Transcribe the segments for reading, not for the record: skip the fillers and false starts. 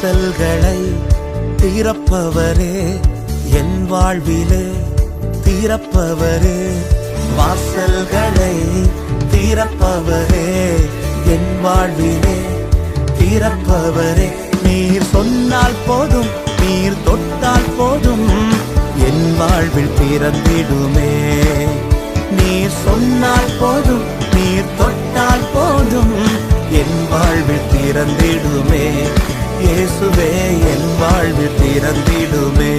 வாசல்களை திறப்பவரே, என் வாழ்விலே திறப்பவரே. வாசல்களை திறப்பவரே, என் வாழ்விலே திறப்பவரே. நீர் சொன்னால் போதும், நீர் தொட்டால் போதும், என் வாழ்வில் திறந்திடுமே. நீர் சொன்னால் போதும், நீர் தொட்டால் போதும், என் வாழ்வில் திறந்திடுமே. இயேசுவே, என் வாழ்வில் திறந்திடுமே.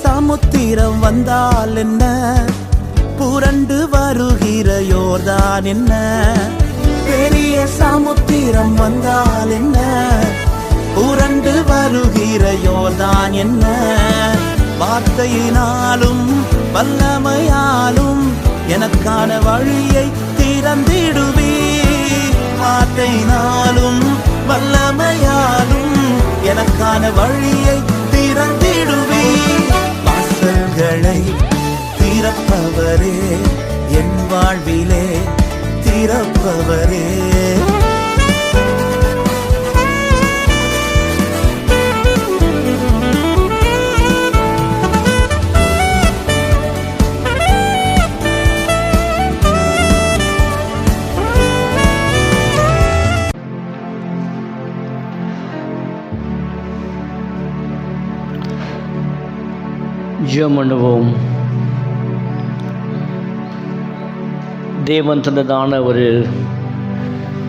சமுத்திரம் வந்தால் என்ன, புரண்டு வருகிற யோர்தான் என்ன. பெரிய சமுத்திரம் வந்தால் என்ன, புரண்டு வருகிற யோர்தான் என்ன. வார்த்தையினாலும் வல்லமையாலும் எனக்கான வழியை திறந்திடுவே. வார்த்தையினாலும் வல்லமையாலும் எனக்கான வழியை திறந்திடுவே. வாசல்களை திறப்பவரே, என் வாழ்விலே திறப்பவரே. ஜெபம் பண்ணுவோம். தேவன் தந்ததான ஒரு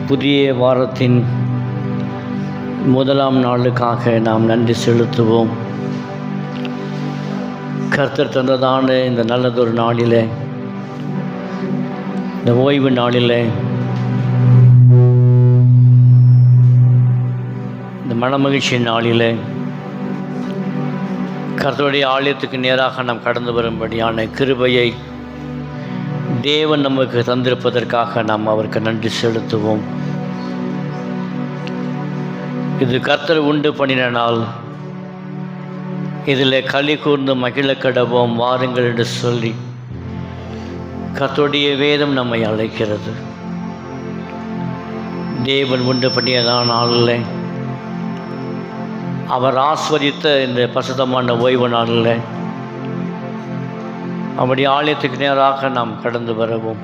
புதிய வாரத்தின் முதலாம் நாளுக்காக நாம் நன்றி செலுத்துவோம். கர்த்தர் தந்ததான இந்த நல்லதொரு நாளில், இந்த ஓய்வு நாளில், இந்த மனமகிழ்ச்சி நாளில் கர்த்தருடைய ஆலயத்துக்கு நேராக நாம் கடந்து வரும்படியான கிருபையை தேவன் நமக்கு தந்திருப்பதற்காக நாம் அவருக்கு நன்றி செலுத்துவோம். இது கர்த்தர் உண்டு பண்ணின நாள், இதில் களி கூர்ந்து மகிழ கடவோம் வாருங்கள் என்று சொல்லி கர்த்தருடைய வேதம் நம்மை அழைக்கிறது. தேவன் உண்டு பண்ணியதான் நாளில், அவர் ஆஸ்வதித்த இந்த பரிசுத்தமான ஓய்வு நாளில் அவருடைய ஆலயத்துக்கு நேராக நாம் கடந்து வரவும்,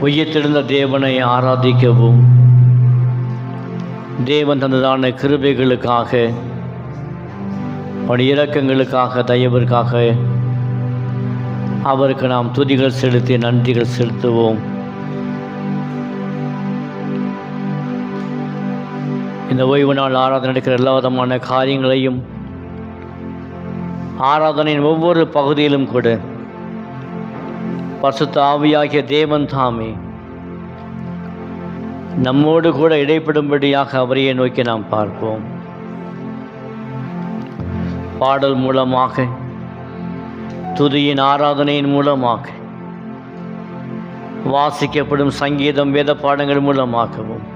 உயிர்த்தெழுந்த தேவனை ஆராதிக்கவும், தேவன் தந்ததான கிருபைகளுக்காக, அவருடைய இரக்கங்களுக்காக, தயவிற்காக அவருக்கு நாம் துதிகள் செலுத்தி நன்றிகள் செலுத்துவோம். இந்த ஓய்வு நாள் ஆராதனை நடக்கிற எல்லா விதமான காரியங்களையும், ஆராதனையின் ஒவ்வொரு பகுதியிலும் கூட பரிசுத்த ஆவியாகிய தேவன் தாமே நம்மோடு கூட இடைப்படும்படியாக அவரையே நோக்கி நாம் பார்ப்போம். பாடல் மூலமாக, துதியின் ஆராதனையின் மூலமாக, வாசிக்கப்படும் சங்கீதம் வேத பாடங்கள் மூலமாகவும்,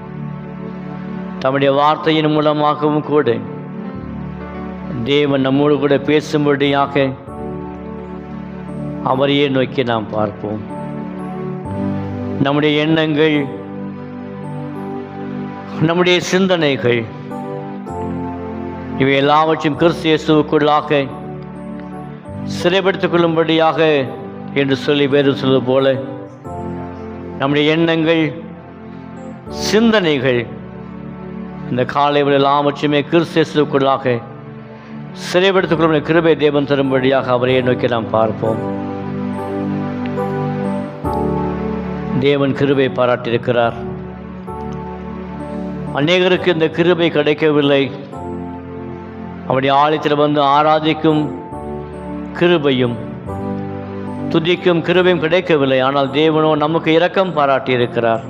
தம்முடைய வார்த்தையின் மூலமாகவும் கூட தேவன் நம்மோடு கூட பேசும்படியாக அவரையே நோக்கி நாம் பார்ப்போம். நம்முடைய எண்ணங்கள், நம்முடைய சிந்தனைகள் இவை எல்லாவற்றையும் கிறிஸ்து இயேசுவுக்குள்ளாக சிறைப்படுத்திக் கொள்ளும்படியாக என்று சொல்லி வேறு சொல்வது போல, நம்முடைய எண்ணங்கள், சிந்தனைகள் இந்த காலை எல்லாவற்றையுமே கிறிஸ்து இயேசுவுக்குள்ளாக சிறைப்படுத்திக் கொள்ளும் கிருபை தேவன் தரும்படியாக அவரையே நோக்கி நாம் பார்ப்போம். தேவன் கிருபை பாராட்டியிருக்கிறார். அநேகருக்கு இந்த கிருபை கிடைக்கவில்லை. அவருடைய ஆலயத்தில் வந்து ஆராதிக்கும் கிருபையும் துதிக்கும் கிருபையும் கிடைக்கவில்லை. ஆனால் தேவனோ நமக்கு இரக்கம் பாராட்டியிருக்கிறார்.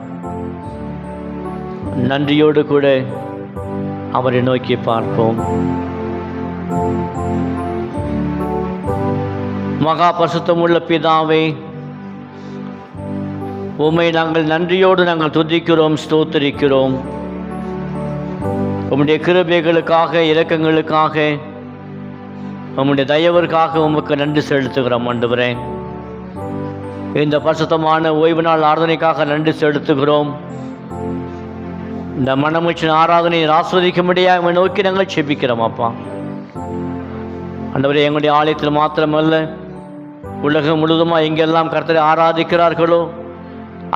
நன்றியோடு கூட அவரை நோக்கி பார்ப்போம். மகா பரிசுத்தமுள்ள பிதாவே, உம்மை நாங்கள் நன்றியோடு நாங்கள் துதிக்கிறோம், ஸ்தோத்திரிக்கிறோம். உம்முடைய கிருபைகளுக்காக, இரக்கங்களுக்காக, உம்முடைய தயவிற்காக உமக்கு நன்றி செலுத்துகிறோம் ஆண்டவரே. இந்த பரிசுத்தமான ஓய்வு நாள் ஆராதனைக்காக நன்றி செலுத்துகிறோம். இந்த மனமுச்சின் ஆராதனையை ஆஸ்வதிக்கும்படியாக உம்மை நோக்கி நாங்கள் செபிக்கிறோம் அப்பா. ஆண்டவரே, எங்களுடைய ஆலயத்தில் மாத்திரமல்ல, உலகம் முழுவதுமாக எங்கெல்லாம் கர்த்தரை ஆராதிக்கிறார்களோ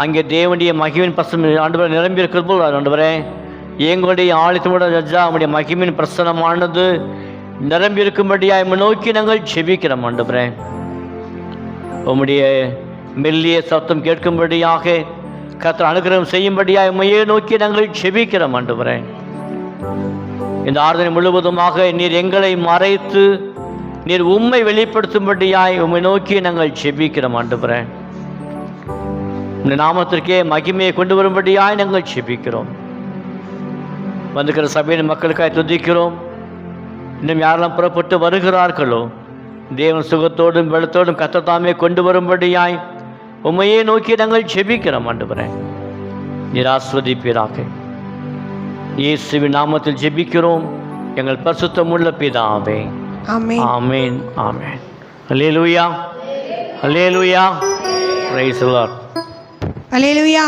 அங்கே தேவனுடைய மகிமின் பிரசனம் ஆண்டவரை நிரம்பி இருக்கிறது போல் ஆண்டவரே, எங்களுடைய ஆலயத்தோட ஜட்ஜா உங்களுடைய மகிமின் பிரசனமானது நிரம்பி இருக்கும்படியாக உம்மை நோக்கி நாங்கள் செபிக்கிறோம் ஆண்டவரே. உம்முடைய மெல்லிய சத்தம் கேட்கும்படியாக கர்த்தர் அனுகிரகம் செய்யும்படியாக உம்மையே நோக்கி நாங்கள் செபிக்கிறோம் ஆண்டவரே. இந்த ஆராதனை முழுவதுமாக நீர் எங்களை மறைத்து நீர் உம்மை வெளிப்படுத்தும்படியாய் உம்மை நோக்கி நாங்கள் செபிக்கிறோம் ஆண்டவரே. இந்த நாமத்திற்கே மகிமையை கொண்டு வரும்படியாய் நாங்கள் செபிக்கிறோம். வந்துக்கிற சபையின் மக்களுக்காய் துதிக்கிறோம். இன்னும் யாரெல்லாம் புறப்பட்டு வருகிறார்களோ தேவன் சுகத்தோடும் வெள்ளத்தோடும் கர்த்தர் கொண்டு வரும்படியாய் உம்மையே நோக்கி நாங்கள் செபிக்கிறோம் ஆண்டவரே. நீர் ஆசீர்வதிப்பீராக. இயேசுவின் நாமத்தில் ஜெபிக்கிறோம் எங்கள் பரிசுத்தமுள்ள பிதாவே. ஆமென். ஆமென். ஆமென். அல்லேலூயா. அல்லேலூயா. Praise the Lord. அல்லேலூயா.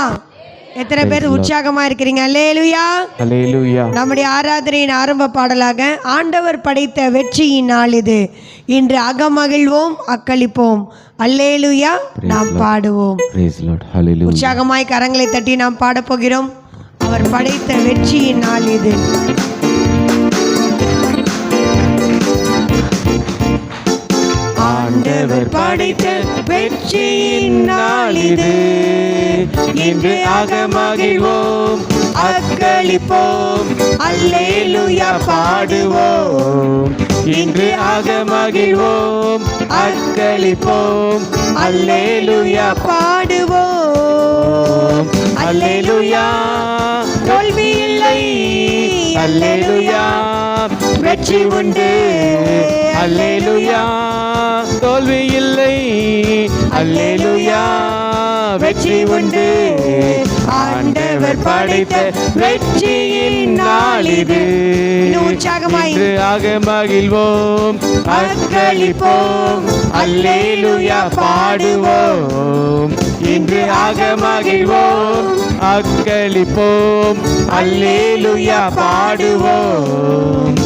எத்தனை பேர் உற்சாகமா இருக்கிறீங்க? அல்லேலூயா. அல்லேலூயா. நம்முடைய ஆராதனையின் ஆரம்ப பாடலாக ஆண்டவர் படைத்த வெற்றியின் நாள் இது, இன்று அகமகிழ்வோம் அக்களிப்போம், அல்லேலூயா நாம் பாடுவோம். Praise Lord. Hallelujah. உற்சாகமாய் கரங்களை தட்டி நாம் பாடப் போகிறோம். அவர் படைத்த வெற்றியின் நாள் இது. ஆண்டவர் படைத்த வெற்றியின் நாள் இது, இன்று அகமகிழ்வோம் அக்களிப்போம், அல்லேலூயா பாடுவோம். இன்று அகமகிழ்வோம் அக்களிப்போம், அல்லேலூயா பாடுவோம். அல்லேலூயா தோல்வி இல்லை, அல்லேலூயா வெற்றி உண்டு, அல்லேலூயா தோல்வி இல்லை, அல்லேலூயா வெற்றி உண்டு. ஆண்டவர் படைத்த வெற்றியின் நாள் இது, உற்சாகமாய் மகிழ்வோம் அக்களிப்போம், அல்லேலூயா பாடுவோம். இன்று மகிழ்வோம் அக்களிப்போம், அல்லேலூயா பாடுவோம்.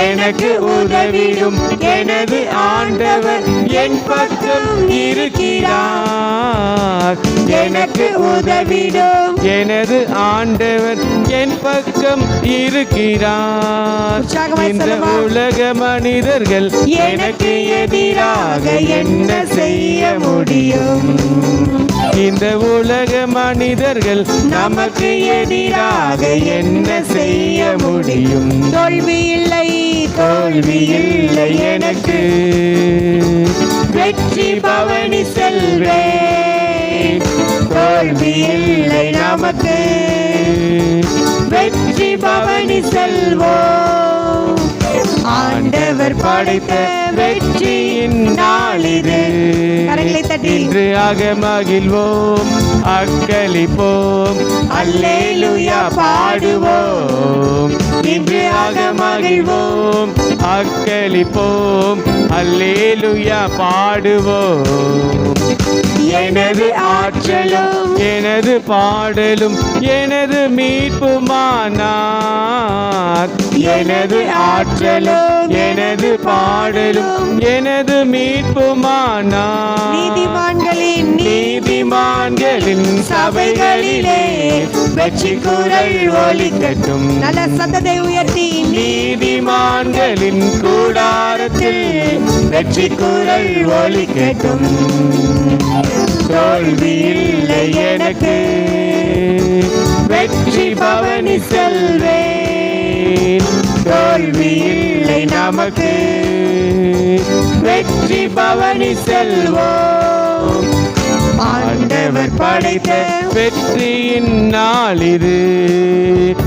எனக்கு உதவிடும் எனது ஆண்டவர் என் பக்கம் இருக்கிறார். எனக்கு உதவிடும் எனது ஆண்டவர் என் பக்கம் இருக்கிறார். இந்த உலக மனிதர்கள் எனக்கு எதிராக என்ன செய்ய முடியும்? இந்த உலக மனிதர்கள் நமக்கு எதிராக என்ன செய்ய முடியும்? தோல்வி இல்லை, தோல்வி இல்லை எனக்கு, வெற்றி பவனி செல்வேன். தோல்வி இல்லை நமக்கு, வெற்றி பவனி செல்வோம். ஆண்டவர் படைத்த வெற்றியின் நாள் இது, இன்று மகிழ்வோம் அக்களிப்போம், அல்லேலூயா பாடுவோம். இன்று மகிழ்வோம் அக்களிப்போம், அல்லேலூயா பாடுவோம். எனது ஆற்றலும் எனது பாடலும் எனது மீட்புமானார். எனது ஆற்றலும் எனது பாடலும் எனது மீட்புமானார். நீதிமான்களின் சபைகளிலே வெற்றி குரல் ஒலிக்கட்டும். நல்ல சத்தத்தை உயர்த்தி நீதிமான்களின் கூடாரத்தில் வெற்றி குரல் ஒலிக்கட்டும். தோல்வி இல்லை எனக்கு, வெற்றி பவனி செல்வேன். தோல்வி இல்லை நமக்கு, வெற்றி பவனி செல்வோம். ஆண்டவர் படைத்த வெற்றியின் நாள் இது.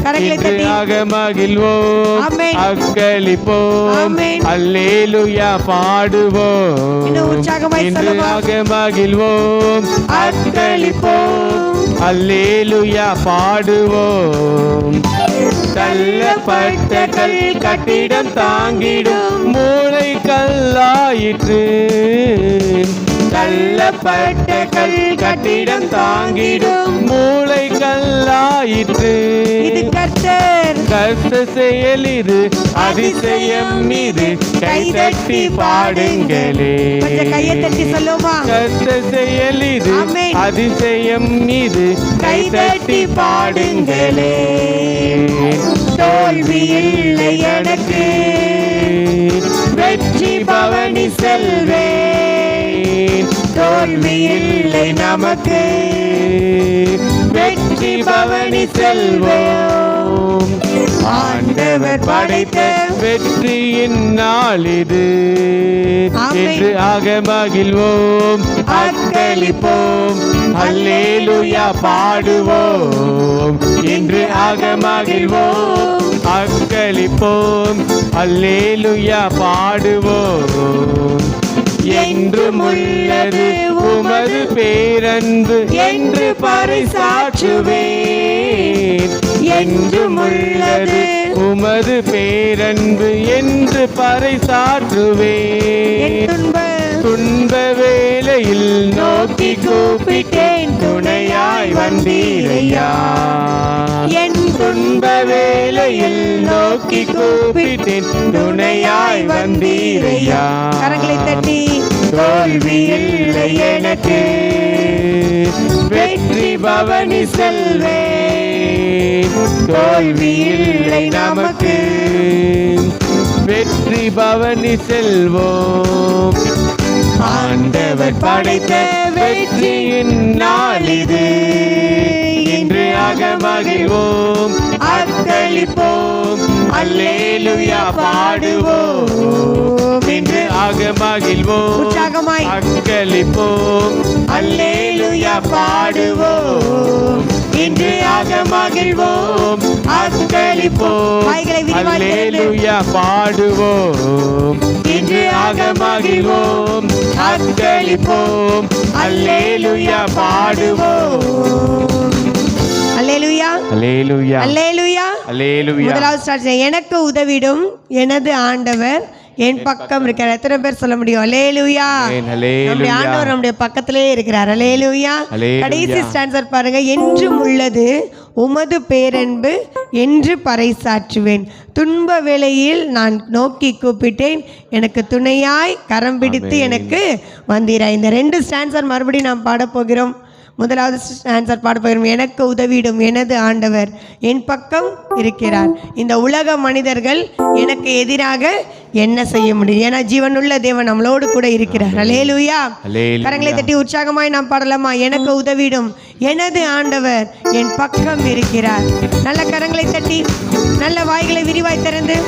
கரங்களை தட்டி மகிழ்வோம், ஆமென். அக்களிப்போம், ஆமென். அல்லேலூயா பாடுவோம். இன்னும் உற்சாகமாய் சொல்லுமா? மகிழ்வோம், அக்களிப்போம், அல்லேலூயா பாடுவோம். தள்ளப்பட்ட கட்டிடம் தாங்கிடும் மூளை கல்லாயிற்று. தள்ளப்பட்ட கட்டிடம் தாங்கிடும் மூளை கல்லாயிற்று. இது கர்த்தர் செயல் இது, அதிசயம் இது, கைதட்டி பாடுங்களே. கொஞ்சம் கையை தட்டி சொல்லுமா? கர்த்தர் செயல் இது, ஆமென். அதிசயம் இது, கைதட்டி பாடுங்களே. தோல்வி இல்லை எனக்கு, வெற்றி பவனி செல்வேன். தோல்வி இல்லை நமக்கு, வெற்றி பவனி செல்வோம். ஆண்டவர் படைத்த வெற்றியின் நாள் இது. ஆமென். என்று மகிழ்வோம், அக்களிப்போம், அல்லேலூயா பாடுவோம். இன்று மகிழ்வோம், அக்களிப்போம், அல்லேலூயா பாடுவோம். என்றும் உள்ளது உமது பேரன்பு என்று பறைசாற்றுவேன். என்றும் உள்ளது உமது பேரன்பு என்று பறைசாற்றுவேன். துன்ப வேளையில் நோக்கி கூப்பிட்டேன், துணையாய் வந்தீரையா. என் துன்ப வேளையில் நோக்கி கூப்பிட்டேன், துணையாய் வந்தீரையா. கரங்களை தட்டி தோல்வி இல்லை எனக்கு, வெற்றி பவனி செல்வேன். தோல்வி இல்லை நமக்கு, வெற்றி பவனி செல்வோம். ஆண்டவர் படைத்த வெற்றியின் நாள் இது. இன்று மகிழ்வோம், அக்களிப்போம், அல்லேலூயா பாடுவோம். இன்று மகிழ்வோம், உற்சாகமாய் அக்களிப்போம், அல்லேலூயா பாடுவோம். இன்று மகிழ்வோம், அக்களிப்போம், வாய்களை விரிவாய் திறந்து அல்லேலூயா பாடுவோம். இன்று மகிழ்வோம், அக்களிப்போம், அல்லேலூயா பாடுவோம். அல்லேலூயா அல்லேலூயா அல்லேலூயா. அல்லேலூயா. முதலாவது ஸ்டார்ட் செய்ய. எனக்கு உதவிடும் எனது ஆண்டவர் என் பக்கம் இருக்கிறார். எத்தனை பேர் சொல்ல முடியும்? அல்லேலூயா. நம்முடைய ஆண்டவர் நம்முடைய பக்கத்திலே இருக்கிறார். அல்லேலூயா. கடைசி ஸ்டான்சர் பாருங்க. என்றும் உள்ளது உமது பேரன்பு என்று பறைசாற்றுவேன். துன்ப வேளையில் நான் நோக்கி கூப்பிட்டேன், எனக்கு துணையாய் கரம் பிடித்து எனக்கு வந்தீராய். இந்த 2 ஸ்டான்சர் மறுபடியும் நாம் பாடப்போகிறோம். முதலாவது ஆன்சர் பாட போகிறோம். எனக்கு உதவிடும் எனது ஆண்டவர் என் பக்கம் இருக்கிறார். இந்த உலக மனிதர்கள் எனக்கு எதிராக என்ன செய்ய முடியும்? ஏன்னா ஜீவனுள்ள தேவன் நம்மளோடு கூட இருக்கிறார். அல்லேலூயா. கரங்களை தட்டி உற்சாகமாய் நாம் பாடலாமா? எனக்கு உதவிடும் எனது ஆண்டவர் என் பக்கம் இருக்கிறார். நல்ல கரங்களை தட்டி நல்ல வாய்களை விரிவாய் திறந்து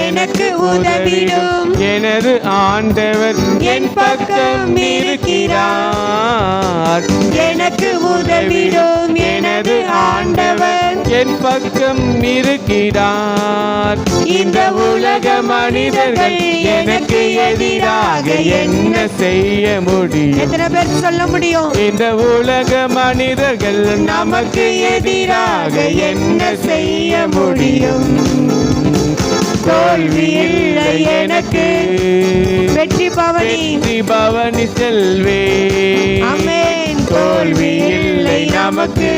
எனக்கு உதவிடும் எனது ஆண்டவர் என் பக்கம் இருக்கிறார். எனக்கு உதவிடும் எனது ஆண்டவர் என் பக்கம் இருக்கிறார். இந்த உலக மனிதர்கள் எனக்கு எதிராக என்ன செய்ய முடியும்? எத்தனை பேர் சொல்ல முடியும்? இந்த உலக மனிதர்கள் நமக்கு எதிராக என்ன செய்ய முடியும்? தோல்வி இல்லை எனக்கு, வெற்றி பவனி செல்வேன். ஆமென். தோல்வி இல்லை நமக்கு,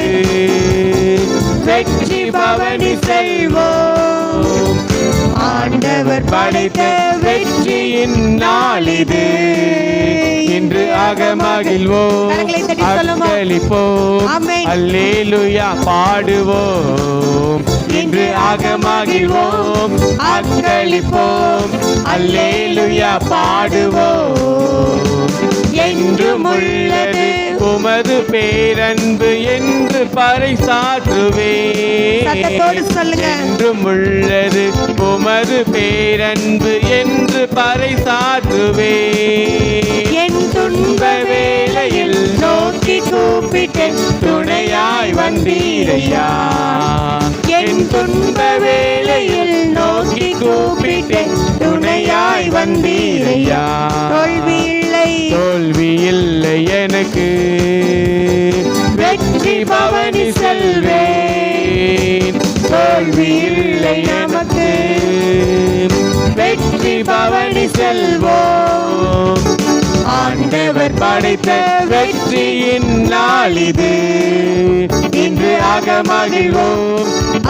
வெற்றி பவனி செல்வோம். ஆண்டவர் படைத்த வெற்றியின் நாள் இது. இன்று மகிழ்வோம், அக்களிப்போம், ஆமென். அல்லேலூயா பாடுவோம். இன்று மகிழ்வோம், அக்களிப்போம், அல்லேலூயா பாடுவோம். என்றும் உள்ளது உமது பேரன்பு என்று பறைசாற்றுவேன். சத்தத்தோடு சொல்லுங்க. என்றும் உள்ளது உமது பேரன்பு என்று பறைசாற்றுவேன். என் துன்ப வேளையில் நோக்கி கூப்பிட்டேன், துணையாய் வந்தீரையா. என் துன்ப வேளையில் நோக்கி கூப்பிட்டேன், துணையாய் வந்தீரையா. தோல்வி இல்லை, தோல்வி இல்லை எனக்கு, வெற்றி பவனி செல்வேன். தோல்வி இல்லை நமக்கு, வெற்றி பவனி செல்வோம். ஆண்டவர் படைத்த வெற்றியின் நாள் இது. இன்று அகமகிழ்வோம்,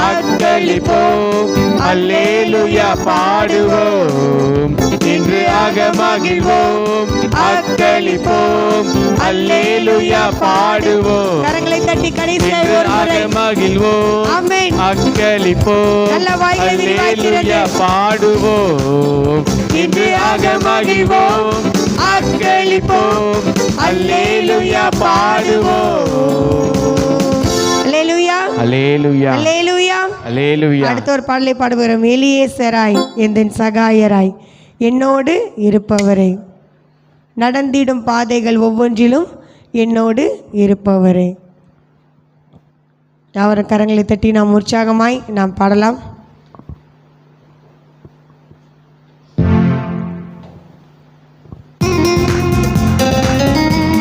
அக்களிப்போம், அல்லேலூயா பாடுவோம். இன்று அகமகிழ்வோம், அக்களிப்போம், அல்லேலூயா பாடுவோம். கரங்களை தட்டி கடைசியாக இன்று ஒரு முறை. அகமகிழ்வோம், ஆமென். அக்களிப்போம், நல்ல வாய்களை விரிவாக்கிறது. அல்லேலூயா பாடுவோம். இன்று அகமகிழ்வோம், அக்களிப்போம், அல்லேலூயா பாடுவோம். அல்லேலூயா, அல்லேலூயா, அல்லேலூயா. அல்லேலூயா. அடுத்த ஒரு பாடலை பாடுகிறோம். எலியேசராய் எந்தன் சகாயராய் என்னோடு இருப்பவரே, நடந்திடும் பாதைகள் ஒவ்வொன்றிலும் என்னோடு இருப்பவரே. அவர் கரங்களை தட்டி நாம் உற்சாகமாய் நாம் பாடலாம்.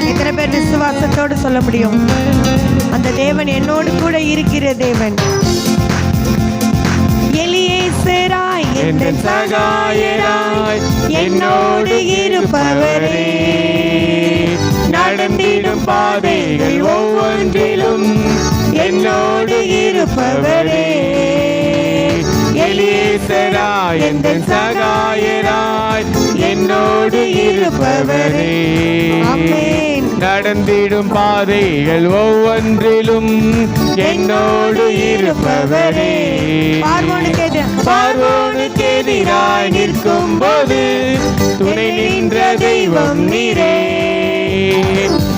எத்தனை பேர் விசுவாசத்தோடு சொல்ல முடியும்? அந்த தேவன் என்னோடு கூட இருக்கிற தேவன். எலியேசராய் எந்தன் சகாயராய் என்னோடு இருப்பவரே, நடந்திடும் பாதைகள் ஒவ்வொன்றிலும் என்னோடு இருப்பவரே. எலியேசராய் எந்தன் சகாயராய் என்னோடு இருப்பவரே, ஆமென். நடந்திடும் பாதைகள் ஒவ்வொன்றிலும் என்னோடு இருப்பவரே. பார்வோனுக்கு எதிராய் நிற்கும் போது துணை நின்ற தெய்வம் நீரே.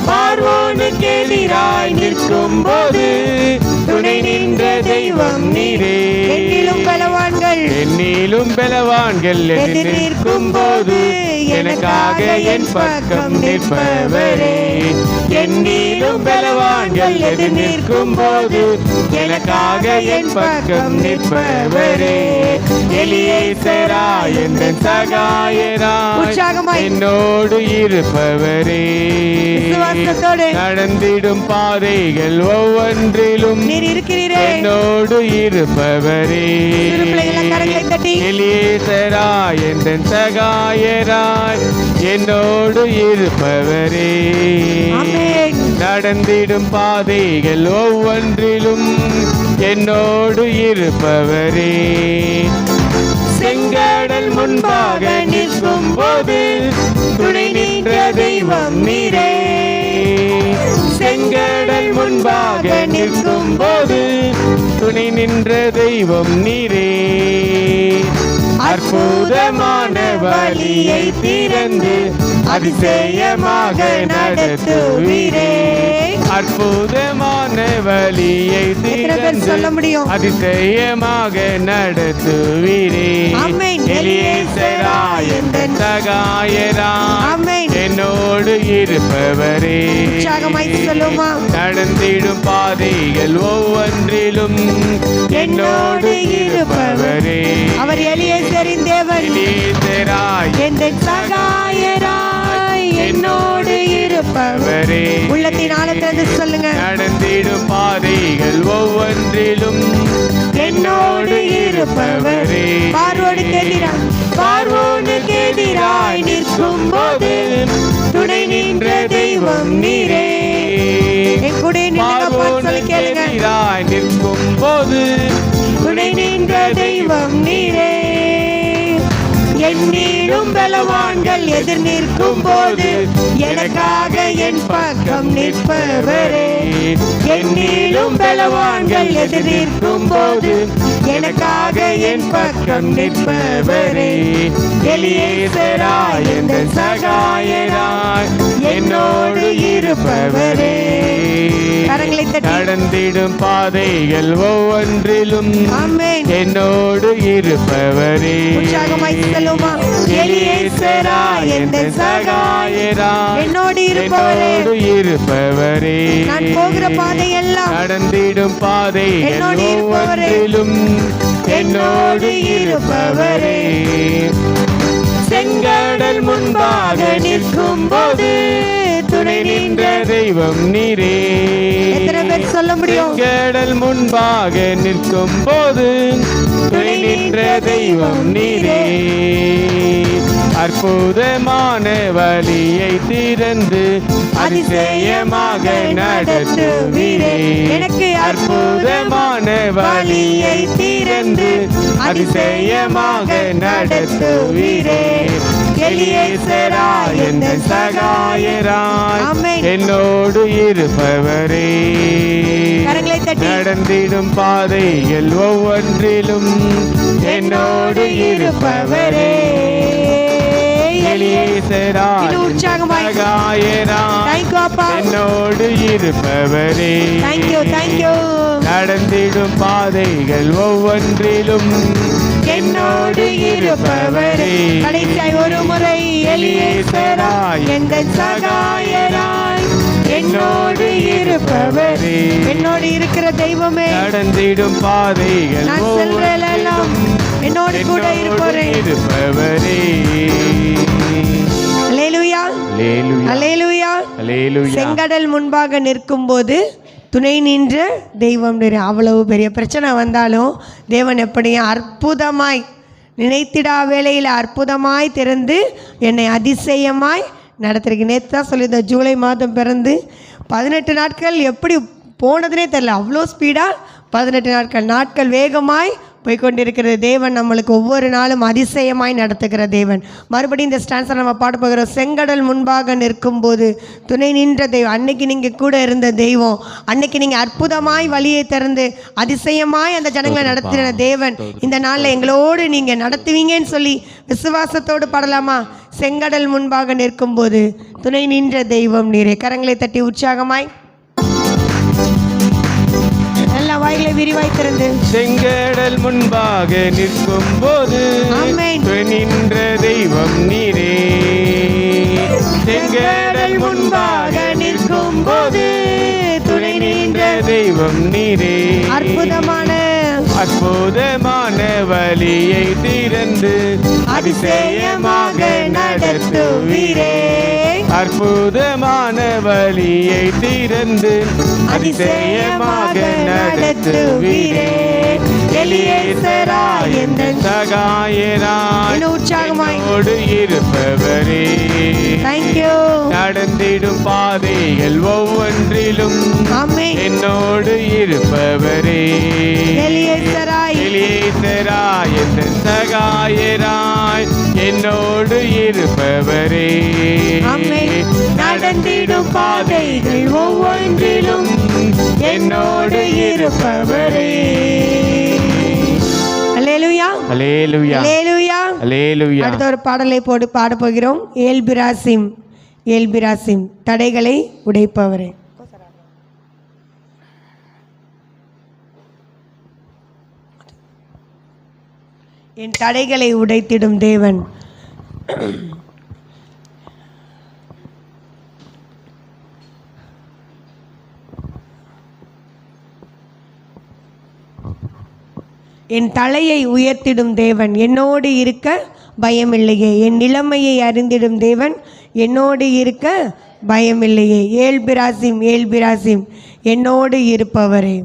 பார்வோனுக்கு எதிராய் நிற்கும் போது துணை நின்ற தெய்வம் நீரே. என்னிலும் பலவான்கள் என்னிலும் பலவான்கள் எதிர் நிற்கும் போது எனக்காக என் பக்கம் நிற்பவரே. என்னிலும் பலவான்கள் எதிர் நிற்கும் போது எனக்காக என் பக்கம் நிற்பவரே. எலியேசராய் எந்தன் சகாயராய் உற்சாகமாய் என்னோடு இருப்பவரே, விசுவாசத்தோடு நடந்திடும் பாதைகள் ஒவ்வொன்றிலும் நீர் இருக்கிறீரே. என்னோடு இருப்பவரே. சிறு பிள்ளைகள் கரங்களை தட்டி. எலியேசராய் எந்தன் சகாயராய் என்னோடு இருப்பவரே, ஆமென். நடந்திடும் பாதைகள் ஒவ்வொன்றிலும் என்னோடு இருப்பவரே. செங்கடல் முன்பாக நிற்கும் போது துணை நின்ற தெய்வம் நீரே. செங்கடல் முன்பாக நிற்கும் போது துணை நின்ற தெய்வம் நீரே. அற்புதமான வழியை திறந்து அதிசயமாக நடத்துவீரே. அற்புதமான வழியை சொல்ல முடியும்? அதிசயமாக நடத்துவீரே. ஆமென். எலியேசராய் எந்தன் சகாயராய் ஆமென். என்னோடு இருப்பவரே, உற்சாகமாய் சொல்லுமா? நடந்திடும் பாதைகள் ஒவ்வொன்றிலும் என்னோடு இருப்பவரே. அவர் எலியேசரின் தேவன். எலியேசராய் எந்தன் சகாயராய் என்னோடு இருப்பவரே. உள்ளத்தின் ஆழத்திலிருந்து சொல்லுங்க. நடந்திடும் பாதைகள் ஒவ்வொன்றிலும் என்னோடு இருப்பவரே. பார்வோனுக்கு எதிராய் நிற்கும் போது துணை நின்ற தெய்வம் நீரே. பார்வோனுக்கு எதிராய் நிற்கும் போது துணை நின்ற தெய்வம் நீரே. என்னிலும் பலவான்கள் எதிர் நிற்கும் போது எனக்காக என் பக்கம் நிற்பவரே. என்னிலும் என்னிலும் பலவான்கள் எதிர் நிற்கும் போது எனக்காக என் பக்கம் நிற்பவரே. எலியேசராய் என்ற சகாயராய் என்னோடு இருப்பவரே. கரங்களை தட்டி நடந்திடும் பாதைகள் ஒவ்வொன்றிலும் என்னோடு இருப்பவரே. உற்சாகமாய் சொல்லுமா, எலியேசராய் என்ற சகாயராய் என்னோடு இருப்பவரே. நான் போகிற பாதையெல்லாம் நடந்திடும் பாதைகள் ஒவ்வொன்றிலும் என்னோடு இருப்பவரே. செங்கடல் முன்பாக நிற்கும் போது துணை நின்ற தெய்வம் நீரே. சொல்ல முடியும்? செங்கடல் முன்பாக நிற்கும் போது துணை நின்ற தெய்வம் நீரே. அற்புதமான வழியை திறந்து அதிசயமாக நடத்துவீரே. எனக்கு அற்புதமான வழியை திறந்து அதிசயமாக நடத்துவீரே. எலியேசராய் என்ற சகாயராய் என்னோடு இருப்பவரே. நடந்திடும் பாதைகள் ஒவ்வொன்றிலும் என்னோடு இருப்பவரே. எலியேசராய் சகாயராய் என்னோடு இருப்பவரே. நடந்திடும் பாதைகள் ஒவ்வொன்றிலும் என்னோடு இருப்பவரே. கடைசியாய் ஒரு முறை, எலியேசராய் என்ற சகாயராய் என்னோடு இருப்பவரே. என்னோடு இருக்கிற தெய்வமே, நடந்திடும் பாதைகள் நான் செல்றதெல்லாம் என்னோடு கூட இருப்பவரே. அல்லேலூயா, அல்லேலூயா, அல்லேலூயா. செங்கடல் முன்பாக நிற்கும் போது துணை நின்ற தெய்வம். அவ்வளவு பெரிய பிரச்சனை வந்தாலும் தேவன் எப்படியும் அற்புதமாய், நினைத்திடா வேளையில் அற்புதமாய் திறந்து என்னை அதிசயமாய் நடத்திருக்கு. நேற்று தான் சொல்லியிருந்தேன், ஜூலை மாதம் பிறந்து 18 நாட்கள் எப்படி போனதுனே தெரியல. அவ்வளோ ஸ்பீடாக 18 நாட்கள் வேகமாய் போய்கொண்டிருக்கிறது. தேவன் நம்மளுக்கு ஒவ்வொரு நாளும் அதிசயமாய் நடத்துகிற தேவன். மறுபடியும் இந்த ஸ்டான்ஸை நம்ம பாட போகிறோம். செங்கடல் முன்பாக நிற்கும் போது துணை நின்ற தெய்வம். அன்னைக்கு நீங்கள் கூட இருந்த தெய்வம், அன்னைக்கு நீங்கள் அற்புதமாய் வழியை திறந்து அதிசயமாய் அந்த ஜனங்களை நடத்தின தேவன் இந்த நாளில் எங்களோடு நீங்கள் நடத்துவீங்கன்னு சொல்லி விசுவாசத்தோடு பாடலாமா? செங்கடல் முன்பாக நிற்கும் போது துணை நின்ற தெய்வம் நீரே. கரங்களை தட்டி உற்சாகமாய் எல்லா வாய்களை விரிவாய் திறந்து. செங்கடல் முன்பாக நிற்கும் போது துணை நின்ற தெய்வம் நீரே. செங்கடல் முன்பாக நிற்கும் போது துணை நின்ற தெய்வம் நீரே. அற்புதமான வழியை திறந்து அதிசயமாக நடத்துவீரே. அற்புதமான வழியை திறந்து அதிசயமாக நடத்துவீரே. எலியேசராய் என்ற சகாயராய் என்னோடு இருப்பவரே. நடந்திடும் பாதைகள் ஒவ்வொன்றிலும் என்னோடு இருப்பவரே. எலியேசராய் என்ற சகாயராய் என்னோடு இருப்பவரே. நடந்திடும் பாதைகள் ஒவ்வொன்றிலும் என்னோடு இருப்பவரே. அல்லேலூயா, அல்லேலூயா, அல்லேலூயா, அல்லேலூயா. அடுத்த ஒரு பாடலை பாட போகிறோம். ஏல்பிராசிம், ஏல்பிராசிம், தடைகளை உடைப்பவரே. என் தடைகளை உடைத்திடும் தேவன். என் தலையை உயர்த்திடும் தேவன் என்னோடு இருக்க பயமில்லையே. என் நிலைமையை அறிந்திடும் தேவன் என்னோடு இருக்க பயமில்லையே. ஏல்பிராசிம், ஏல்பிராசிம், என்னோடு இருப்பவரே.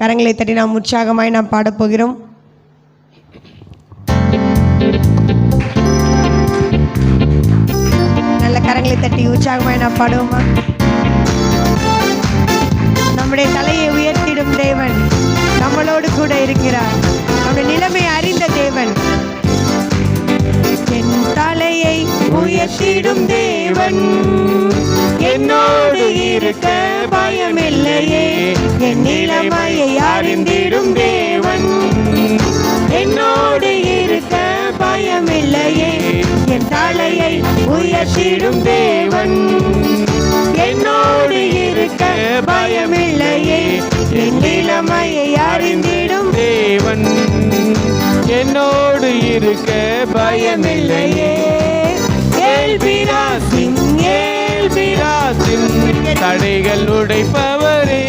கரங்களை தட்டி நாம் உற்சாகமாய் நாம் பாடப்போகிறோம். நல்ல கரங்களை தட்டி உற்சாகமாய் நாம் பாடுவோமா? நம்முடைய தலையை உயர்த்திடும் தேவன் நம்மளோடு கூட இருக்கிறார். நம்முடைய நிலைமை அறிந்த தேவன். என் தலையை உயர்த்திடும் தேவன் என்னோடு இருக்க பயமில்லையே. காத்திடும் தேவன் என்னோடு இருக்க பயமில்லையே, என் நிலைமையை அறிந்திடும் தேவன் என்னோடு இருக்க பயமில்லையே. ஏல்பிராசிம் ஏல்பிராசிம் தடைகள் உடைப்பவரே,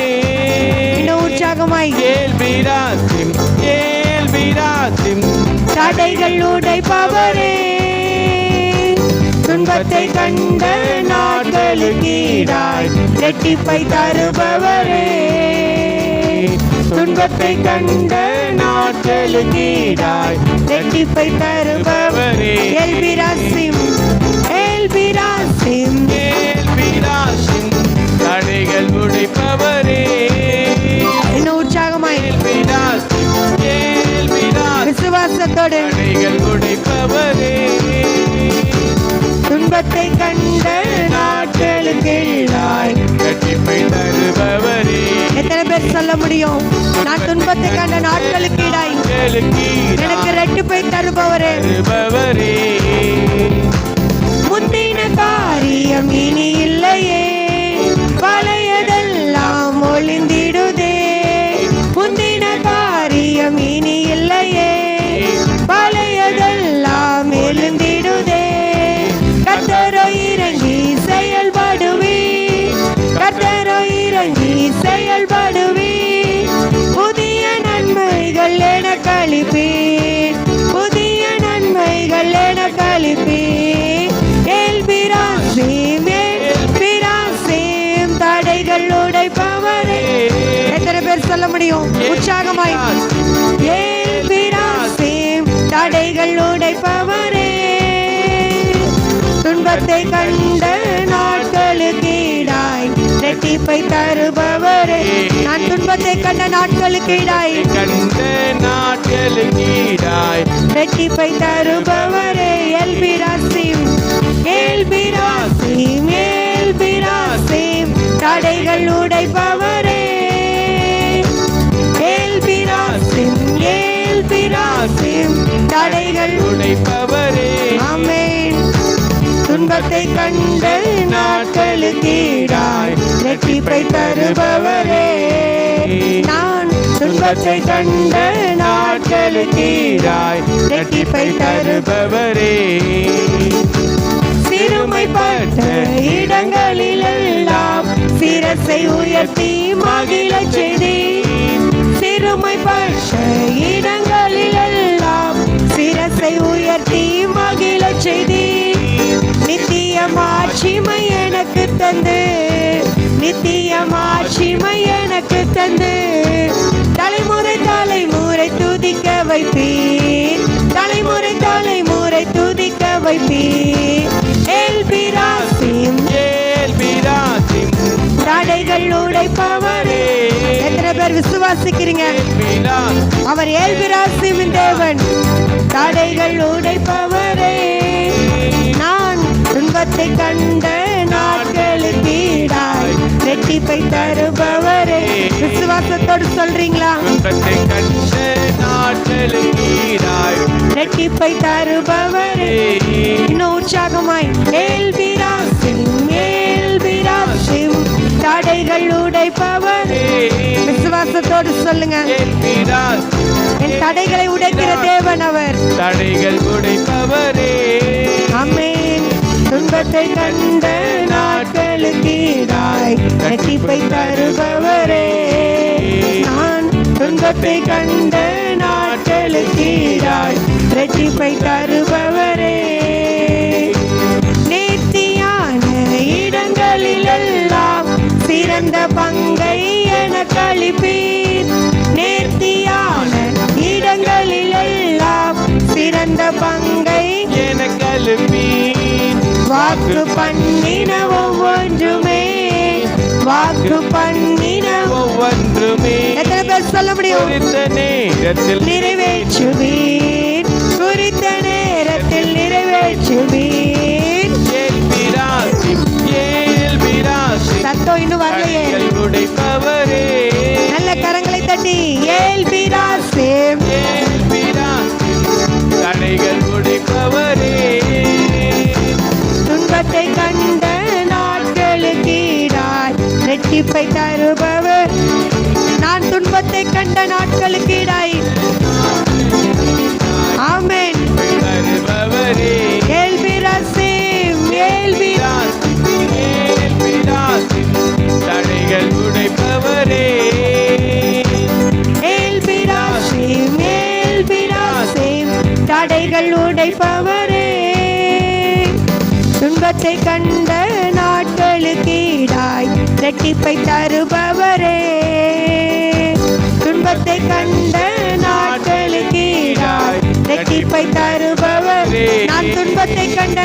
உற்சாகமாய் ஏல்பிராசிம் ஏல்பிராசிம் தடைகள் உடைப்பவரே, துன்பத்தை கண்ட நாட்களுக்கீடாய் இரட்டிப்பை தருபவரே, துன்பத்தை கண்ட நாட்களுக்கீடாய் இரட்டிப்பை தருபவரே. எல்பிராசிம் எல்பிராசிம் ஏல்பிராசிம் தடைகள் உடைப்பவரே, இன்னும் உற்சாகமாய் ஏல்பிராசிம் ஏல்பிராசிம் விசுவாசத்தோடு தடைகள் உடைப்பவரே, துன்பத்தை கண்ட நாட்களுக்கெல்லாம் இரட்டிப்பை தருபவரே. எத்தனை பேர் சொல்ல முடியும்? நான் துன்பத்தை கண்ட நாட்களுக்கீடாய் எனக்கு இரட்டிப்பை தருபவரே. முந்தின காரியம் இனி இல்லையே, பழையதெல்லாம் ஒளிந்திடுதே. முந்தின காரியம் இனி இல்லையே, பழையதெல்லாம் எழுந்திடுதே. கர்த்தரோ இறங்கி செயல்படுவே, கர்த்தரோ இறங்கி செயல்படுவே. புதிய நன்மைகள் என கழிப்பேன், புதிய நன்மைகள் என கழிப்பேன். எல்பிராசிம் எல்பிராசிம் தடைகள் உடைப்பவரே. எத்தனை பேர் சொல்ல முடியும் உற்சாகமாய்? எல்பிராசிம் தடைகள் உடைப்பவரே, துன்பத்தை கண்ட நாட்களுக்கீடாய் இரட்டிப்பை தருபவரே. நான் துன்பத்தை கண்ட நாட்களுக்கீடாய் கண்ட நாட்களுக்கீடாய் இரட்டிப்பை தருபவரே. எல்பிராசிம் எல்பிராசிம் எல்பிராசிம் தடைகள் உடைப்பவரே. எல்பிராசிம் எல்பிராசிம் தடைகள் உடைப்பவரே. ஆமென். துன்பத்தை கண்ட நாட்களுக்கீடாய் இரட்டிப்பை தருபவரே. நான் துன்பத்தை கண்ட நாட்களுக்கீடாய் இரட்டிப்பை தருபவரே. சிறுமைப்பட்ட இடங்களிலெல்லாம் சிரசை உயர்த்தி மகிழச் செய்தீர். சிறுமைப்பட்ட இடங்களிலெல்லாம் சிரசை உயர்த்தி மகிழச் செய்தீர். நித்திய மாட்சிமை எனக்கு தந்து, நித்திய மாட்சிமை எனக்கு தந்து, தலைமுறை தலைமுறை துதிக்க வைப்பீர், தலைமுறை தலைமுறை துதிக்க வைப்பீர். எல்பிராசிம் ஏல்பிராசிம் தடைகள் உடைப்பவரே. எத்தனை பேர் விசுவாசிக்கிறீங்க? அவர் எல்பிராசிமின் தேவன், தடைகள் உடைப்பவரே. நான் துன்பத்தை கண்ட நாட்களுக்கீடாய் இரட்டிப்பை தருபவரே. விசுவாசத்தோடு சொல்றீங்களா? துன்பத்தை கண்ட நாட்களுக்கீடாய் இரட்டிப்பை தருபவரே. இன்னும் உற்சாகமாய் எல்பிராசிம் எல்பிராசிம் தடைகள் உடைப்பவரே. விசுவாசத்தோடு சொல்லுங்க. என் தடைகளை உடைக்கிற தேவன் அவர், தடைகள் உடைப்பவரே. ஆமென். துன்பத்தை கண்ட நாட்களுக்கீடாய் இரட்டிப்பை தருபவரே. நான் துன்பத்தை கண்ட நாட்களுக்கீடாய் இரட்டிப்பை தருபவரே. நேர்த்தியான இடங்களிலெல்லாம் சிறந்த பங்கை எனக்கு அளிப்பீர். நேர்த்தியான இடங்களிலெல்லாம் சிறந்த பங்கை எனக்கு அளிப்பீர். வாக்கு பண்ணின ஒவ்வொன்றுமே, வாக்கு பண்ணின ஒவ்வொன்றுமே எத்தனை பேர் சொல்ல முடியும்? குறித்த நேரத்தில் நிறைவேற்றுவீர், குறித்த நேரத்தில் நிறைவேற்றுவீர். ஏல்பிராசிம் ஏல்பிராசிம் சத்தம் இன்னும் வரலையே. தடைகள் உடைப்பவரே. நல்ல கரங்களை தட்டி எல்பிராசிம் ஏல்பிராசிம் தடைகள் உடைப்பவரே. துன்பத்தை இரட்டிப்பை தருபவர். நான் துன்பத்தை கண்ட நாட்களுக்கு ஈடாய். ஆமென். தருபவரே ஏல்பிராசிம், ஏல்பிராசிம், தடைகள் உடைப்பவரே. ஏல்பிராசிம், ஏல்பிராசிம், தடைகள் உடைப்பவரே. துன்பத்தை கண்ட நாட்களுக்கு ஈடாய் இரட்டிப்பை தருபவரே. துன்பத்தை கண்ட நாட்களுக்கு ஈடாய் இரட்டிப்பை தருபவர். நான் துன்பத்தை கண்ட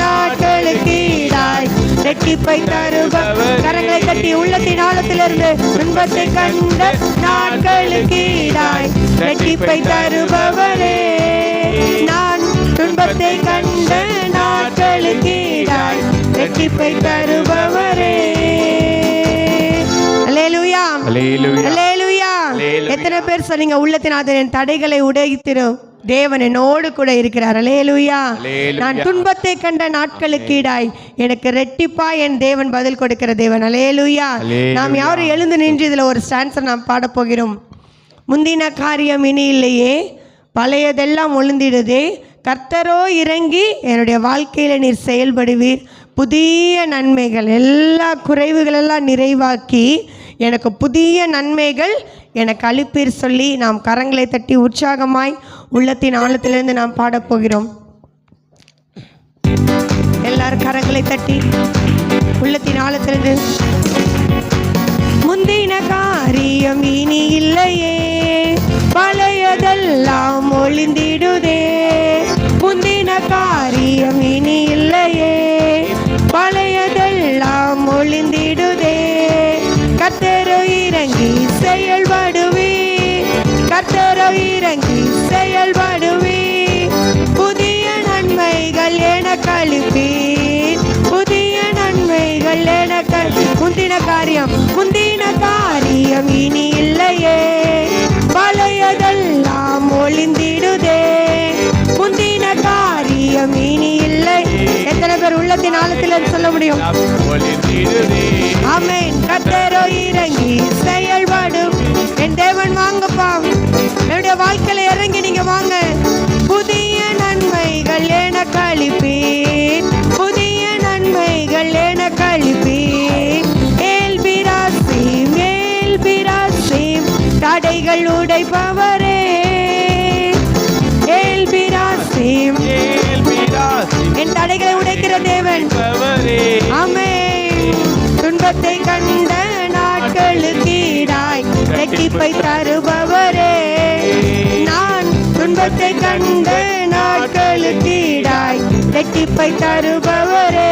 நாட்களுக்கு ஈடாய் இரட்டிப்பை தருபவர். கரங்களை தட்டி உள்ளத்தின் ஆழத்திலிருந்து துன்பத்தை கண்ட நாட்களுக்கு ஈடாய் இரட்டிப்பை தருபவரே. நான் துன்பத்தை கண்ட நாட்களுக்கு ஈடாய் இரட்டிப்பை தருபவரே. அல்லேலூயா, அல்லேலூயா, அல்லேலூயா. அல்லேலூயா. எத்தனை பேர் சொன்னீங்க உள்ளத்தின் ஆதரன் தடைகளை உடைத்திரும் தேவன் என்னோடு கூட இருக்கிறார். அல்லேலூயா. அல்லேலூயா. நான் துன்பத்தை கண்ட நாட்களுக்கு ஈடாய் எனக்கு ரெட்டிப்பா என் தேவன் பதில் கொடுக்கிற தேவன். அல்லேலூயா. அல்லேலூயா. நாம் யாரும் எழுந்து நின்று இதில் ஒரு ஸ்டான்ஸை நாம் பாடப்போகிறோம். முந்தின காரியம் இனி இல்லையே, பழையதெல்லாம் ஒழுந்திடுதே, கர்த்தரோ இறங்கி என்னுடைய வாழ்க்கையில் நீர் செயல்படுவீர். புதிய நன்மைகள், எல்லா குறைவுகளெல்லாம் நிறைவாக்கி எனக்கு புதிய நன்மைகள் எனக்கு அளிப்பீர் சொல்லி நாம் கரங்களை தட்டி உற்சாகமாய் உள்ளத்தின் ஆழத்திலிருந்து நாம் பாடப்போகிறோம். எல்லாரும் கரங்களை தட்டி உள்ளத்தின் ஆழத்திலிருந்து. முந்தின காரியம் இனி இல்லையே, பழையதெல்லாம் ஒளிந்திடுதே. முந்தின காரியம் இனி இல்லையே, பழையதெல்லாம் ஒளிந்திடுதே. கர்த்தரோ இறங்கி செயல்படுவே, கர்த்தரோ இறங்கி செயல்படுவே. புதிய நன்மைகள் எனக்கு அளிப்பீர், புதிய நன்மைகள் எனக்கு. முந்தின காரியம் இனி இல்லையே, பழையதெல்லாம் ஒளிந்திடுதே. முந்தின காரியம் இனி இல்லை. எத்தனை பேர் உள்ளத்தின் ஆழத்தில் சொல்ல முடியும்? ஆமென். கர்த்தரோ இறங்கி செயல்படும் என் தேவன். வாங்கப்பா, என்னுடைய வாழ்க்கையில இறங்கி நீங்க வாங்க. புதிய நன்மைகள் எனக்கு அளிப்பீர், புதிய நன்மைகள் எனக்கு அளிப்பீர். ஏல்பிராசிம், ஏல்பிராசிம், தடைகள் உடைப்பவரே. ஏல்பிராசிம், என் தடைகளை உடைக்கிற தேவன். ஆமென். துன்பத்தை கண்ட நாட்களுக்கு ஈடாய் இரட்டிப்பை தருபவரே. நான் துன்பத்தை கண்ட நாட்களுக்கு ஈடாய் இரட்டிப்பை தருபவரே.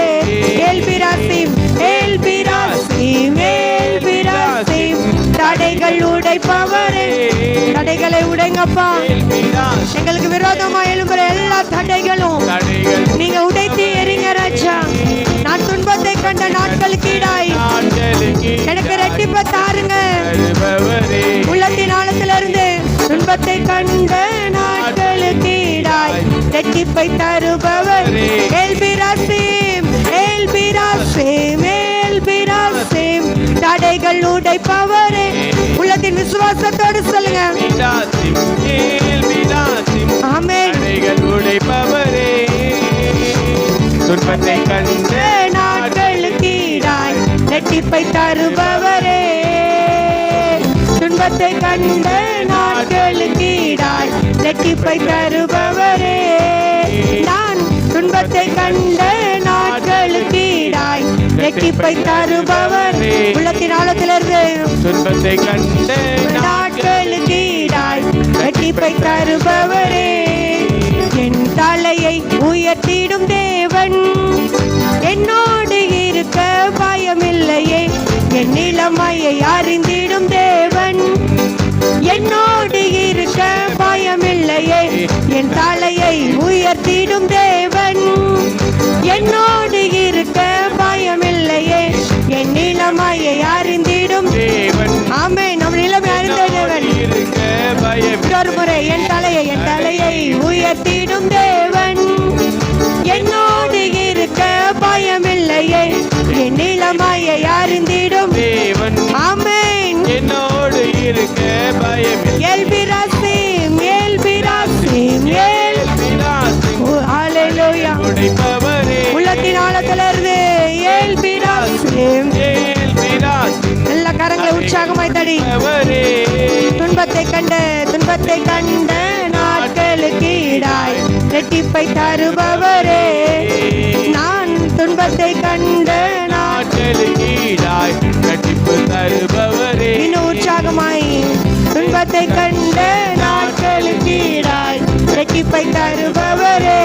ஏல்பிராசிம், ஏல்பிராசிம், ஏல்பிராசிம், தடைகள் உடைப்பவரே. தடைகளை உடைங்கப்பா. எங்களுக்கு விரோதமா எழும்புற எல்லா தடைகளும் நீங்க உடைத்து எறிங்க ராஜா. நான் துன்பத்தை கண்ட நாட்களுக்கு ஈடாய் எனக்கு இரட்டிப்பை தாருங்க. உள்ளத்தின் ஆழத்திலிருந்து துன்பத்தை கண்ட நாட்களுக்கு ஈடாய் இரட்டிப்பை தருபவர். ஏல்பிராசிம், ஏல்பிராசிம், ஏல்பிராசிம், தடைகள் உடைப்பவரே. உள்ளத்தின் விசுவாசத்தோடு சொல்லுங்க. ஆமென். உடைப்பவரே. துன்பத்தை கண்ட நாட்களுக்கு ஈடாய் இரட்டிப்பை தருபவரே. துன்பத்தை கண்ட நாட்களுக்கு ஈடாய் இரட்டிப்பை தருபவரே. நான் துன்பத்தை கண்ட நாட்களுக்கு ஈடாய் இரட்டிப்பை தருபவர். உள்ளத்தின் ஆழத்திலிருந்து துன்பத்தை கண்ட நாட்களுக்கு ஈடாய் இரட்டிப்பை தருபவரே. என் தலையை உயர்த்திடும் தேவன், என்னோடு இருக்க பயமில்லையே. என் நிலைமையை அறிந்திடும் தேவன், என்னோடு இருக்க பயமில்லையே. என் தலையை உயர்த்திடும் தேவன், என்னோடு இருக்க பயமில்லையே. என் நிலைமையை அறிந்திடும் தேவன். ஆமென். நம் நிலைமை அறிந்த தேவன். ஒரு முறை என் தலையை உயர்த்திடும் தேவன், என்னோடு இருக்க பயமில்லையே. என் நிலைமையை துடைப்பவரே உள்ளத்தின் ஆழத்திலிருந்து ஏல் பிராசிம். எல்லா கரங்களை உற்சாகமாய் தடி. துன்பத்தை கண்ட நாட்களுக்கு ஈடாய் ரெட்டிப்பை தருபவரே. நான் துன்பத்தை கண்ட நாட்களுக்கு ஈடாய் ரெட்டிப்பு தருபவரே. இன்னும் உற்சாகமாய். துன்பத்தை கண்ட நாட்களுக்கு ஈடாய் ரெட்டிப்பை தருபவரே.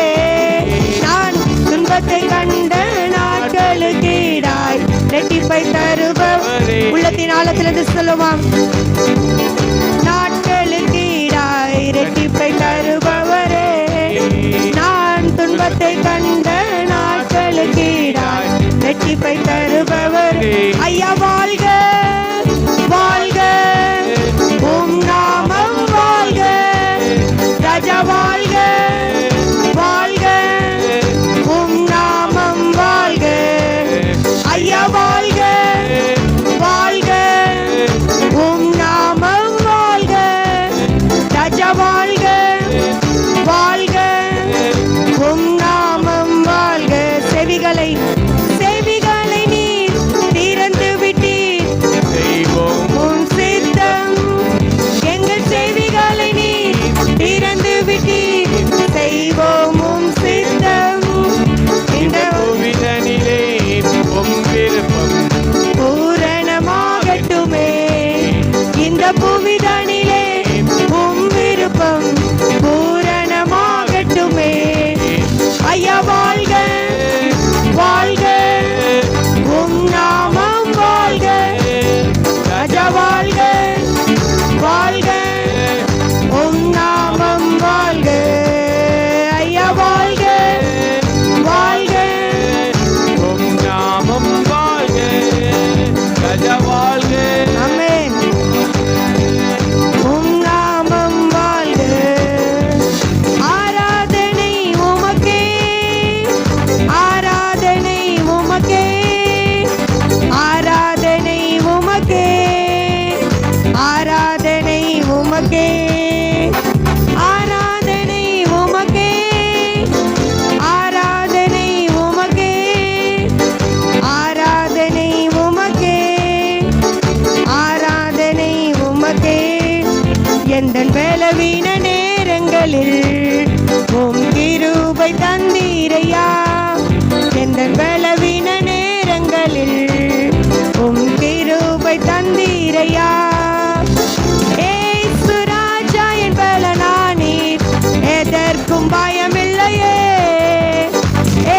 நான் துன்பத்தை கண்ட நாட்களுக்கு ஈடாய் ரெட்டிப்பை தருபவரே. உள்ளத்தின் ஆழத்திலிருந்து சொல்லுவான். நாட்களுக்கு ஈடாய் ரெட்டிப்பை தருபவரே. நான் துன்பத்தை கண்ட நாட்களுக்கு ஈடாய் ரெட்டிப்பை தருபவரே. ஐயா வாழ்க வாழ்க, உம் நாமம் வாழ்க. ராஜா வாழ்க வாழ்க, உம் நாமம் வாழ்க. ஐயா வாழ்க வாழ்க, உம் நாமம் வாழ்க. ராஜா வாழ்க வாழ்க, உம் நாமம் வாழ்க. செவிகளை நீர் திறந்து விட்டீர். உம் சித்தம் எங்கள் செவிகளை நீர் திறந்து விட்டீர். செய்வோம் உம் சித்தம். இந்த புவிதனிலே உம் விருப்பம் பூரணமாகட்டுமே. இந்த புவிதனிலே உம் விருப்பம் பூரணமாகட்டுமே. ஐயா வாழ்க வாழ்க, உம் நாமம் வாழ்க. ராஜா வாழ்க வாழ்க, உம் நாமம் வாழ்க. ஐயா வாழ்க வாழ்க, உம் நாமம் வாழ்க. ராஜா வாழ்க. ஆமென். உம் நாமம் வாழ்க. ஆராதனை உமக்கே, ஆராதனை உமக்கே, ஆராதனை உமக்கே, ஆராதனை உமக்கே, ஆராதனை உமக்கே, ஆராதனை உமக்கே, ஆராதனை உமக்கே, ஆராதனை உமக்கே. எந்தன் பலவீன நேரங்களில் உம் கிருபை தந்தீரையா. எந்தன் பலவீன நேரங்களில் உம் கிருபை தந்தீரையா. ஏசு ராஜா என் பலனானீர், எதற்கும் பயமில்லையே.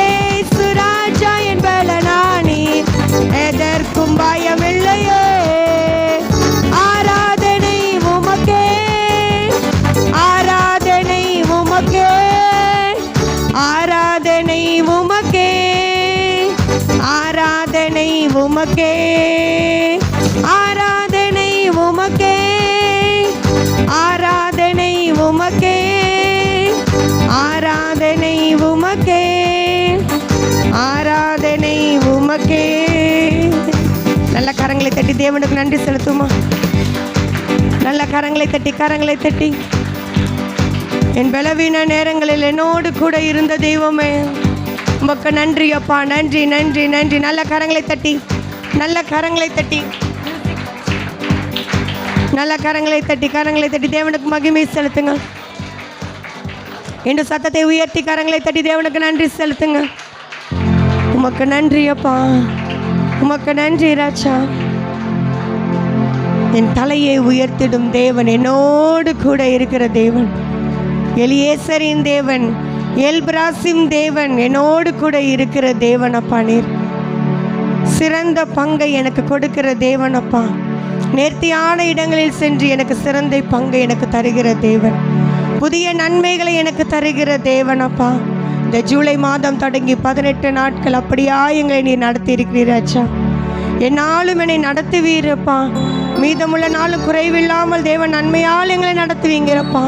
ஏசு ராஜா என் பலனானீர், எதற்கும் பயமில்லையே. ஆராதனை உமக்கே, ஆராதனை உமக்கே, ஆராதனை உமக்கே, ஆராதனை உமக்கே, ஆராதனை உமக்கே, ஆராதனை உமக்கே, ஆராதனை உமக்கே, ஆராதனை உமக்கே. நல்ல கரங்களை தட்டி தேவனுக்கு நன்றி செலுத்துமா. நல்ல கரங்களை தட்டி என் பலவீன நேரங்களில் என்னோடு கூட இருந்த தெய்வமே உமக்கு நன்றி அப்பா. நன்றி நன்றி நன்றி. நல்ல கரங்களை தட்டி, நல்ல கரங்களை தட்டி, நல்ல கரங்களை தட்டி தேவனுக்கு மகிமை செலுத்துங்க. என்று சத்தத்தை உயர்த்தி கரங்களை தட்டி தேவனுக்கு நன்றி செலுத்துங்க. உமக்கு நன்றி அப்பா, உமக்கு நன்றி ராஜா. என் தலையை உயர்த்திடும் தேவன், என்னோடு கூட இருக்கிற தேவன், எலியேசரின் தேவன், எல்பிராசிம் தேவன், என்னோடு கூட இருக்கிற தேவன் அப்பா. நீர் சிறந்த பங்கை எனக்கு கொடுக்கிற தேவன் அப்பா. நேர்த்தியான இடங்களில் சென்று எனக்கு சிறந்த பங்கை எனக்கு தருகிற தேவன். புதிய நன்மைகளை எனக்கு தருகிற தேவன் அப்பா. இந்த ஜூலை மாதம் தொடங்கி 18 நாட்கள் அப்படியா எங்களை நீர் நடத்தி இருக்கிறீராச்சா. என்னாலும் என்னை நடத்துவீரப்பா. மீதமுள்ள நாளும் குறைவில்லாமல் தேவன் நன்மையால் எங்களை நடத்துவீங்கிறப்பா.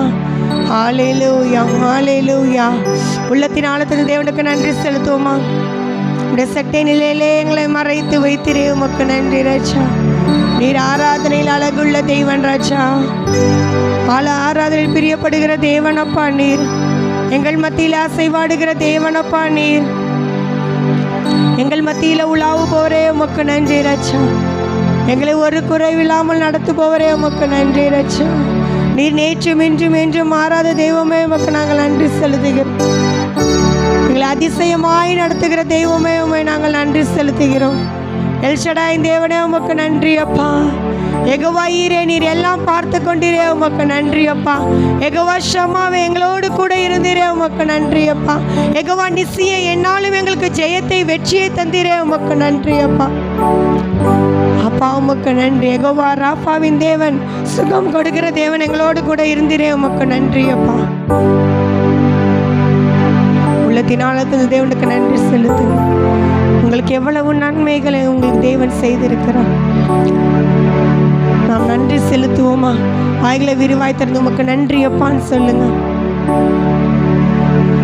ஹல்லேலூயா, ஹல்லேலூயா. உள்ளத்தின் ஆழத்தில் தேவனுக்கு நன்றி செலுத்துவோமா. இந்த சட்டை நிலையிலே எங்களை மறைத்து வைத்திரே உமக்கு நன்றி ராஜா. நீர் ஆராதனையில் அழகுள்ள தேவன் ராஜா. ஆராதனையில் பிரியப்படுகிற தேவன் அப்பா. நீர் எங்கள் மத்தியில் அசைவாடுகிற தேவனப்பா நீர். எங்கள் மத்தியில் உலாவு போவரே உமக்கு நன்றி ரட்சா. எங்களை ஒரு குறைவில்லாமல் நடத்துபவரே உமக்கு நன்றி ரட்சா. நீர் நேற்றும் இன்றும் என்றும் மாறாத தெய்வமே உமக்கு நாங்கள் நன்றி செலுத்துகிறோம். எங்களை அதிசயமாய் நடத்துகிற தெய்வமே உமை நாங்கள் நன்றி செலுத்துகிறோம். எல்ஷடாய் தேவனே உமக்கு நன்றி அப்பா. யெகோவா ஈரே நீர் எல்லாம் பார்த்து கொண்டிரே உமக்கு நன்றி அப்பா. யெகோவா ஷம்மாவே எங்களோடு கூட இருந்தீரே உமக்கு நன்றி அப்பா. யெகோவா நிசியே என்னாலும் எங்களுக்கு ஜெயத்தை வெற்றியை தந்தீரே உமக்கு நன்றி அப்பா. அப்பா உமக்கு நன்றி. யெகோவா ராஃபாவின் தேவன், சுகம் கொடுக்கிற தேவன், எங்களோடு கூட இருந்தீரே உமக்கு நன்றி அப்பா. உள்ளத்தினால தேவனுக்கு நன்றி செலுத்துங்க. உங்களுக்கு எவ்வளவு நன்மைகளை உங்களுக்கு தேவன் செய்திருக்கிறார். நாம் நன்றி செலுத்துவோமா? வாய்களை விரிவாய் திறந்து உமக்கு நன்றி அப்பான்னு சொல்லுங்க.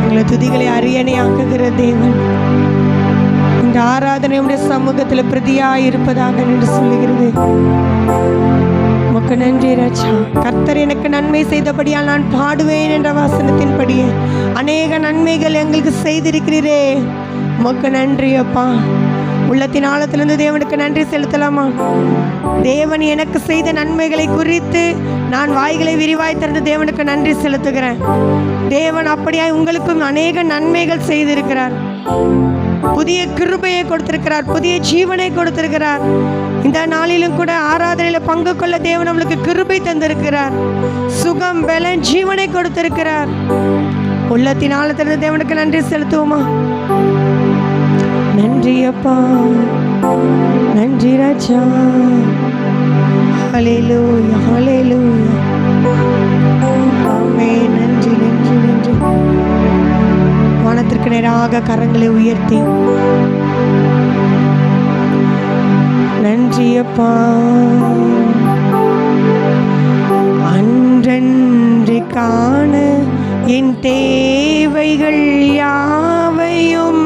உங்களை துதிகளை அரியணையாக்குகிற தேவன் இந்த ஆராதனை உடைய சமூகத்தில் பிரதியாய் இருப்பதாக என்று சொல்லுகிறது. உமக்கு நன்றி ராஜா. கர்த்தர் எனக்கு நன்மை செய்தபடியால் நான் பாடுவேன் என்ற வசனத்தின்படியே அநேக நன்மைகள் எங்களுக்கு செய்திருக்கிறீரே. உமக்கு நன்றி அப்பா. உள்ளத்தின் ஆழத்திலிருந்து தேவனுக்கு நன்றி செலுத்தலாமா? தேவன் எனக்கு செய்த நன்மைகளை குறித்து நான் வாய்களை விரிவாய் திறந்து தேவனுக்கு நன்றி செலுத்துகிறேன். தேவன் அப்படியாய் உங்களுக்கும் அநேக நன்மைகள் செய்திருக்கிறார். புதிய கிருபையை கொடுத்திருக்கிறார், புதிய ஜீவனை கொடுத்திருக்கிறார். இந்த நாளிலும் கூட ஆராதனையில் பங்கு கொள்ள தேவன் நம்மளுக்கு கிருபை தந்திருக்கிறார். சுகம், பலன், ஜீவனை கொடுத்திருக்கிறார். உள்ளத்தின் ஆழத்திலிருந்து தேவனுக்கு நன்றி செலுத்துவோமா? நன்றி அப்பா, நன்றி ராஜா. ஹல்லேலூயா, ஹல்லேலூயா. ஆமென். நன்றி, நன்றி, நன்றி. வானத்திற்கு நேராக கரங்களை உயர்த்தி நன்றி அப்பா. அன்றன்று காண என் தேவைகள் யாவையும்.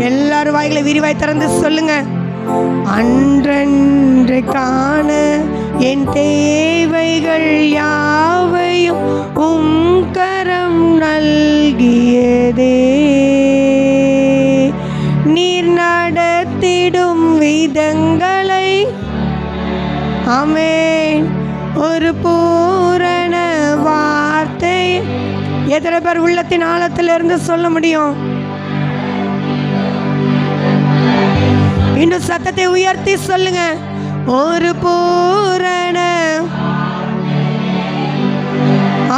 எல்லாரும் வாய்களை விரிவாய் திறந்து சொல்லுங்க. அன்றன்று காண என் தேவைகள் யாவையும் உம் கரம் நல்கியதே. நீர் நடத்திடும் விதங்களை ஆமென் ஒரு பூரண வார்த்தை. எத்தனை பேர் உள்ளத்தின் ஆழத்திலிருந்து சொல்ல முடியும்? இன்னும் சத்தத்தை உயர்த்தி சொல்லுங்க. ஒரு பூரண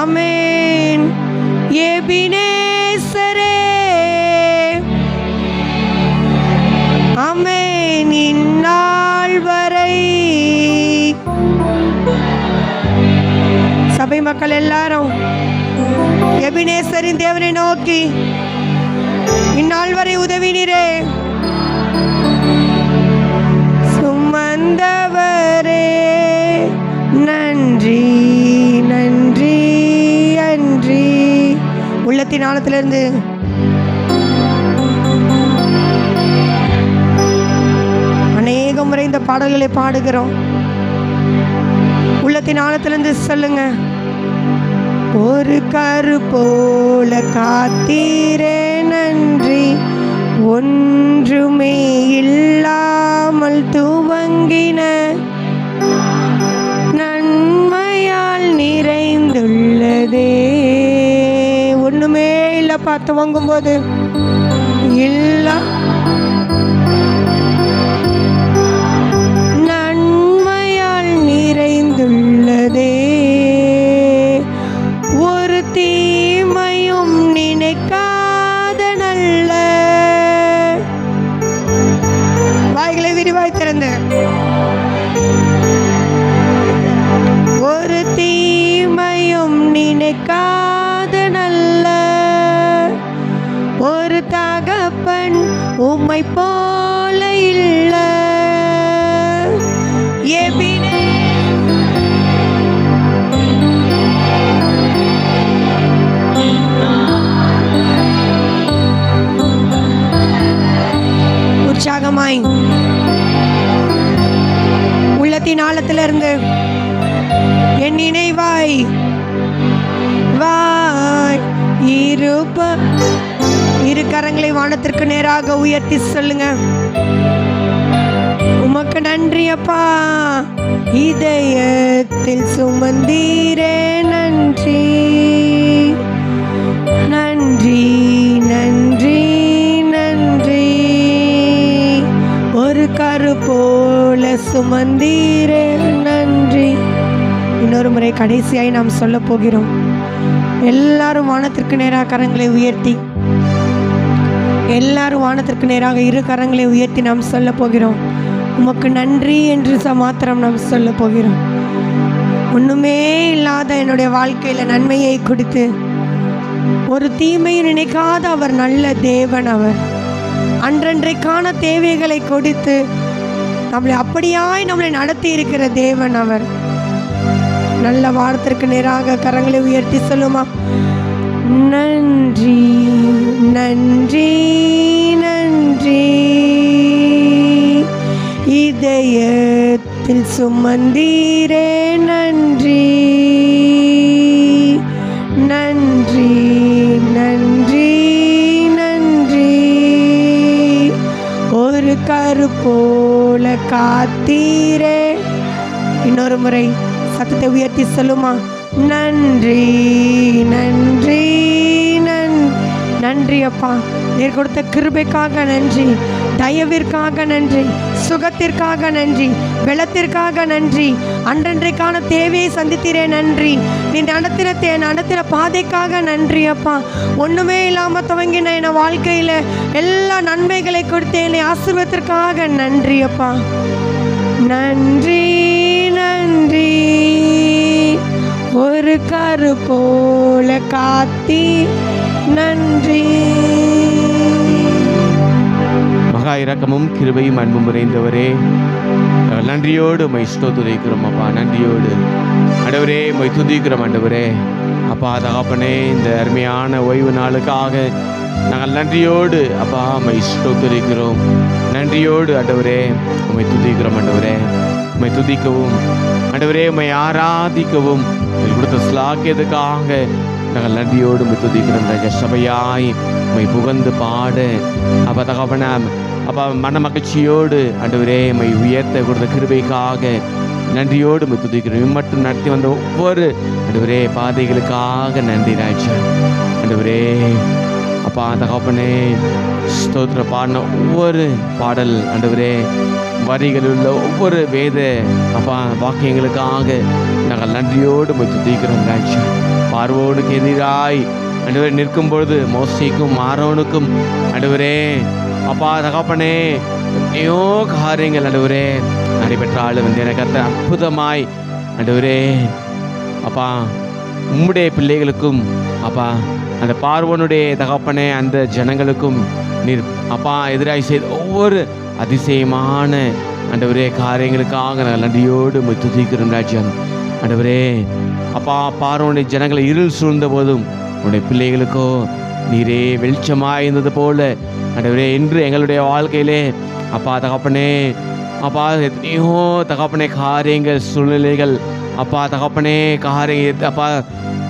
ஆமென். எபினேசரே ஆமென். இந்நாள் வரை சபை மக்கள் எல்லாரும் எபினேசரின் தேவனை நோக்கி இந்நாள் வரை உதவினீரே. சுமந்தவரே நன்றி, நன்றி, நன்றி. உள்ளத்தின் ஆழத்திலிருந்து அநேக முறை இந்த பாடல்களை பாடுகிறோம். உள்ளத்தின் ஆழத்திலிருந்து சொல்லுங்க. ஒரு கரு போல காத்தீரே நன்றி, ஒன்றுமே இல்லாமல் துவங்கின நன்மையால் நிறைந்துள்ளதே. ஒண்ணுமே இல்லப்பா துவங்கும் போது இல்ல, நன்மையால் நிறைந்துள்ளதே. ஒரு தீமையும் நினைக்காத நல்ல. வாய்களை விரிவாய் திறந்து ஒரு தீமையும் நினைக்காத நல்ல ஒரு தகப்பன் உம்மை போல இல்ல. உற்சாகமாய் உள்ளத்தின் ஆழத்திலிருந்து என் நினைவாய் வாய் இருப்ப. இரு கரங்களை வானத்திற்கு நேராக உயர்த்தி சொல்லுங்க. உமக்கு நன்றி அப்பா, இதயத்தில் சுமந்தீரே நன்றி நன்றி நன்றி நன்றி. ஒரு கரு போல சுமந்தீரே நன்றி. இன்னொரு முறை கடைசியாய் நாம் சொல்ல போகிறோம். எல்லாரும் வானத்திற்கு நேராக கரங்களை உயர்த்தி, எல்லாரும் வானத்திற்கு நேராக இரு கரங்களை உயர்த்தி நாம் சொல்ல போகிறோம். உமக்கு நன்றி என்று மாத்திரம் நாம் சொல்ல போகிறோம். ஒண்ணுமே இல்லாத என்னுடைய வாழ்க்கையில நன்மையை கொடுத்து ஒரு தீமையை நினைக்காத அவர் நல்ல தேவன். அவர் அன்றன்றைக்கான தேவைகளை கொடுத்து நம்மளை நடத்தி இருக்கிற தேவன். அவர் நல்ல வானத்திற்கு நேராக கரங்களை உயர்த்தி சொல்லுமா. நன்றி நன்றி நன்றி, இதயத்தில் சுமந்தீரே நன்றி நன்றி நன்றி நன்றி. ஒரு கரு போல காத்தீரே. இன்னொரு முறை சத்தத்தை உயர்த்தி சொல்லுமா. நன்றி நன்றி நன்றி அப்பா. நீர் கொடுத்த கிருபைக்காக நன்றி, தயவிற்காக நன்றி, சுகத்திற்காக நன்றி, வெள்ளத்திற்காக நன்றி, அன்றன்றைக்கான தேவையை சந்தித்தீரே நன்றி. நீ நடத்தின பாதைக்காக நன்றி அப்பா. ஒண்ணுமே இல்லாம துவங்கின என் வாழ்க்கையில எல்லா நன்மைகளை கொடுத்து என்னை ஆசீர்வாதத்திற்காக நன்றி அப்பா. நன்றி நன்றி. ஒரு கரு போல காத்தி நன்றி. மகா இரக்கமும் கிருபையும் அன்பும் நிறைந்தவரே, நன்றியோடு உம்மை ஸ்தோத்திரிக்கிறோம் அப்பா. நன்றியோடு ஆண்டவரே உம்மை துதிக்கிறோம் ஆண்டவரே. அப்பா தகப்பனே, இந்த அருமையான ஓய்வு நாளுக்காக நாங்கள் நன்றியோடு அப்பா உம்மை ஸ்தோத்திரிக்கிறோம். நன்றியோடு ஆண்டவரே உம்மை துதிக்கிறோம் ஆண்டவரே. உம்மை துதிக்கவும் ஆண்டவரே, உம்மை ஆராதிக்கவும் கொடுத்த ஸ்லாக்கியதுக்காக நாங்கள் நன்றியோடு உம்மை துதிக்கிறோம் ராஜா. சபையாய் உம்மை புகழ்ந்து பாட அப்பா தகப்பன அப்பா மன மகிழ்ச்சியோடு ஆண்டவரே உம்மை உயர்த்த கொடுத்த கிருபைக்காக நன்றியோடு உம்மை துதிக்கிறோம். மட்டும் நடத்தி வந்த ஒவ்வொரு ஆண்டவரே பாதைகளுக்காக நன்றி ராஜா. ஆண்டவரே அப்பா தகப்பனே, ஸ்தோத்திர பாடின ஒவ்வொரு பாடல் ஆண்டவரே வரிகளில் உள்ள ஒவ்வொரு வேத அப்பா வாக்கியங்களுக்காக நாங்கள் நன்றியோடு உம்மை துதிக்கிறோம் ராஜா. பார்வோனுக்கு எதிராய் ஆண்டவரே நிற்கும் பொழுது மோசேக்கும் ஆரோனுக்கும் ஆண்டவரே அப்பா தகப்பனே எத்தனையோ காரியங்கள் ஆண்டவரே நடைபெற்றாலும் இந்த எனக்கு அற்புதமாய் ஆண்டவரே அப்பா உம்முடைய பிள்ளைகளுக்கும் அப்பா அந்த பார்வோனுடைய தகப்பனே அந்த ஜனங்களுக்கும் நீர் அப்பா எதிராய் செய்த ஒவ்வொரு அதிசயமான ஆண்டவரே காரியங்களுக்காக நாங்கள் நன்றியோடு உம்மை துதிக்கிறோம் ராஜ்யம். ஆண்டவரே அப்பா பார்வோனுடைய ஜனங்களை இருள் சூழ்ந்த போதும் உன்னுடைய பிள்ளைகளுக்கோ நீரே வெளிச்சமாக இருந்தது போல ஆண்டவரே இன்று எங்களுடைய வாழ்க்கையிலே அப்பா தகப்பனே அப்பா எத்தனையோ தகப்பனே காரியங்கள் சூழ்நிலைகள் அப்பா தகப்பனே காரியங்கள் அப்பா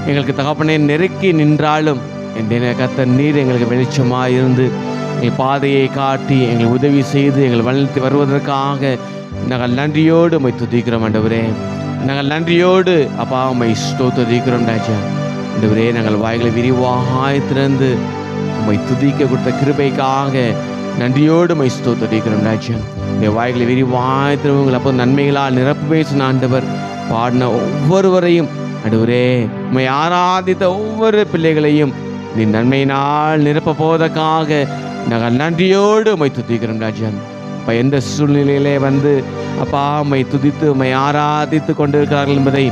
எங்களுக்கு தகப்பனே நெருக்கி நின்றாலும் இந்த கர்த்தர் நீர் எங்களுக்கு வெளிச்சமாக இருந்து எங்கள் பாதையை காட்டி எங்களுக்கு உதவி செய்து எங்கள் வளர்த்து வருவதற்காக நாங்கள் நன்றியோடு உம்மை துதிக்கிறோம் ஆண்டவரே. நாங்கள் நன்றியோடு அப்பா உம்மை ஸ்தோத்திரிக்கிறோம் ராஜா. ஆண்டவரே நாங்கள் வாய்களை விரிவாக திறந்து உம்மை துதிக்க கொடுத்த கிருபைக்காக நன்றியோடு உம்மை ஸ்தோத்திரிக்கிறோம் ராஜா. இந்த வாய்களை விரிவாக திறவுங்கள் அப்போ நன்மைகளால் நிரப்பு பேசின ஆண்டவர் பாடின ஒவ்வொருவரையும் ஆண்டவரே உம்மை ஆராதித்த ஒவ்வொரு பிள்ளைகளையும் நீ நன்மையினால் நிரப்ப போவதற்காக நாங்கள் நன்றியோடு உம்மை துதிக்கிறோம் ராஜா. அப்போ எந்த சூழ்நிலையிலே வந்து அப்பா உம்மை துதித்து உம்மை ஆராதித்து கொண்டிருக்கிறார்கள் என்பதை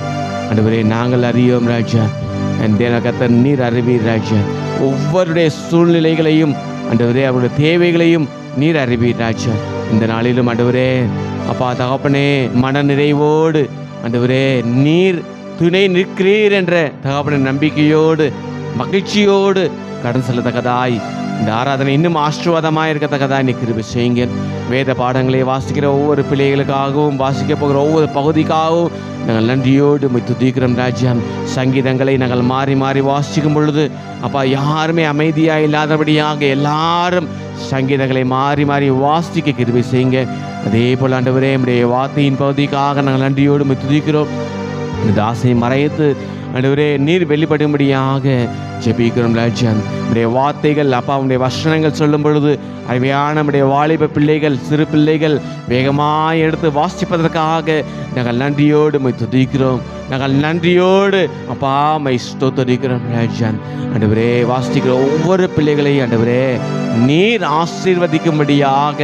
ஆண்டவரே நாங்கள் அறியோம் ராஜா. என் கர்த்தர் நீர் அறிவீர் ராஜா. ஒவ்வொருடைய சூழ்நிலைகளையும் ஆண்டவரே அவருடைய தேவைகளையும் நீர் அறிவீர் ராஜா. இந்த நாளிலும் ஆண்டவரே அப்பா தகப்பனே மன நிறைவோடு ஆண்டவரே நீர் துணை நிற்கிறீர் என்ற தகப்பன நம்பிக்கையோடு மகிழ்ச்சியோடு கடன் செல்லத்தக்கதாய் இந்த ஆராதனை இன்னும் ஆசீர்வாதமாக இருக்கத்தக்கதாக நீ கிருபை செய்யுங்க. வேத பாடங்களை வாசிக்கிற ஒவ்வொரு பிள்ளைகளுக்காகவும் வாசிக்க போகிற ஒவ்வொரு பகுதிக்காகவும் நாங்கள் நன்றியோடு துதிக்கிறோம் ராஜ்யம். சங்கீதங்களை நாங்கள் மாறி மாறி வாசிக்கும் பொழுது அப்பா யாருமே அமைதியாக இல்லாதபடியாக எல்லாரும் சங்கீதங்களை மாறி மாறி வாசிக்க கிருபை செய்யுங்க. அதே போல் ஆண்டவரே நம்முடைய வார்த்தையின் பகுதிக்காக நாங்கள் நன்றியோடு துதிக்கிறோம். இந்த ஆசையை மறைத்து ஆண்டவரே நீர் வெளிப்படும்படியாக ஜெபிக்கிறோம் ராஜ்யம். நம்முடைய வார்த்தைகள் அப்பா உடைய வசனங்கள் சொல்லும் பொழுது அருமையான நம்முடைய வாலிப பிள்ளைகள் சிறு பிள்ளைகள் வேகமாக எடுத்து வாசிப்பதற்காக நாங்கள் நன்றியோடு துதிக்கிறோம். நாங்கள் நன்றியோடு அப்பா ஸ்தோத்திரிக்கிறோம் ராஜ்யம். ஆண்டவரே வாசிக்கிற ஒவ்வொரு பிள்ளைகளையும் ஆண்டவரே நீர் ஆசீர்வதிக்கும்படியாக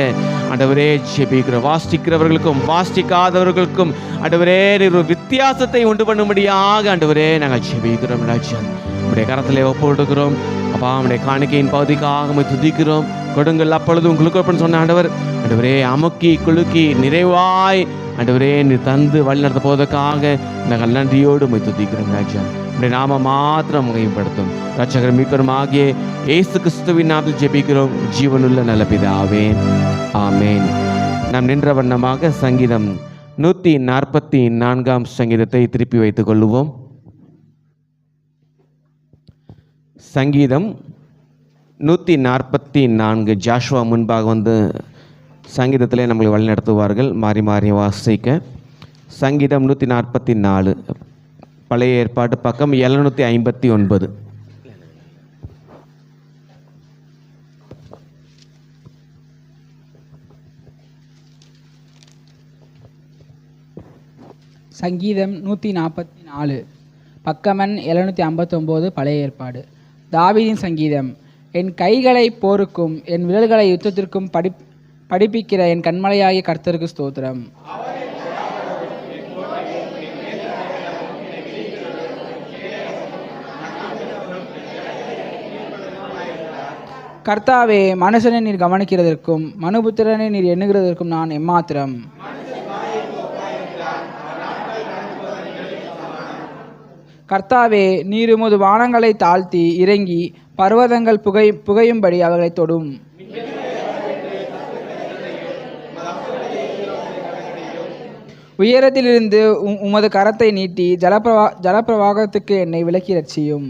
ஆண்டவரே ஜெபிக்கிறோம். வாசிக்கிறவர்களுக்கும் வாசிக்காதவர்களுக்கும் ஆண்டவரே நீர் ஒரு வித்தியாசத்தை உண்டு பண்ணும்படியாக ஆண்டவரே நாங்கள் ஜெபிக்கிறோம் ராஜ்யம். உடைய கரத்திலே ஒப்புக்கொடுக்கிறோம் அப்பா. நம்முடைய காணிக்கையின் பகுதிக்காக துதிக்கிறோம். கொடுங்கள் அப்பொழுது உங்களுக்கு அப்படின்னு சொன்ன ஆண்டவரே அமுக்கி குலுக்கி நிறைவாய் ஆண்டவரே நீ தந்து வழி நடத்த போவதற்காக நாங்கள் நன்றியோடு துதிக்கிறோம் ராஜ்யம். உடைய நாம மாத்திரம் மகிமைப்படுத்தும் ரட்சகர் மீட்பரும் ஆகிய இயேசு கிறிஸ்துவின் நாமத்தில் ஜெபிக்கிறோம் ஜீவனுள்ள நல்ல பிதாவே, ஆமேன். நாம் நின்ற வண்ணமாக சங்கீதம் 144 சங்கீதத்தை திருப்பி வைத்துக் கொள்ளுவோம். சங்கீதம் 144. ஜாஷுவா முன்பாக சங்கீதத்திலே நம்மளை வழி நடத்துவார்கள் மாறி மாறி வாசிக்க. சங்கீதம் 144 பழைய ஏற்பாட்டு பக்கம் 759. சங்கீதம் 144 பக்கமன் 759 பழைய ஏற்பாடு. தாவீதின் சங்கீதம். என் கைகளை போருக்கும் என் விரல்களை யுத்தத்திற்கும் படிப்பிக்கிற என் கண்மலையாகிய கர்த்தருக்கு ஸ்தோத்திரம். கர்த்தாவே, மனுஷனை நீர் கவனிக்கிறதற்கும் மனுபுத்திரனை நீர் எண்ணுகிறதற்கும் நான் எம்மாத்திரம். கர்த்தாவே, நீர் உமது வானங்களை தாழ்த்தி இறங்கி பர்வதங்கள் புகையும்படி அவர்களை தொடும். உயரத்திலிருந்து உமது கரத்தை நீட்டி ஜலப்பிரவாகத்துக்கு என்னை விலக்கி ரட்சியும்.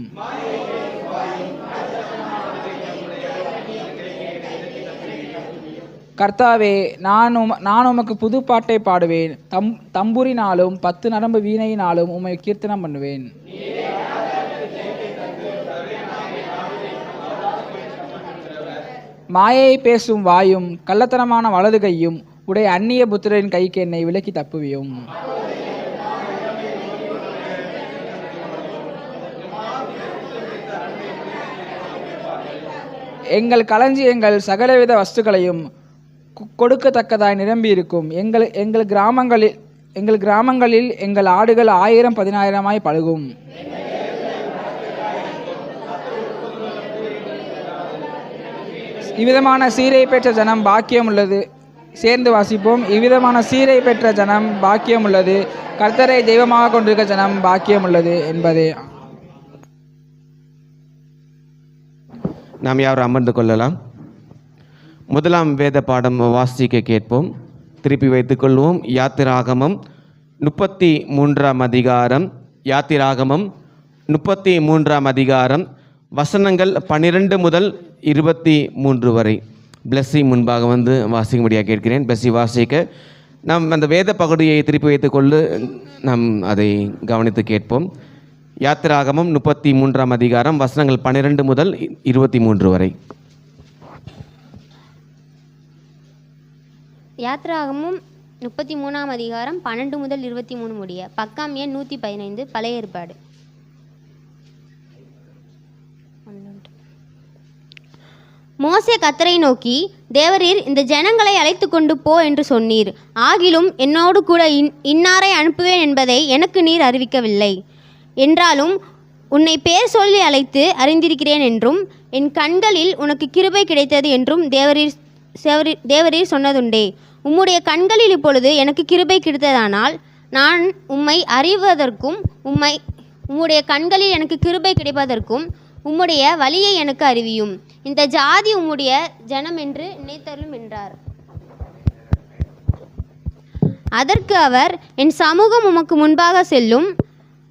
கர்த்தாவே, நான் உமக்கு புது பாட்டை பாடுவேன். தம்புரினாலும் 10 நரம்பு வீணையினாலும் உம்மை கீர்த்தனம் பண்ணுவேன். மாயை பேசும் வாயும் கள்ளத்தனமான வலது கையும் உடைய அந்நிய புத்திரரின் கைக்கு என்னை விலக்கி தப்புவியும். எங்கள் களஞ்சியங்கள் சகலவித வஸ்துக்களையும் கொடுக்கத்தக்கதாய் நிரம்பி இருக்கும். எங்கள் கிராமங்களில் எங்கள் ஆடுகள் 1000-10,000 பழுகும். இவ்விதமான சீரை பெற்ற ஜனம் பாக்கியம் உள்ளது. சேர்ந்து வாசிப்போம். இவ்விதமான சீரை பெற்ற ஜனம் பாக்கியம் உள்ளது. கர்த்தரை தெய்வமாக கொண்டிருக்க ஜனம் பாக்கியம் உள்ளது என்பதே. நாம் யாரும் அமர்ந்து கொள்ளலாம். முதலாம் வேத பாடம் வாசிக்க கேட்போம். திருப்பி வைத்துக் கொள்வோம். யாத்திராகமம் 33 அதிகாரம். யாத்திராகமம் 33 அதிகாரம் வசனங்கள் 12 முதல் 23 வரை. பிளஸ்ஸி முன்பாக வாசிக்கும்படியாக கேட்கிறேன். பிளஸ்ஸி வாசிக்க நாம் அந்த வேத பகுதியை திருப்பி வைத்துக்கொண்டு நாம் அதை கவனித்து கேட்போம். யாத்திராகமம் 33 அதிகாரம் வசனங்கள் 12 முதல் 23 வரை. யாத்திராகமம் 33 அதிகாரம் 12 முதல் 23 முடிய. பக்கம் எண் 115 பழைய ஏற்பாடு. மோசே கர்த்தரை நோக்கி, தேவரீர் இந்த ஜனங்களை அழைத்து கொண்டு போ என்று சொன்னீர். ஆகிலும் என்னோடு கூட இன்னாரை அனுப்புவேன் என்பதை எனக்கு நீர் அறிவிக்கவில்லை. என்றாலும் உன்னை பேர் சொல்லி அழைத்து அறிந்திருக்கிறேன் என்றும் என் கண்களில் உனக்கு கிருபை கிடைத்தது என்றும் தேவரீர் சொன்னதுண்டே. உம்முடைய கண்களில் இப்பொழுது எனக்கு கிருபை கிடைத்ததானால் நான் உம்மை அறிவதற்கும் உம்முடைய கண்களில் எனக்கு கிருபை கிடைப்பதற்கும் உம்முடைய வழியை எனக்கு அறிவியும். இந்த ஜாதி உம்முடைய ஜனம் என்று நினைத்தருளும் என்றார். அதற்கு அவர், என் சமூகம் உமக்கு முன்பாக செல்லும்,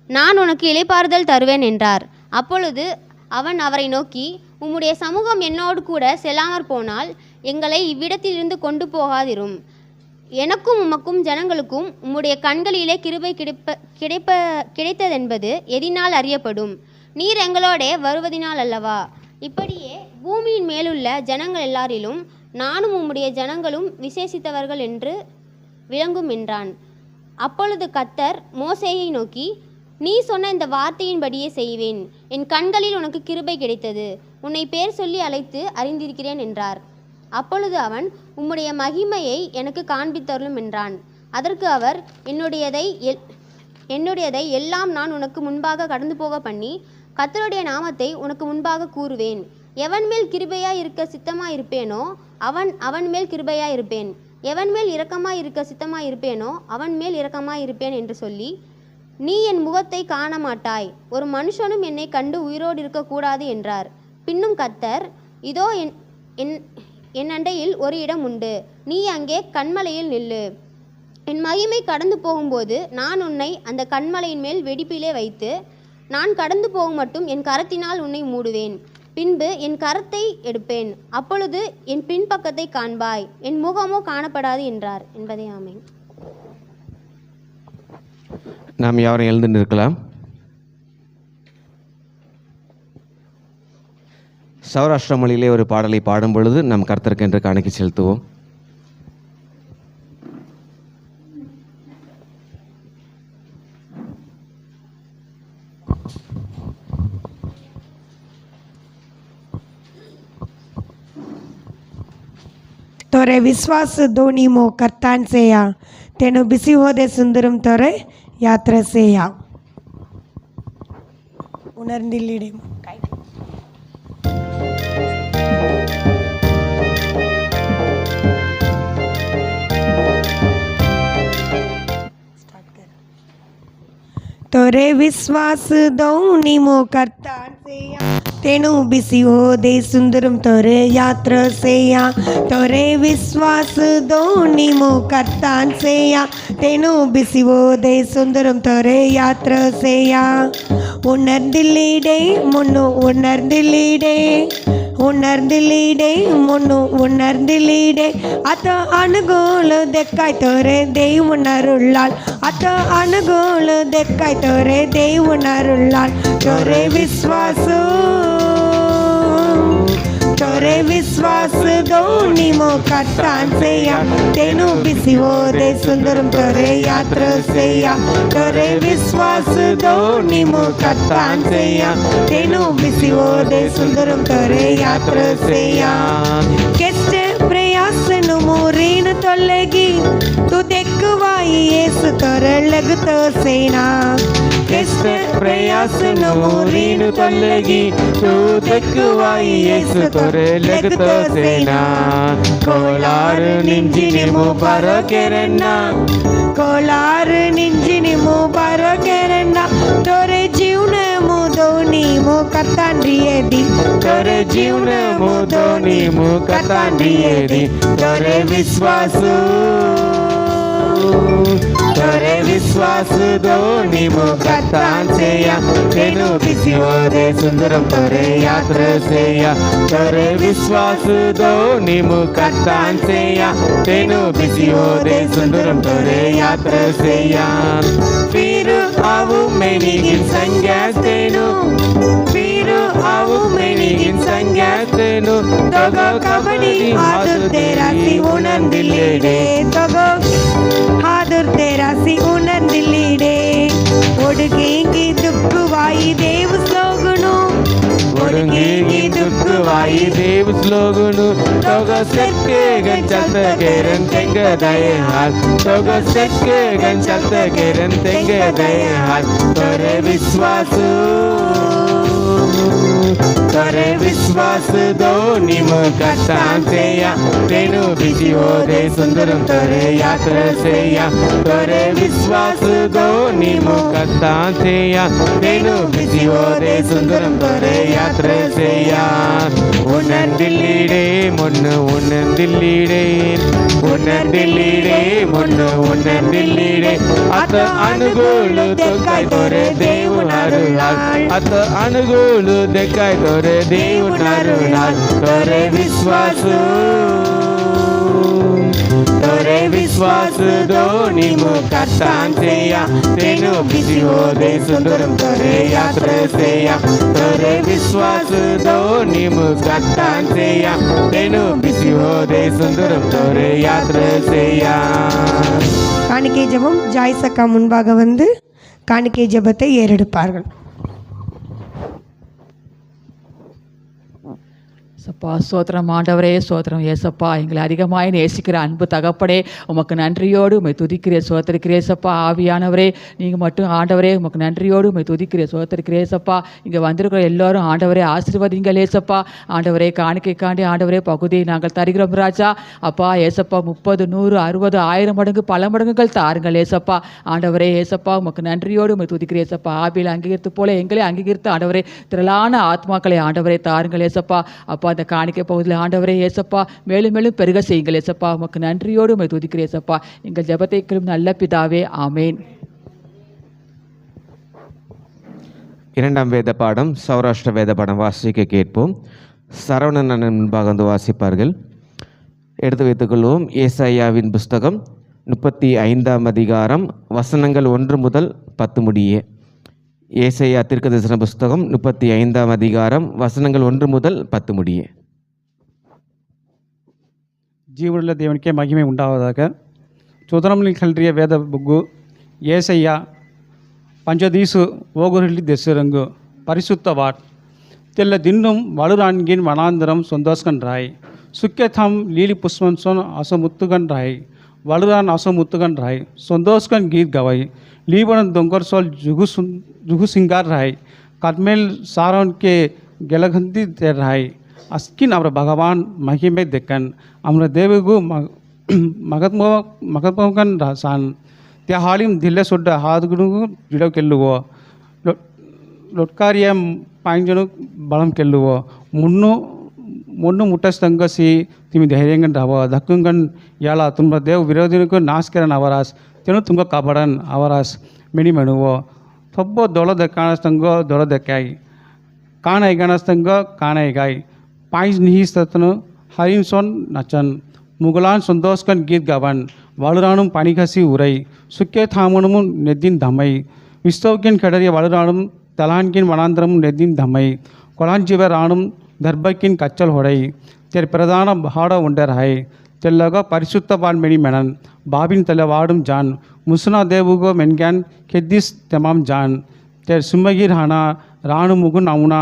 நான் உனக்கு இளைப்பாறுதல் தருவேன் என்றார். அப்பொழுது அவன் அவரை நோக்கி, உம்முடைய சமூகம் என்னோடு கூட செல்லாமற் போனால் எங்களை இவ்விடத்திலிருந்து கொண்டு போகாதிரும். எனக்கும் உமக்கும் ஜனங்களுக்கும் உம்முடைய கண்களிலே கிருபை கிடைத்ததென்பது எதினால் அறியப்படும்? நீர் எங்களோடே வருவதினால் அல்லவா? இப்படியே பூமியின் மேலுள்ள ஜனங்கள் எல்லாரிலும் நானும் உம்முடைய ஜனங்களும் விசேஷித்தவர்கள் என்று விளங்கும் என்றான். அப்பொழுது கர்த்தர் மோசேயை நோக்கி, நீ சொன்ன இந்த வார்த்தையின்படியே செய்வேன். என் கண்களில் உனக்கு கிருபை கிடைத்தது. உன்னை பேர் சொல்லி அழைத்து அறிந்திருக்கிறேன் என்றார். அப்பொழுது அவன், உம்முடைய மகிமையை எனக்கு காண்பித்தருளும் என்றான். அதற்கு அவர், என்னுடையதை எல்லாம் நான் உனக்கு முன்பாக கடந்து போக பண்ணி கர்த்தருடைய நாமத்தை உனக்கு முன்பாக கூறுவேன். எவன் மேல் கிருபையாய் இருக்க சித்தமாய் இருப்பேனோ அவன் மேல் கிருபையாய் இருப்பேன். எவன் மேல் இரக்கமாய் இருக்க சித்தமாய் இருப்பேனோ அவன் மேல் இரக்கமாய் இருப்பேன் என்று சொல்லி, நீ என் முகத்தை காண மாட்டாய், ஒரு மனுஷனும் என்னை கண்டு உயிரோடு இருக்கக்கூடாது என்றார். பின்னும் கர்த்தர், இதோ என் அண்டையில் ஒரு இடம் உண்டு, நீ அங்கே கன்மலையில் நில்லு. என் மகிமை கடந்து போகும்போது நான் உன்னை அந்த கன்மலையின் மேல் வெடிப்பிலே வைத்து நான் கடந்து போகும் மட்டும் என் கரத்தினால் உன்னை மூடுவேன். பின்பு என் கரத்தை எடுப்பேன், அப்பொழுது என் பின்பக்கத்தை காண்பாய், என் முகமோ காணப்படாது என்றார் என்பதே. ஆமென். நாம் யாரும் எழுந்து நிற்கலாம். சௌராஷ்டிர மொழியிலே ஒரு பாடலை பாடும் பொழுது நாம் கர்த்தருக்கு என்று காணிக்கை செலுத்துவோம். तोरे विश्वास दोनी मो कर्तान से या तेनु बिसी होदे सुंदरम तोरे यात्रा से या उनर्निल्लिडे तोरे विश्वास दोनी मो कर्तान से या तेनु बिसी हो दे सुंदरम तोरे यात्रा से या तोरे विश्वास दोनी मो कर्तान से या तेनु बिसी हो दे सुंदरम तोरे यात्रा से या उनर्दिलीडे मुन्नु उनर्दिलीडे उनर्दिलीडे मुन्नु उनर्दिलीडे अत अनुकूल देखाय तोरे देवुनरुल्लाल अत अनुकूल देखाय तोरे देवुनरुल्लाल तोरे विश्वास तोरे विश्वास दोनी मो कर्तान से या तेनु बिसी हो दे सुंदरम तोरे यात्रा से या तोरे विश्वास दोनी मो कर्तान से या तेनु बिसी हो दे सुंदरम तोरे यात्रा से या केष्टे प्रयास नु मोरीन तोलेगी तू देखवाई येसु तोरे लगतो सेना केष्टे प्रयास नु मोरीन तोलेगी तू देखवाई येसु तोरे लगतो सेना कोलार निंजिनी मुबारकेरन्ना कोलार निंजिनी मुबारकेरन्ना तोरे जीवन मुदोनी मो कतांड्रियेदी तोरे जीवन मुदोनी मो कतांड्रियेदी तोरे विश्वास तोरे विश्वास दोनी मो कर्तान से या तेनु बिसी हो दे सुंदरम तोरे यात्रा से या तोरे विश्वास दोनी मो कर्तान से या तेनु बिसी हो दे सुंदरम तोरे यात्रा से या फिर आऊ मेनी इन संज्ञास्तेनु फिर आऊ मेनी इन संज्ञास्तेनु तगो कबडी हादुर तेरा सी उनंदिलेडे तगो हादुर तेरा सी उनंदिलेडे ओडगेंगी दुखवाई देव स्लोगनु ओडगेंगी दुखवाई देव स्लोगनु तगो सत्के गंचत केरन तेंग दये हाल तगो सत्के गंचत केरन तेंग दये हाल तोरे विश्वास तोरे विश्वास दो निम कत्तांतेया तेनु बिजियोदे सुंदरम तोरे यात्रा सेया तोरे विश्वास दो निम कत्तांतेया तेनु बिजियोदे सुंदरम तोरे यात्रा सेया उन्नंदिल्लीडे मुन्न उन्नंदिल्लीडे उन्नंदिल्लीडे मुन्न उन्नंदिल्लीडे अत अनुगुलु देखाय तोरे देवनारुलाल अत अनुगुलु देखाय तोरे देवनारुलाल तोरे विश्वास दो निम कत्तांतेया तेनु बिजियोदे सुंदरम तोरे यात्रा सेया तोरे विश्वास दो निम कत्तांतेया तेनु बिजियोदे सुंदरम तोरे यात्रा सेया காணிக்கை ஜெபம் ஜாய்ஸ் அக்கா முன்பாக வந்து காணிக்கை ஜெபத்தை ஏறெடுப்பார்கள். சப்பா சோத்திரம் ஆண்டவரே சோத்திரம் ஏசப்பா எங்களை அதிகமாய் நேசிக்கிற அன்பு தகப்படே உமக்கு நன்றியோடு உமை துதிக்கிறே சோத்திருக்கிறே சப்பா ஆவியானவரே நீங்கள் மட்டும் ஆண்டவரே உமக்கு நன்றியோடு உமை துதிக்கிறே சோத்திருக்கிறே சப்பா இங்கே வந்திருக்கிற எல்லோரும் ஆண்டவரே ஆசீர்வதிங்களே சப்பா ஆண்டவரே காணிக்கைக்காண்டி ஆண்டவரே பகுதியை நாங்கள் தருகிறோம் ராஜா அப்பா ஏசப்பா 30 100 60 1000 மடங்கு பல மடங்குகள் தாருங்கள் ஏசப்பா ஆண்டவரே ஏசப்பா உமக்கு நன்றியோடு உமை துதிக்கிறே சப்பா ஆபியில் அங்கீகரித்து போல எங்களே அங்கீகரித்து ஆண்டவரே திரளான ஆத்மாக்களை ஆண்டவரே தாருங்கள் ஏசப்பா அப்பா அந்த காணிக்கை பகுதியில் ஆண்டவரே ஏசப்பா மேலும் மேலும் பெருக செய்யுங்கள் ஏசப்பா உமக்கு நன்றியோடு உமை துதிக்கிறேன் ஏசப்பா எங்கள் ஜெபத்தை கேளும் நல்ல பிதாவே ஆமேன். இரண்டாம் வேத பாடம் சௌராஷ்டிர வேத பாடம் வாசிக்க கேட்போம். சரவணன் அண்ணன் முன்பாக வந்து வாசிப்பார்கள். எடுத்து வைத்துக்கொள்வோம். ஏசாயாவின் புஸ்தகம் 35ஆம் அதிகாரம் வசனங்கள் 1 முதல் 10 முடியே. ஏசாயா தீர்க்கதரிசன புஸ்தகம் 35ஆம் அதிகாரம் வசனங்கள் 1 முதல் 10 முடியே. ಜೀವವುಳ್ಳ ದೇವನಿಗೆ ಮಹಿಮೆ ಉಂಟಾದಾಗ ಚೋದನಮಲ್ಲಿ ಕಲ್ರಿಯ ವೇದ ಬುಗ್ಗು ಏಸಯ್ಯ ಪಂಚದೀಸು ಓಗುರಲ್ಲಿ ದೆಸರಂಗು ಪರಿಸುತ್ತವಾಟ್ ತೆಲ್ಲ ದಿನ್ನಂ ವಳುರಾನ್ಗಿನ್ ವನಾಂದರಂ ಸಂದೋಸ್ಕನ್ ರಾಯ್ ಸುಕ್ಕೆಥಂ ಲೀಲಿ ಪುಷ್ಪನ್ಸೋನ್ ಅಸಮುತ್ತುಗನ್ ರಾಯ್ ವಳುರಾನ್ ಅಸಮುತ್ತುಗನ್ ರಾಯ್ ಸಂದೋಸ್ಕನ್ ಗೀತ್ ಗವೈ लीबन दोंगर सोल जुगु सिंगार रहाय काटमेल सारोन के गेलघंती दे रहाय अस्किन अमर भगवान महिमे देखन अमर देवगु मगतमकन रासान त्या हालिम दिल्ले सोड्ड हादगुनु जिडो केल्लुवो लोटकारिय पांजनु बलम केल्लुवो मुन्नु मुट्टस्तंगसी तिमी धैर्यंगन राव धक्कुंगन याला तुम देव विरोधिनको नाश करन अवरास तेणु तुमको काबड़न आवारास मिनी मेनुवो थब्बो दोलो देखाणस्तंगो दोलो देखाई कानाई गाणस्तंगो कानाई गाय पाइज निहिस्तनु हरिनसोन नचन मुगलान संतोषकन गीत गावन वालुराणुम पानिखसी उरै सुक्के थामनुम नेद्दिन धमै विस्तौकिन खडरिय वालुराणुम तलानकिन वनांतरम नेद्दिन धमै कोलान जीव राणुम दर्बकिन कच्चल होडै तेर प्रधान भाड उंडर है तेल्लगा परिशुद्धवान मेनी मेनन बाबिन तलवाडुम जान मुसना देवुगो मेनगन केद्दिस तमाम जान तेर सुम्मगिर हाना राणु मुगुन अमुना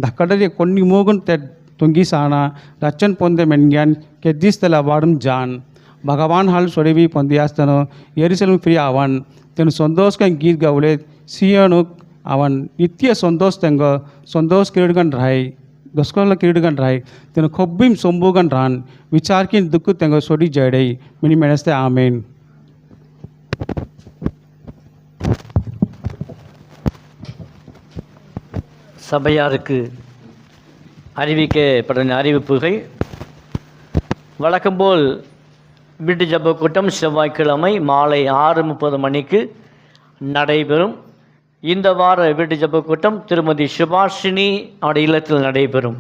धक्कडरे कोन्नि मोगुन तेर तुंगिसाना रचन पोंदे मेनगन केद्दिस तलवाडुम जान भगवान हाल सोडेवी पोंदियास्तनो यरूशलेम फ्री आवन तेनु संतोषकन गीत गावले सियोनुक आवन नित्य संतोष तेंग संतोष किरडगन राय दस्कोला किरीडगन राय तेन खोब्बिम सोंबुगन रान विचार की दुख तेंग सोडी जड़ई मिनी मेनस्ते आमेन. சபையாருக்கு அறிவிக்கப்பட்ட அறிவிப்புகள் வழக்கம்போல் வீட்டு ஜப கூட்டம் செவ்வாய்க்கிழமை மாலை 6:30 மணிக்கு நடைபெறும். இந்த வார வீட்டு ஜப கூட்டம் திருமதி சுபாஷினி அவருடைய இல்லத்தில் நடைபெறும்.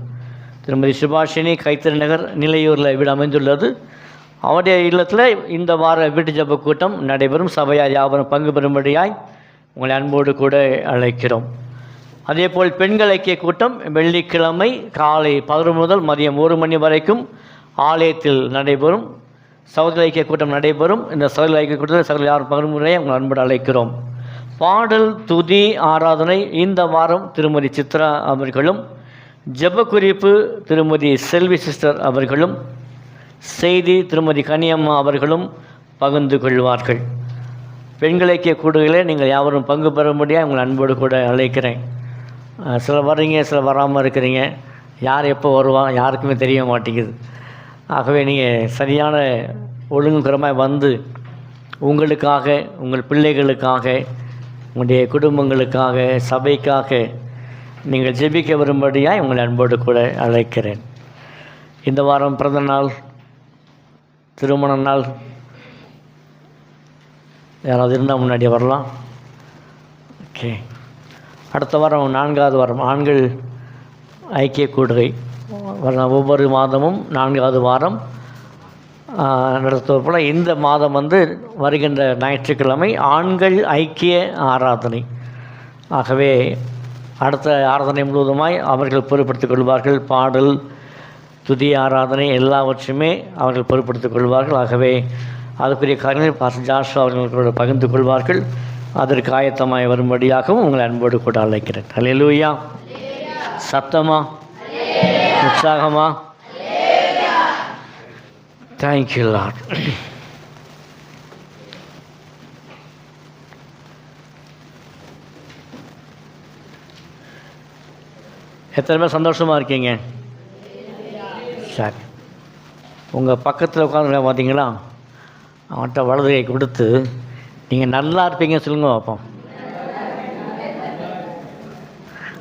திருமதி சுபாஷினி கைத்தறி நகர் நிலையூரில் வீடு அமைந்துள்ளது. அவருடைய இல்லத்தில் இந்த வார வீட்டு ஜப கூட்டம் நடைபெறும். சபையார் யாவரும் பங்கு பெறும்படியாய் உங்களை அன்போடு கூட அழைக்கிறோம். அதேபோல் பெண்கள் ஐக்கிய கூட்டம் வெள்ளிக்கிழமை காலை 11 முதல் மதியம் 1 மணி வரைக்கும் ஆலயத்தில் நடைபெறும். சகோதர ஐக்கிய கூட்டம் நடைபெறும். இந்த சகோதர ஐக்கிய கூட்டத்தில் சகோதர யார் பகிர்முறையை உங்கள் அன்போடு அழைக்கிறோம். பாடல் துதி ஆராதனை இந்த வாரம் திருமதி சித்ரா அவர்களும், ஜெப குறிப்பு திருமதி செல்வி சிஸ்டர் அவர்களும், செய்தி திருமதி கனியம்மா அவர்களும் பகிர்ந்து கொள்வார்கள். பெண்கள் ஐக்கிய கூடுகளை நீங்கள் யாவரும் பங்கு பெற முடியாது உங்கள் அன்போடு கூட அழைக்கிறேன். சில வர்றீங்க, சில வராமல் இருக்கிறீங்க. யார் எப்போ வருவான் யாருக்குமே தெரிய மாட்டேங்குது. ஆகவே நீங்கள் சரியான ஒழுங்குமுறையாக வந்து உங்களுக்காக, உங்கள் பிள்ளைகளுக்காக, உங்களுடைய குடும்பங்களுக்காக, சபைக்காக நீங்கள் ஜெபிக்க வரும்படியாக உங்களை அன்போடு கூட அழைக்கிறேன். இந்த வாரம் பிறந்த நாள், திருமண நாள் யாராவது இருந்தால் முன்னாடி வரலாம். ஓகே, அடுத்த வாரம் 4வது வாரம் ஆண்கள் ஐக்கிய கூடுகை ஒவ்வொரு மாதமும் 4வது வாரம் நடத்துவது போல் இந்த மாதம் வருகின்ற ஞாயிற்றுக்கிழமை ஆண்கள் ஐக்கிய ஆராதனை. ஆகவே அடுத்த ஆராதனை முழுவதுமாய் அவர்கள் பொறுப்படுத்திக் கொள்வார்கள். பாடல், துதி ஆராதனை எல்லாவற்றையுமே அவர்கள் பொறுப்படுத்திக் கொள்வார்கள். ஆகவே அதுக்குரிய காரியங்களை பாஸ்டர் ஜாஷுவா அவர்களோடு பகிர்ந்து கொள்வார்கள். அதற்கு ஆயத்தமாய் வரும்படியாகவும் உங்களை அன்போடு கூட அழைக்கிறேன். அல்லேலூயா. சத்தமா, உற்சாகமா? Thank you Lord. எத்தனை பேர் சந்தோஷமாக இருக்கீங்க? சரி, உங்கள் பக்கத்தில் உட்காந்து பார்த்தீங்களா, அவன்கிட்ட வலது கை கொடுத்து நீங்கள் நல்லா இருப்பீங்கன்னு சொல்லுங்க பார்ப்போம்.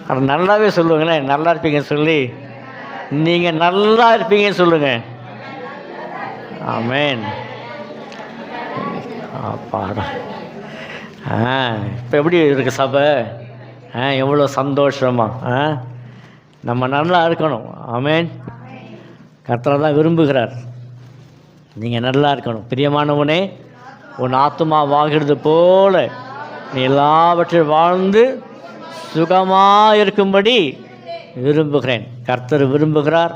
அது நல்லாவே சொல்லுங்களேன். நல்லா இருப்பீங்கன்னு சொல்லி நீங்கள் நல்லா இருப்பீங்கன்னு சொல்லுங்கள். ஆமேன். பாடா. இப்போ எப்படி இருக்குது சபை? எவ்வளோ சந்தோஷமா? நம்ம நல்லா இருக்கணும். ஆமேன். கர்த்தர் தான் விரும்புகிறார் நீங்கள் நல்லா இருக்கணும். பிரியமானவனே, உன் ஆத்துமா வாழ்கிறது போல நீ எல்லாவற்றையும் வாழ்ந்து சுகமாக இருக்கும்படி விரும்புகிறேன். கர்த்தர் விரும்புகிறார்.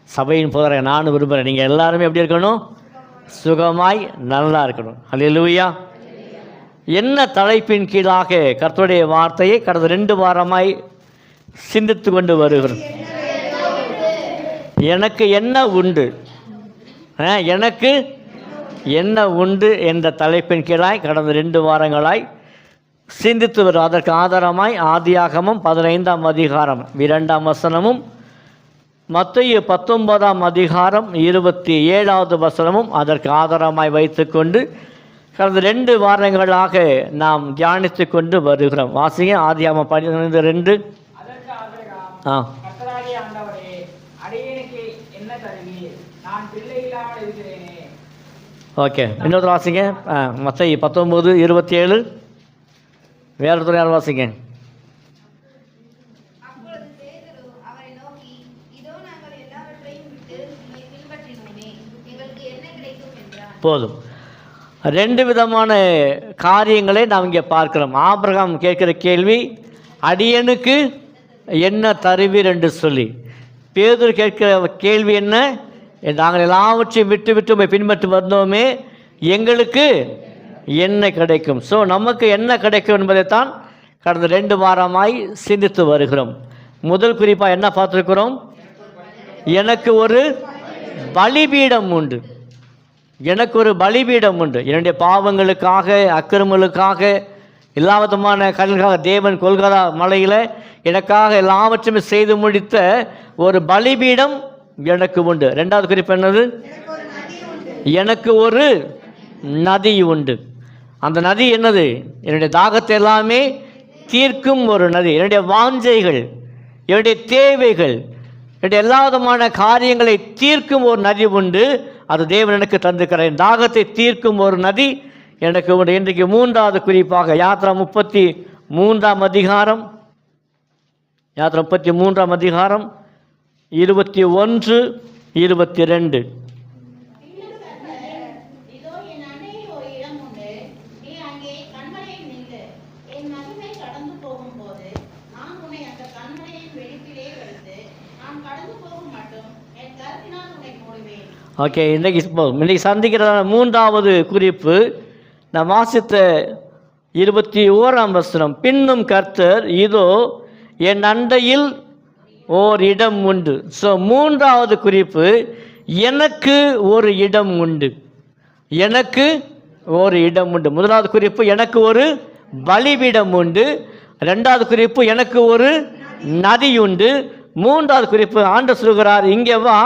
சபையின் போதரை நானும் விரும்புகிறேன். நீங்கள் எல்லாருமே எப்படி இருக்கணும்? சுகமாய் நல்லா இருக்கணும். அல்லேலூயா. என்ன தலைப்பின் கீழாக கர்த்தருடைய வார்த்தையை கடந்த 2 வாரமாய் சிந்தித்து கொண்டு வருகிறோம். எனக்கு என்ன உண்டு, எனக்கு என்ன உண்டு என்ற தலைப்பின் கீழாய் கடந்த 2 வாரங்களாய் சிந்தித்து வரும். அதற்கு ஆதாரமாய் ஆதியாகமம் 15ஆம் அதிகாரம் 2ஆம் வசனமும், மத்தேயு 19ஆம் அதிகாரம் 27வது வசனமும் அதற்கு ஆதாரமாய் வைத்துக்கொண்டு கடந்த 2 வாரங்களாக நாம் தியானித்து கொண்டு வருகிறோம். வாசிங்க ஆதியாகமம் 15:2. ஓகே, இன்னொரு வாசிங்க. மத்தேயு 19:27. வேற யார் வாசிங்க? போதும். 2 விதமான காரியங்களை நாம் இங்கே பார்க்கிறோம். ஆபிரகாம் கேட்கிற கேள்வி, அடியனுக்கு என்ன தருவீர் என்று சொல்லி. பேதுரு கேட்கிற கேள்வி என்ன? நாங்கள் எல்லாவற்றையும் விட்டு விட்டு உம்மை பின்பற்றி வந்தோமே, எங்களுக்கு என்ன கிடைக்கும்? ஸோ நமக்கு என்ன கிடைக்கும் என்பதைத்தான் கடந்த 2 வாரமாய் சிந்தித்து வருகிறோம். முதல் குறிப்பாக என்ன பார்த்துருக்கிறோம்? எனக்கு ஒரு பலிபீடம் உண்டு. எனக்கு ஒரு பலிபீடம் உண்டு. என்னுடைய பாவங்களுக்காக, அக்கிரமங்களுக்காக, எல்லா விதமான கடலுக்காக தேவன் கொல்கதா மலையில் எனக்காக எல்லாவற்றையும் செய்து முடித்த ஒரு பலிபீடம் எனக்கு உண்டு. 2வது குறிப்பு என்னது? எனக்கு ஒரு நதி உண்டு. அந்த நதி என்னது? என்னுடைய தாகத்தை எல்லாமே தீர்க்கும் ஒரு நதி. என்னுடைய வாஞ்சைகள், என்னுடைய தேவைகள், என்னுடைய எல்லா விதமான காரியங்களை தீர்க்கும் ஒரு நதி உண்டு. அது தேவன் எனக்கு தந்துக்கிறேன். தாகத்தை தீர்க்கும் ஒரு நதி எனக்கு உண்டு. இன்றைக்கு 3வது குறிப்பாக யாத்ரா 33ஆம் அதிகாரம், யாத்ரா 33ஆம் அதிகாரம் 21, 22. ஓகே, இன்றைக்கி சந்திக்கிறதான 3வது குறிப்பு நான் வாசித்த 21ஆம் வசனம். பின்னும் கர்த்தர், இதோ என் அண்டையில் ஓர் இடம் உண்டு. ஸோ 3வது குறிப்பு, எனக்கு ஒரு இடம் உண்டு. எனக்கு ஒரு இடம் உண்டு. 1வது குறிப்பு, எனக்கு ஒரு பலிபீடம் உண்டு. 2வது குறிப்பு, எனக்கு ஒரு நதி உண்டு. மூன்றாவது குறிப்பு, ஆண்டு சொல்கிறார், இங்கே வா,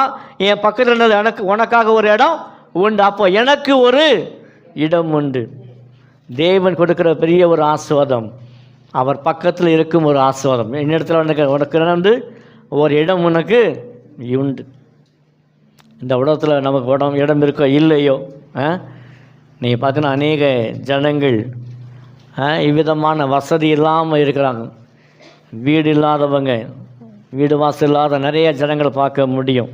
என் பக்கத்தில் இருந்தது எனக்கு உனக்காக ஒரு இடம் உண்டு. அப்போ எனக்கு ஒரு இடம் உண்டு. தேவன் கொடுக்குற பெரிய ஒரு ஆசீர்வாதம், அவர் பக்கத்தில் இருக்கும் ஒரு ஆசீர்வாதம். என்னிடத்துல உனக்கு வந்து ஒரு இடம் உனக்கு உண்டு. இந்த உலகத்தில் நமக்கு இடம் இருக்கோ இல்லையோ, நீங்கள் பார்த்தீங்கன்னா அநேக ஜனங்கள் இவ்விதமான வசதி இல்லாமல் இருக்கிறாங்க. வீடு இல்லாதவங்க, வீடு வாசல் இல்லாத நிறைய ஜனங்களை பார்க்க முடியும்.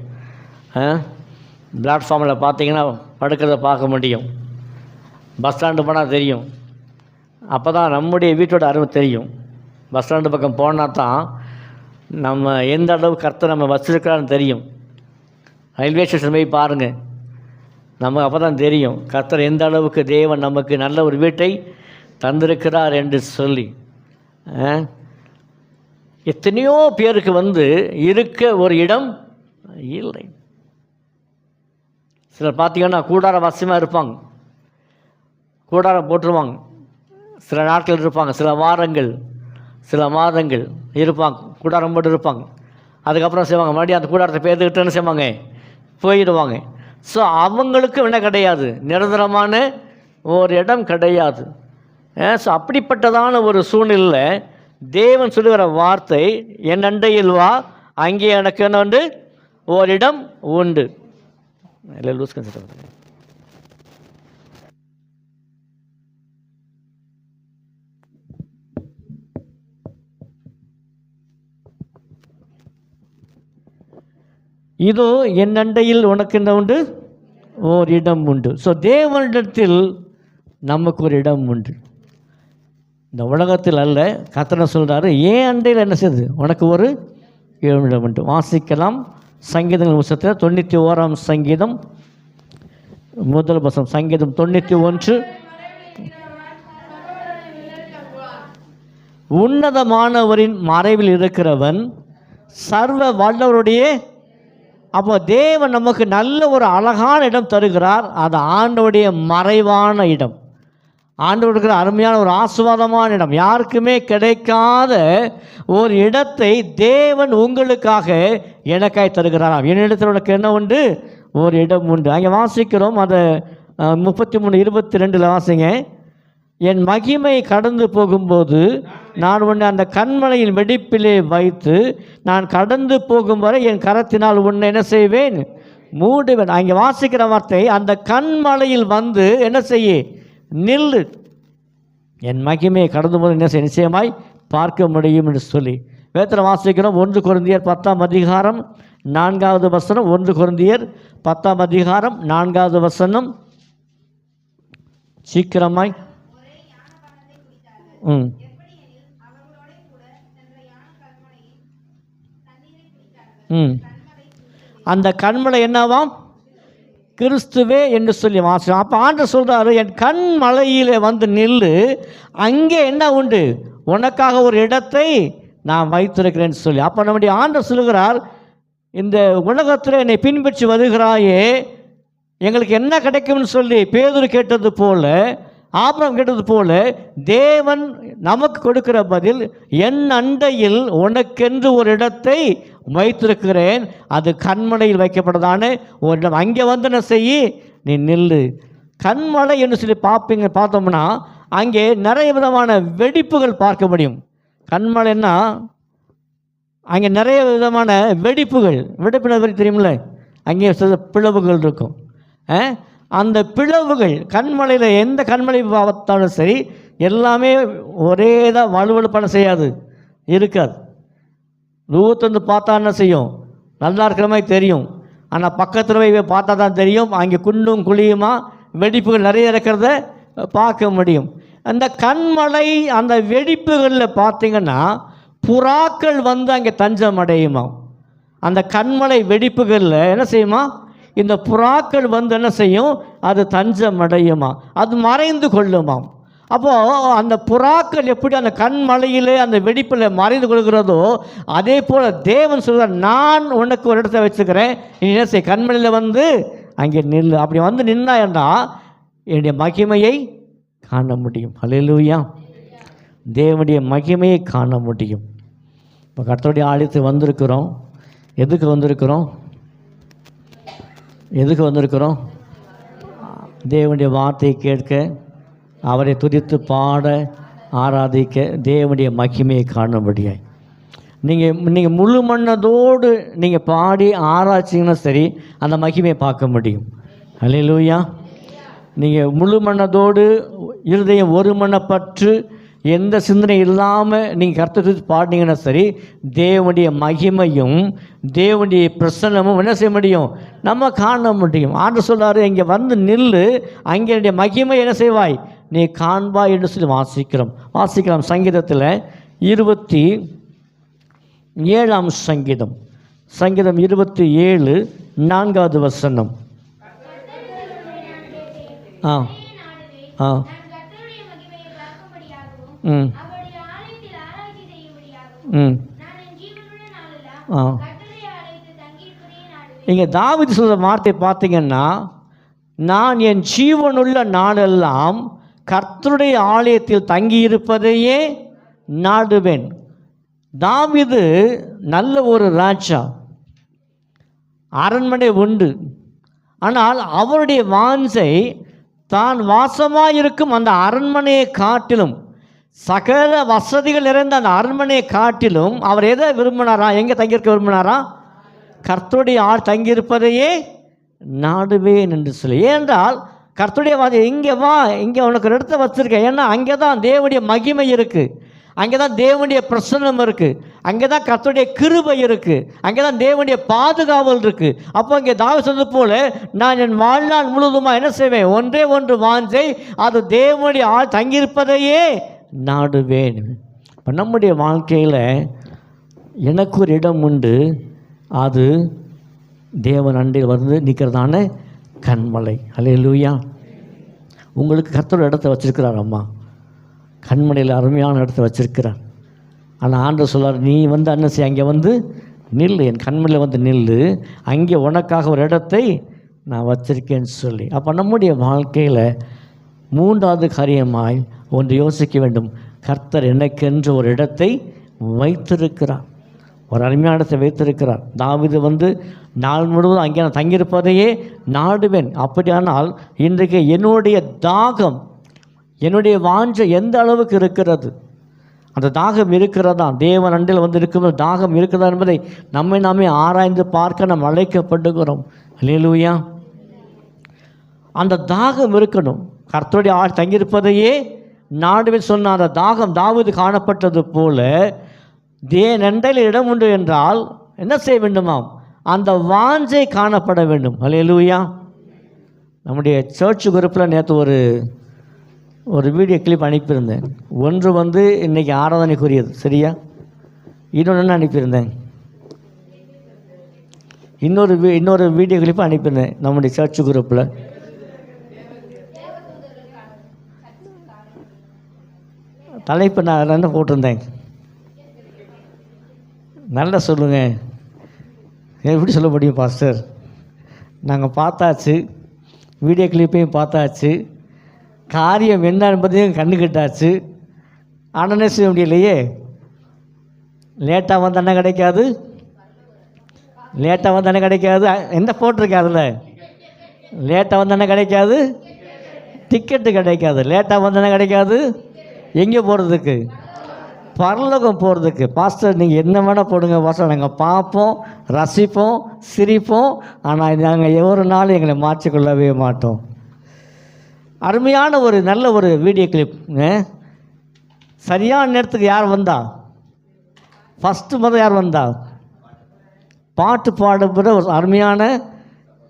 பிளாட்ஃபார்மில் பார்த்தீங்கன்னா படுக்கிறத பார்க்க முடியும். பஸ் ஸ்டாண்டு போனால் தெரியும். அப்போ தான் நம்முடைய வீட்டோட அருமை தெரியும். பஸ் ஸ்டாண்டு பக்கம் போனால் தான் நம்ம எந்த அளவுக்கு கர்த்தர் நம்ம வச்சிருக்கிறான்னு தெரியும். ரயில்வே ஸ்டேஷன் போய் பாருங்கள், நமக்கு அப்போ தான் தெரியும் கர்த்தர் எந்த அளவுக்கு தேவன் நமக்கு நல்ல ஒரு வீட்டை தந்திருக்கிறார் என்று சொல்லி. எத்தனையோ பேருக்கு வந்து இருக்க ஒரு இடம் இல்லை. சிலர் பார்த்திங்கன்னா கூடார வாசியமாக இருப்பாங்க, கூடாரம் போட்டுருவாங்க, சில நாட்கள் இருப்பாங்க, சில வாரங்கள் சில மாதங்கள் இருப்பாங்க, கூடாரம் போட்டு இருப்பாங்க. அதுக்கப்புறம் செய்வாங்க, மறுபடியும் அந்த கூடாரத்தை பேர்த்துக்கிட்டேன்னு செய்வாங்க, போயிடுவாங்க. ஸோ அவங்களுக்கு என்ன கிடையாது, நிரந்தரமான ஒரு இடம் கிடையாது. ஸோ அப்படிப்பட்டதான ஒரு சூழ்நிலை தேவன் சொல்லுகிற வார்த்தை, என் அண்டையில் வா, அங்கே எனக்கு என்ன உண்டு, ஓரிடம் உண்டு. இல்லை லூஸ் கன்சிடர். இதோ என் அண்டையில் உனக்கு என்ன உண்டு, ஓர் இடம் உண்டு. ஸோ தேவனிடத்தில் நமக்கு ஒரு இடம் உண்டு. இந்த உலகத்தில் அல்ல. கர்த்தர் சொல்கிறாரு, ஏன் அண்டையில் என்ன செய்யுது, உனக்கு ஒரு இடம் உண்டு. வாசிக்கலாம் சங்கீதங்கள் புத்தகத்தில் 91ஆம் சங்கீதம் முதல் வசனம். சங்கீதம் 91. உன்னதமானவரின் மறைவில் இருக்கிறவன் சர்வ வல்லவருடைய. அப்போ தேவன் நமக்கு நல்ல ஒரு அழகான இடம் தருகிறார். அது ஆண்டவருடைய மறைவான இடம், ஆண்டவருக்கு அருமையான ஒரு ஆசீர்வாதமான இடம். யாருக்குமே கிடைக்காத ஒரு இடத்தை தேவன் உங்களுக்காக எனக்காய் தருகிறாராம். என்னிடத்தில் உனக்கு என்ன உண்டு, ஒரு இடம் உண்டு. அங்கே வாசிக்கிறோம், அதை 33:22 வாசிங்க. என் மகிமை கடந்து போகும்போது நான் உன்னை அந்த கண்மலையின் வெடிப்பிலே வைத்து நான் கடந்து போகும் வரை என் கரத்தினால் உன்னை என்ன செய்வேன், மூடுவேன். அங்கே வாசிக்கிற வார்த்தை, அந்த கண்மலையில் வந்து என்ன செய்ய, நில்லு. என் மகிமையை கடந்து போது என்ன செய்ய, நிச்சயமாய் பார்க்க முடியும் என்று சொல்லி வேதத்தில் வாசிக்கிறோம். 1 கொரிந்தியர் 10ஆம் அதிகாரம் 4வது வசனம். 1 கொரிந்தியர் 10ஆம் அதிகாரம் 4வது வசனம். சீக்கிரமாய். அந்த கண்மலை என்னவாம், கிறிஸ்துவே என்று சொல்லி வாசம். அப்போ ஆண்டவர் சொல்கிறாரு, என் கண் மலையில் வந்து நில்லு, அங்கே என்ன உண்டு, உனக்காக ஒரு இடத்தை நான் வைத்திருக்கிறேன்னு சொல்லி. அப்போ நம்முடைய ஆண்டவர் சொல்லுகிறார், இந்த உலகத்தில் என்னை பின்பற்றி வருகிறாயே, எங்களுக்கு என்ன கிடைக்கும்னு சொல்லி பேதுரு கேட்டது போல, ஆபிரகாம் கேட்டது போல, தேவன் நமக்கு கொடுக்கிற பதில், என் அண்டையில் உனக்கென்று ஒரு இடத்தை வைத்திருக்கிறேன், அது கண்மலையில் வைக்கப்பட்டதான ஒரு இடம், அங்கே வந்து என்ன செய்ய, நீ நில்லு. கண்மலை என்று சொல்லி பார்த்தோம்னா அங்கே நிறைய விதமான வெடிப்புகள் பார்க்க முடியும். கண்மலைன்னா அங்கே நிறைய விதமான வெடிப்புகள் தெரியுமில்ல, அங்கே சில பிளவுகள் இருக்கும். அந்த பிளவுகள் கண்மலையில் எந்த கண்மலை பார்த்தாலும் சரி, எல்லாமே ஒரே தான் வலுவழுப்பான செய்யாது, இருக்காது. தூரத்துலேருந்து பார்த்தா என்ன செய்யும், நல்லா இருக்கிற மாதிரி தெரியும். ஆனால் பக்கத்தில் போய் பார்த்தா தான் தெரியும், அங்கே குண்டும் குழியுமா வெடிப்புகள் நிறைய இருக்கிறத பார்க்க முடியும். அந்த கண்மலை அந்த வெடிப்புகளில் பார்த்திங்கன்னா புறாக்கள் வந்து அங்கே தஞ்சம் அடையுமா. அந்த கண்மலை வெடிப்புகளில் என்ன செய்யுமா, இந்த புறாக்கள் வந்து என்ன செய்யும், அது தஞ்சம் அடையுமா, அது மறைந்து கொள்ளுமாம். அப்போது அந்த புறாக்கள் எப்படி அந்த கண்மலையிலே அந்த வெடிப்பில் மறைந்து கொள்கிறதோ, அதே போல் தேவன் சொல்கிறார், நான் உனக்கு ஒரு இடத்தை வச்சுக்கிறேன், நீ என்ன செய்ய, கண்மலையில் வந்து அங்கே நில்லு. அப்படி வந்து நின்னாயன்னா என்னுடைய மகிமையை காண முடியும். ஹல்லேலூயா. தேவனுடைய மகிமையை காண முடியும். இப்போ கர்த்தருடைய ஆலயத்துக்கு வந்திருக்கிறோம். எதுக்கு வந்திருக்கிறோம்? தேவனுடைய வார்த்தையை கேட்க, அவரை துதித்து பாட, ஆராதிக்க, தேவனுடைய மகிமையை காணும்படியாய். நீங்கள் முழு மனதோடு நீங்கள் பாடி ஆராய்ச்சிங்கன்னா சரி, அந்த மகிமையை பார்க்க முடியும். அல்லேலூயா. நீங்கள் முழு மனதோடு இருதயம் ஒரு மனப்பற்று எந்த சிந்தனை இல்லாமல் நீங்கள் கர்த்தரை பாடினீங்கன்னா சரி, தேவனுடைய மகிமையும் தேவனுடைய பிரசன்னமும் என்ன செய்ய முடியும்? நம்ம காண முடியும். ஆண்டவர் சொல்கிறாரு, இங்கே வந்து நில்லு, அங்கே என்னுடைய மகிமை என்ன செய்வாய்? நீ காண்பாய் என்று சொல்லி வாசிக்கலாம். சங்கீதத்தில் 27 சங்கீதம் 27 4வது வசனம். ஆ ஆ ம் ம் ஆ இங்கே தாவீது சொல்கிற வார்த்தை பார்த்தீங்கன்னா, நான் என் ஜீவனுள்ள நாளெல்லாம் கர்த்தருடைய ஆலயத்தில் தங்கியிருப்பதையே நாடுவேன். தாவீது நல்ல ஒரு ராஜா, அரண்மனை உண்டு. ஆனால் அவருடைய வாஞ்சை தான் வாசமாக இருக்கும் அந்த அரண்மனையை காட்டிலும், சகல வசதிகள் நிறைந்த அந்த அரண்மனையை காட்டிலும் அவர் எதை விரும்பினாரா? எங்கே தங்கியிருக்க விரும்பினாரா? கர்த்தருடைய தங்கியிருப்பதையே நாடுவேன் என்று சொல்லி. ஏனென்றால் கர்த்தருடைய வார்த்தை, இங்கே வா, இங்கே உனக்கு ஒரு இடத்த வச்சுருக்கேன். ஏன்னா அங்கே தான் தேவனுடைய மகிமை இருக்குது, அங்கே தான் தேவனுடைய பிரசன்னம் இருக்குது, அங்கே தான் கர்த்தருடைய கிருபை இருக்குது, அங்கே தான் தேவனுடைய பாதுகாவல் இருக்குது. அப்போ இங்கே தாவீது சொன்னது போல, நான் என் வாழ்நாள் முழுவதுமாக என்ன செய்வேன்? ஒன்றே ஒன்று வாஞ்சை, அது தேவனுடைய தங்கியிருப்பதையே நாடுவேன். இப்போ நம்முடைய வாழ்க்கையில் எனக்கு ஒரு இடம் உண்டு, அது தேவன் அண்டையில் வந்து நிற்கிறதான கண்மலை. அல்லேலூயா. உங்களுக்கு கர்த்தர் இடத்த வச்சுருக்கிறார். அம்மா கண்மலையில் அருமையான இடத்த வச்சுருக்கிறார். ஆனால் ஆண்டவர் சொல்கிறார், நீ வந்து அண்ணன் செய், அங்கே வந்து நில்லு, என் கண்மலையில் வந்து நில்லு, அங்கே உனக்காக ஒரு இடத்தை நான் வச்சிருக்கேன்னு சொல்லி. அப்போ நம்முடைய வாழ்க்கையில் 3வது காரியமாய் ஒன்று யோசிக்க வேண்டும். கர்த்தர் எனக்கென்று ஒரு இடத்தை வைத்திருக்கிறார், ஒரு அருமையான இடத்தை வைத்திருக்கிறார். தாவீது வந்து நாள் முழுவதும் அங்கே நான் தங்கியிருப்பதையே நாடுவேன். அப்படியானால் இன்றைக்கு என்னுடைய தாகம், என்னுடைய வாஞ்சை எந்த அளவுக்கு இருக்கிறது? அந்த தாகம் இருக்கிறதா? தேவன் அண்டையில் வந்து இருக்கும்போது தாகம் இருக்கிறதா என்பதை நாமே ஆராய்ந்து பார்க்க நாம் அழைக்கப்படுகிறோம். அல்லேலூயா. அந்த தாகம் இருக்கணும். கர்த்தருடைய தங்கியிருப்பதையே நாடுவேன் சொன்ன அந்த தாகம் தாவீது காணப்பட்டது போல, நண்டையில் இடம் உண்டு என்றால் என்ன செய்ய வேண்டுமாம்? அந்த வாஞ்சை காணப்பட வேண்டும். அல்லேலூயா. நம்முடைய சர்ச் குரூப்பில் நேற்று ஒரு வீடியோ கிளிப் அனுப்பியிருந்தேன். ஒன்று வந்து இன்றைக்கி ஆராதனைக்குரியது, சரியா? இன்னொன்று அனுப்பியிருந்தேன், இன்னொரு வீடியோ கிளிப்பை அனுப்பியிருந்தேன் நம்முடைய சர்ச் குரூப்பில். தலைப்பு நான் என்ன போட்டிருந்தேன்? நல்லா சொல்லுங்கள். எப்படி சொல்ல முடியும் பாஸ்டர்? நாங்கள் பார்த்தாச்சு, வீடியோ கிளிப்பையும் பார்த்தாச்சு, காரியம் என்ன என்பதையும் கண்டுக்கிட்டாச்சு. ஆனால் செய்ய முடியலையே. லேட்டாக வந்து என்ன கிடைக்காது? என்ன போட்டிருக்கேன் அதில்? லேட்டாக வந்து என்ன கிடைக்காது? டிக்கெட்டு கிடைக்காது. லேட்டாக வந்து என்ன கிடைக்காது? எங்கே போகிறதுக்கு? பரலோகம் போகிறதுக்கு. பாஸ்டர் நீங்கள் என்ன வேணால் போடுங்க பாஸ்டர், நாங்கள் பார்ப்போம், ரசிப்போம், சிரிப்போம், ஆனால் நாங்கள் ஒரு நாள் எங்களை மாற்றிக்கொள்ளவே மாட்டோம். அருமையான ஒரு நல்ல ஒரு வீடியோ கிளிப். சரியான நேரத்துக்கு யார் வந்தா? ஃபஸ்ட்டு யார் வந்தா? பாட்டு பாடுகிற ஒரு அருமையான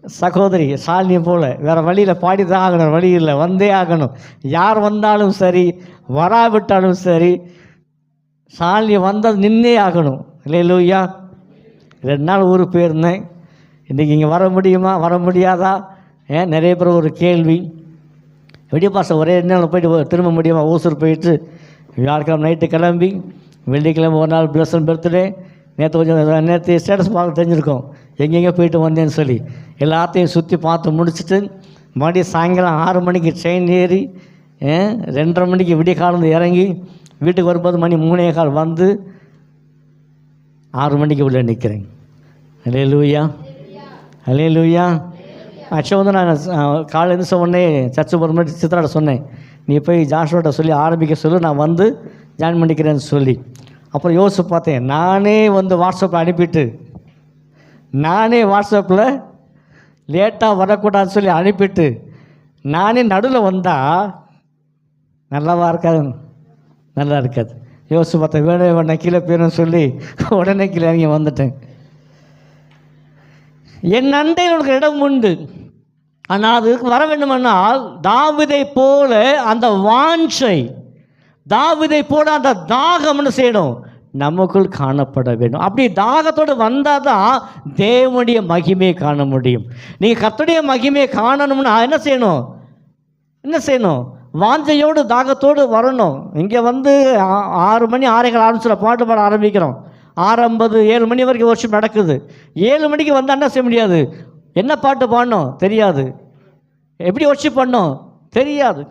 சகோதரி ஷாலினியை போல். வேறு வழியில் பாடி தான் ஆகணும், வழி இல்லை, வந்தே ஆகணும். யார் வந்தாலும் சரி, வராவிட்டாலும் சரி, ஷாலினி வந்தால் நின்னே ஆகணும். அல்லேலூயா. 2 நாள் ஊருக்கு போயிருந்தேன். இன்றைக்கி இங்கே வர முடியுமா, வர முடியாதா? நிறைய பேர் ஒரு கேள்வி. எப்படி பாஸ்டர் ஒரே நாள் போய்ட்டு திரும்ப முடியுமா? ஓசூர் போயிட்டு வியாழக்கிழமை நைட்டு கிளம்பி வெள்ளிக்கிழமை ஒரு நாள் பிளஸன் பர்த்டே. நேற்று ஸ்டேட்டஸ் பார்க்க தெரிஞ்சிருக்கோம், எங்கெங்கே போயிட்டு வந்தேன்னு சொல்லி. எல்லாத்தையும் சுற்றி பார்த்து முடிச்சுட்டு மறுபடியும் சாயங்காலம் 6 மணிக்கு ட்ரெயின் ஏறி 2:30 மணிக்கு விடிய காலம் இறங்கி வீட்டுக்கு வரும்போது மணி 3:15 வந்து 6 மணிக்கு உள்ளே நிற்கிறேன். ஹல்லேலூயா, ஹல்லேலூயா. ஆக்சுவலாக வந்து நான் காலையில் எழுந்து உடனே சர்ச்சு போகிற மாதிரி சித்ராட்ட சொன்னேன், நீ போய் ஜாஷுவாட்ட சொல்லி ஆரம்பிக்க சொல்லி நான் வந்து ஜாயின் பண்ணிக்கிறேன்னு சொல்லி. அப்புறம் யோசிச்சு பார்த்தேன், நானே வந்து வாட்ஸ்அப்பில் அனுப்பிட்டு நானே வாட்ஸ்அப்பில் லேட்டாக வரக்கூடாதுன்னு சொல்லி அனுப்பிட்டு நானே நடுவில் வந்தால் நல்லாவா இருக்காது? நல்லா இருக்காது. யோசிச்சு பார்த்தேன், வேணா கீழே போயிடும் சொல்லி உடனே கீழே இறங்கி வந்துட்டேன். என் அண்டையில் உனக்கு இடம் உண்டு, ஆனால் அதுக்கு வர வேண்டுமென்றால் தாவீதை போல அந்த வாஞ்சை, தாவீதை போல அந்த தாகம் என்ன செய்யணும்? நமக்குள் காணப்பட வேண்டும். அப்படி தாகத்தோடு வந்தால் தான் தேவனுடைய மகிமையை காண முடியும். நீங்கள் கர்த்தருடைய மகிமையை காணணும்னா என்ன செய்யணும்? என்ன செய்யணும்? வாஞ்சையோடு தாகத்தோடு வரணும். இங்கே வந்து 6 மணி 6:15 ஆரம்பிச்சிட பாட்டு பாட ஆரம்பிக்கிறோம். 6:50 7 மணி வரைக்கும் வருஷம் நடக்குது. 7 மணிக்கு வந்தால் என்ன செய்ய முடியாது? என்ன பாட்டு பாடணும் தெரியாது, எப்படி வர்ஷிப் பண்ணணும் தெரியாது.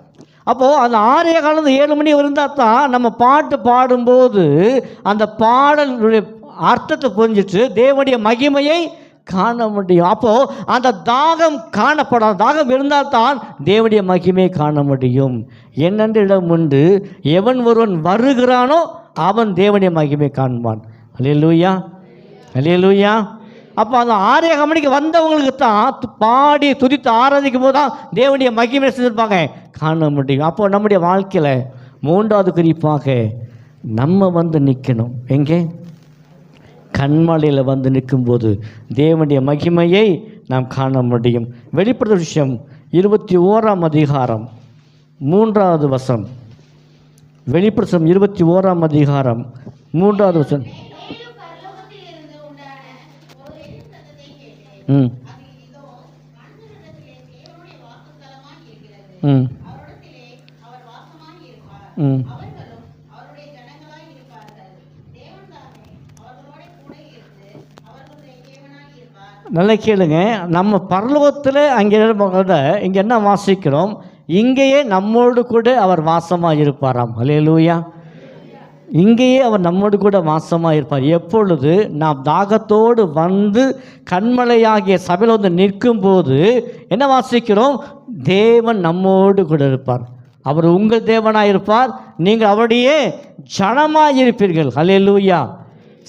அப்போது அந்த 6:15 7 மணி இருந்தால் தான் நம்ம பாட்டு பாடும்போது அந்த பாடலுடைய அர்த்தத்தை புரிஞ்சிட்டு தேவனுடைய மகிமையை காண முடியும். அப்போது அந்த தாகம் காணப்படாத தாகம் இருந்தால் தான் தேவனுடைய மகிமையை காண முடியும். என்னென்று இடம் உண்டு, எவன் ஒருவன் வருகிறானோ அவன் தேவனுடைய மகிமையை காண்பான். அல்லேலூயா, அல்லேலூயா. அப்போ அந்த 6:15 மணிக்கு வந்தவங்களுக்கு தான் பாடி துதித்து ஆராதிக்கும் போது தான் தேவனுடைய மகிமையை செஞ்சுருப்பாங்க காண முடியும். அப்போது நம்முடைய வாழ்க்கையில் 3வது குறிப்பாக நம்ம வந்து நிற்கணும். எங்கே? கண்மலையில் வந்து நிற்கும்போது தேவனுடைய மகிமையை நாம் காண முடியும். வெளிப்படுத்த விஷயம் 21ஆம் அதிகாரம் 3வது வசனம். வெளிப்படுத்தம் 21ஆம் அதிகாரம் 3வது வசனம். ம் ம் ம் நல்லா கேளுங்க. நம்ம பரலோகத்தில் அங்கே இங்கே என்ன வாசிக்கிறோம்? இங்கேயே நம்மோடு கூட அவர் வாசமாக இருப்பாராம். அல்லேலூயா. இங்கேயே அவர் நம்மோடு கூட வாசமாக இருப்பார். எப்பொழுது நாம் தாகத்தோடு வந்து கண்மலையாகிய சபையில் வந்து நிற்கும்போது என்ன வாசிக்கிறோம்? தேவன் நம்மோடு கூட இருப்பார். அவர் உங்கள் தேவனாக இருப்பார், நீங்கள் அவருடைய ஜனமாக இருப்பீர்கள். அல்லேலூயா.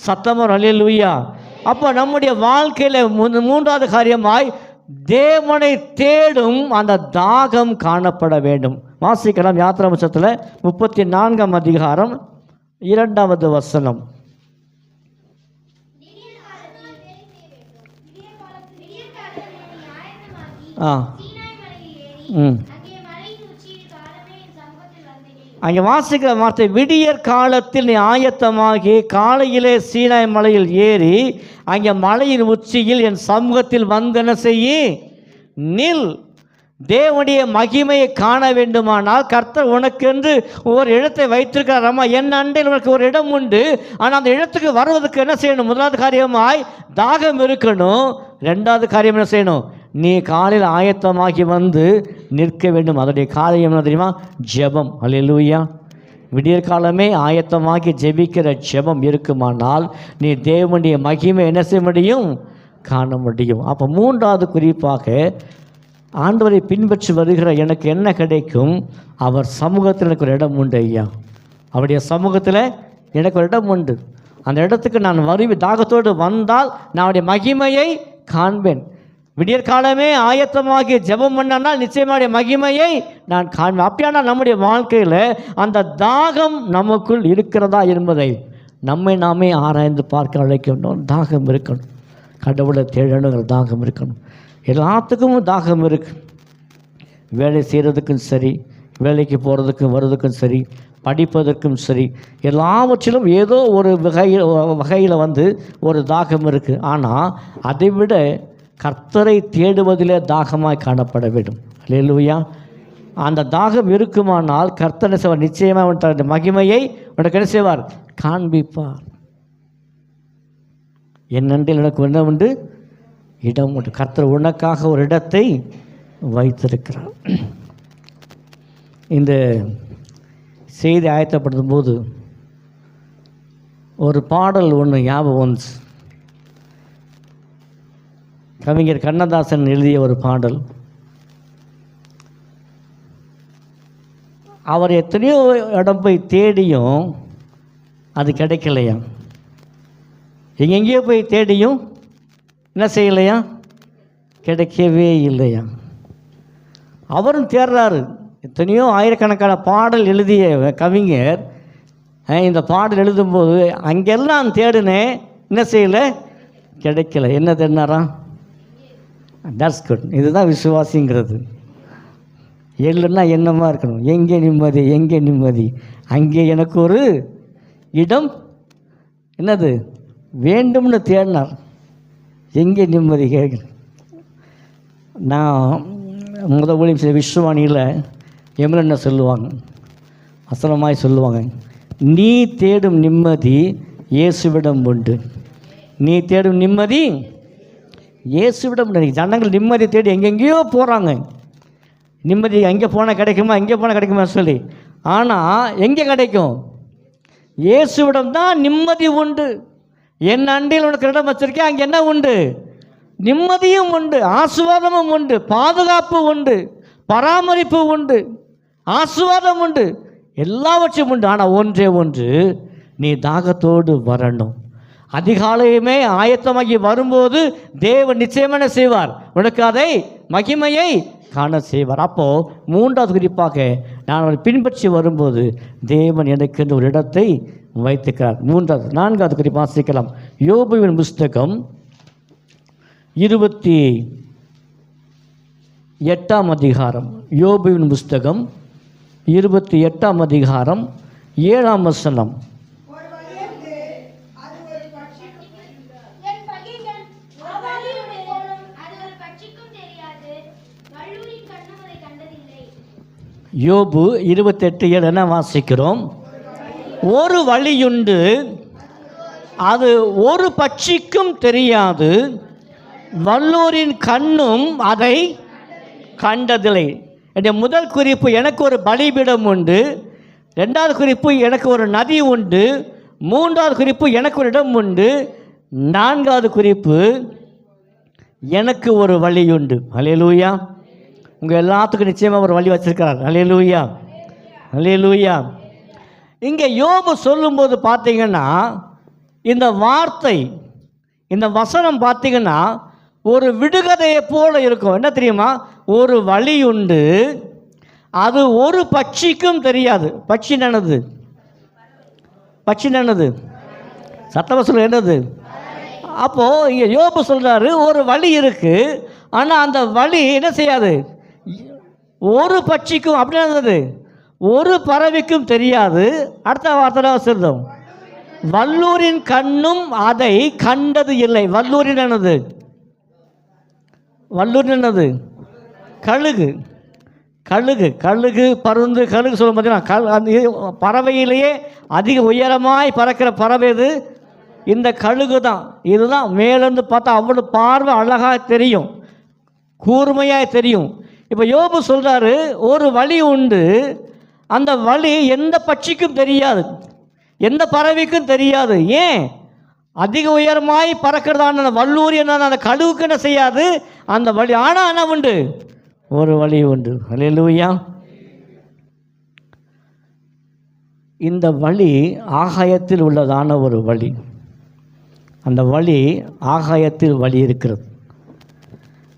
சத்தமர் அல்லேலூயா. அப்போ நம்முடைய வாழ்க்கையில் 3வது காரியமாய் தேவனை தேடும் அந்த தாகம் காணப்பட வேண்டும். வாசிக்கலாம் யாத்திராமத்தில் 34ஆம் அதிகாரம் 2வது வசனம். அங்கே வாசிக்கிற வார்த்தை, விடியற் காலத்தில் நீ ஆயத்தமாகி காலையிலே சீனாய் மலையில் ஏறி அங்கே மலையின் உச்சியில் என் சமூகத்தில் வந்தென செய்யி நில். தேவனுடைய மகிமையை காண வேண்டுமானால் கர்த்தர் உனக்கென்று ஒரு இடத்தை வைத்திருக்கிறார். அம்மா, என் அண்டையில் உனக்கு ஒரு இடம் உண்டு. ஆனால் அந்த இடத்துக்கு வருவதற்கு என்ன செய்யணும்? 1வது காரியமாய் தாகம் இருக்கணும். 2வது காரியம் என்ன செய்யணும்? நீ காலையில் ஆயத்தமாகி வந்து நிற்க வேண்டும். அதனுடைய காரியம் என்ன தெரியுமா? ஜெபம். அல்லேலூயா. விடியற் காலமே ஆயத்தமாகி ஜெபிக்கிற ஜெபம் இருக்குமானால் நீ தேவனுடைய மகிமை என்ன செய்ய முடியும்? காண முடியும். அப்போ 3வது குறிப்பாக ஆண்டவரை பின்பற்றி வருகிற எனக்கு என்ன கிடைக்கும்? அவர் சமூகத்தில் எனக்கு ஒரு இடம் உண்டு ஐயா. அவருடைய சமூகத்தில் எனக்கு ஒரு இடம் உண்டு. அந்த இடத்துக்கு நான் தாகத்தோடு வந்தால் நான் அவருடைய மகிமையை காண்பேன். விடியற் காலமே ஆயத்தமாகி ஜெபம் பண்ணால் நிச்சயமாக மகிமையை நான் காண்பேன். அப்படியானால் நம்முடைய வாழ்க்கையில் அந்த தாகம் நமக்குள் இருக்கிறதா என்பதை நம்மை நாமே ஆராய்ந்து பார்க்க அழைக்கணும். தாகம் இருக்கணும், கடவுளை தேடணுங்கிற தாகம் இருக்கணும். எல்லாத்துக்கும் தாகம் இருக்குது. வேலை செய்கிறதுக்கும் சரி, வேலைக்கு போகிறதுக்கும் வர்றதுக்கும் சரி, படிப்பதற்கும் சரி, எல்லாவற்றிலும் ஏதோ ஒரு வகையில் வந்து ஒரு தாகம் இருக்குது. ஆனால் அதை விட கர்த்தரை தேடுவதிலே தாகமாய் காணப்பட வேண்டும். அல்லேலூயா. அந்த தாகம் இருக்குமானால் கர்த்தர் செய்வார், நிச்சயமாக மகிமையை உனக்கு என்ன செய்வார்? காண்பிப்பார். என் நன்றில் எனக்கு என்ன உண்டு? இடம் உண்டு. கர்த்தர் உனக்காக ஒரு இடத்தை வைத்திருக்கிறார். இந்த செய்தி ஆயத்தப்படுத்தும் போது ஒரு பாடல் ஒன்று ஞாபகம் வந்துச்சு. கவிஞர் கண்ணதாசன் எழுதிய ஒரு பாடல். அவர் எத்தனையோ இடம் போய் தேடியும் அது கிடைக்கலையா, எங்கெங்கேயோ போய் தேடியும் என்ன செய்யலையா, கிடைக்கவே இல்லையா. அவரும் தேடுறாரு. எத்தனையோ ஆயிரக்கணக்கான பாடல் எழுதிய கவிஞர் இந்த பாடல் எழுதும்போது அங்கெல்லாம் தேடினேன், என்ன செய்யலை, கிடைக்கல. என்ன தேடினாராம்? That's good. இதுதான் விசுவாசிங்கிறது. எள்ளுன்னா என்னமா இருக்கணும், எங்கே நிம்மதி, எங்கே நிம்மதி, அங்கே எனக்கு ஒரு இடம் என்னது வேண்டும்னு தேடினார். எங்கே நிம்மதி கேட்குறேன். நான் ஊழியம் செய்த விஸ்வவாணியில் எம்எல்ஏ சொல்லுவாங்க, வசனமாய் சொல்லுவாங்க, நீ தேடும் நிம்மதி இயேசுவிடம் உண்டு. நீ தேடும் நிம்மதி இயேசுவிடம் உண்டு. ஜனங்கள் நிம்மதி தேடி எங்கெங்கேயோ போகிறாங்க. நிம்மதி அங்கே போனால் கிடைக்குமா, இங்கே போனால் கிடைக்குமா சொல்லி. ஆனால் எங்கே கிடைக்கும்? இயேசுவிடம் தான் நிம்மதி உண்டு. என் அண்டையில் உனக்கு இடம் வச்சிருக்கேன், அங்கே என்ன உண்டு? நிம்மதியும் உண்டு, ஆசீர்வாதமும் உண்டு, பாதுகாப்பு உண்டு, பராமரிப்பு உண்டு, ஆசீர்வாதம் உண்டு, எல்லாவற்றையும் உண்டு. ஆனால் ஒன்றே ஒன்று, நீ தாகத்தோடு வரணும். அதிகாலையுமே ஆயத்தமாகி வரும்போது தேவன் நிச்சயமான செய்வார், உனக்கு அதை மகிமையை காண செய்வார். அப்போது மூன்றாவது குறிப்பாக நான் அவரை பின்பற்றி வரும்போது தேவன் எனக்கு ஒரு இடத்தை வைத்துக்கிறார். நான்காவது குறிப்பாக வாசிக்கலாம். யோபுவின் புஸ்தகம் 28ஆம் அதிகாரம். யோபுவின் புஸ்தகம் 28ஆம் அதிகாரம் 7ஆம் வசனம். யோபு 28:7 என்ன வாசிக்கிறோம்? ஒரு வழியுண்டு, அது ஒரு பட்சிக்கும் தெரியாது, வல்லோரின் கண்ணும் அதை கண்டதில்லை. என்னுடைய முதல் குறிப்பு, எனக்கு ஒரு பலிபீடம் உண்டு. ரெண்டாவது குறிப்பு, எனக்கு ஒரு நதி உண்டு. மூன்றாவது குறிப்பு, எனக்கு ஒரு இடம் உண்டு. நான்காவது குறிப்பு, எனக்கு ஒரு வழி உண்டு. அல்லேலூயா. உங்கள் எல்லாத்துக்கும் நிச்சயமாக ஒரு வழி வச்சிருக்கிறார். அல்லேலூயா, அல்லேலூயா. இங்கே யோபு சொல்லும்போது பார்த்தீங்கன்னா இந்த வார்த்தை, இந்த வசனம் பார்த்தீங்கன்னா ஒரு விடுகதையை போல இருக்கும். என்ன தெரியுமா? ஒரு வழி உண்டு, அது ஒரு பட்சிக்கும் தெரியாது. பட்சி என்னது? பட்சி என்னது? சத்தமாக சொல்ல என்னது? அப்போது இங்கே யோபு சொல்கிறாரு, ஒரு வழி இருக்குது, ஆனால் அந்த வழி என்ன செய்யாது, ஒரு பட்சிக்கும் அப்படின்னது ஒரு பறவைக்கும் தெரியாது. அடுத்த வார்த்தை சொல்றோம், வல்லூரின் கண்ணும் அதை கண்டது இல்லை. வல்லூரின் என்னது? வல்லூரின் என்னது? கழுகு. கழுகு, கழுகு, பருந்து, கழுகு சொல்லும் பார்த்தீங்கன்னா அந்த பறவையிலேயே அதிக உயரமாய் பறக்கிற பறவை இது இந்த கழுகு தான். இதுதான் மேலேருந்து பார்த்தா அவ்வளோ பார்வை அழகாக தெரியும், கூர்மையாக தெரியும். இப்போ யோபு சொல்கிறாரு, ஒரு வழி உண்டு, அந்த வழி எந்த பட்சிக்கும் தெரியாது, எந்த பறவைக்கும் தெரியாது. ஏன்? அதிக உயரமாய் பறக்கிறதான அந்த வல்லூரி என்ன, அந்த கழுவுக்கு என்ன செய்யாது அந்த வழி. ஆனால் என்ன உண்டு? ஒரு வழி உண்டு. அல்லேலூயா. இந்த வழி ஆகாயத்தில் உள்ளதான ஒரு வழி. அந்த வழி ஆகாயத்தில் வழி இருக்கிறது.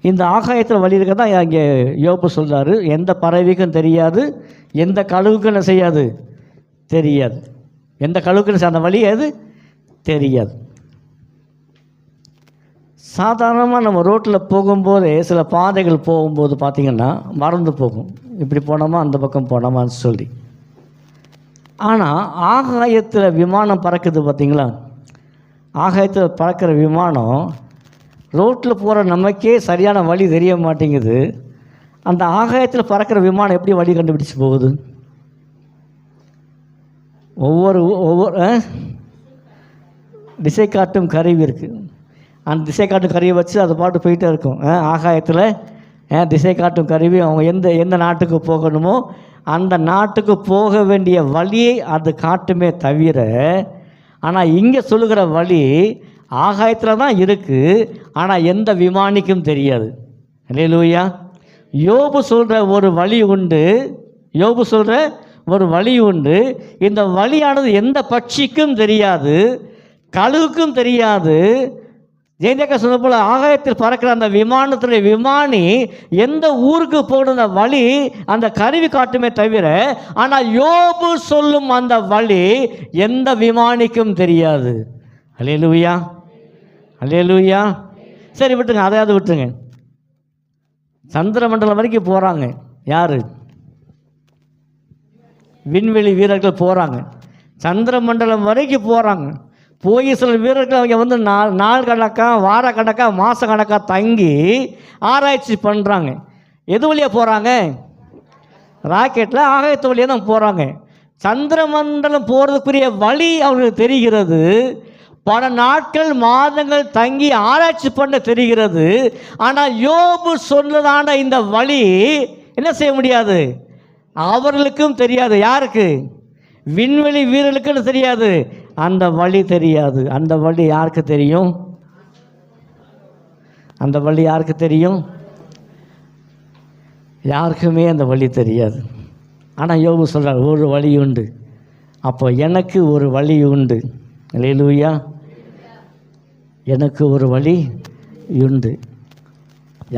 இந்த ஆகாயத்தில் வழி இருக்கிறதா இங்கே யோபு சொல்கிறாரு, எந்த பறவைக்கும் தெரியாது, எந்த கழுவுக்கும் என்ன செய்யாது, தெரியாது. எந்த கழுவுக்கு அந்த வழி அது தெரியாது. சாதாரணமாக நம்ம ரோட்டில் போகும்போதே சில பாதைகள் போகும்போது பார்த்திங்கன்னா மறந்து போகும், இப்படி போனோமா அந்த பக்கம் போனோமான்னு சொல்லி. ஆனால் ஆகாயத்தில் விமானம் பறக்குது பார்த்திங்களா, ஆகாயத்தில் பறக்கிற விமானம் ரோட்டில் போகிற நமக்கே சரியான வழி தெரிய மாட்டேங்குது. அந்த ஆகாயத்தில் பறக்கிற விமானம் எப்படி வழி கண்டுபிடிச்சு போகுது? ஒவ்வொரு திசை காட்டும் கருவி இருக்குது. அந்த திசை காட்டும் கருவியை வச்சு அது பாட்டு போயிட்டே இருக்கும். ஆகாயத்தில் திசை காட்டும் கருவி அவங்க எந்த நாட்டுக்கு போகணுமோ அந்த நாட்டுக்கு போக வேண்டிய வழியை அது காட்டுமே தவிர ஆனால் இங்கே சொல்லுகிற வழி ஆகாயத்தில் தான் இருக்குது, ஆனால் எந்த விமானிக்கும் தெரியாது. அல்லேலூயா. யோபு சொல்கிற ஒரு வழி உண்டு, யோபு சொல்கிற ஒரு வழி உண்டு. இந்த வழியானது எந்த பட்சிக்கும் தெரியாது, கழுகுக்கும் தெரியாது. ஜெயந்தக்கா சொன்ன போல் ஆகாயத்தில் பறக்கிற அந்த விமானத்துடைய விமானி எந்த ஊருக்கு போகிற வழி அந்த கருவி காட்டுமே தவிர, ஆனால் யோபு சொல்லும் அந்த வழி எந்த விமானிக்கும் தெரியாது. அல்லேலூயா, அல்லேலூயா. சரி விட்டுங்க, அதையாவது விட்டுருங்க. சந்திரமண்டலம் வரைக்கும் போகிறாங்க. யார்? விண்வெளி வீரர்கள் போகிறாங்க. சந்திரமண்டலம் வரைக்கும் போகிறாங்க. போய் சில வீரர்கள் அவங்க வந்து நாள் கணக்காக, வார கணக்காக, மாத கணக்காக தங்கி ஆராய்ச்சி பண்ணுறாங்க. எது வழியாக போகிறாங்க? ராக்கெட்டில் ஆகாயத்து வழியாக தான் போகிறாங்க. சந்திரமண்டலம் போகிறதுக்குரிய வழி அவங்களுக்கு தெரிகிறது. பல நாட்கள், மாதங்கள் தங்கி ஆராய்ச்சி பண்ண தெரிகிறது. ஆனால் யோபு சொன்னதான இந்த வழி என்ன செய்ய முடியாது, அவர்களுக்கும் தெரியாது. யாருக்கு? விண்வெளி வீரர்களுக்குன்னு தெரியாது. அந்த வழி தெரியாது. அந்த வழி யாருக்கு தெரியும்? அந்த வழி யாருக்கு தெரியும்? யாருக்குமே அந்த வழி தெரியாது. ஆனால் யோபு சொல்கிறார், ஒரு வழி உண்டு. அப்போ எனக்கு ஒரு வழி உண்டு. அல்லேலூயா. எனக்கு ஒரு வழி உண்டு.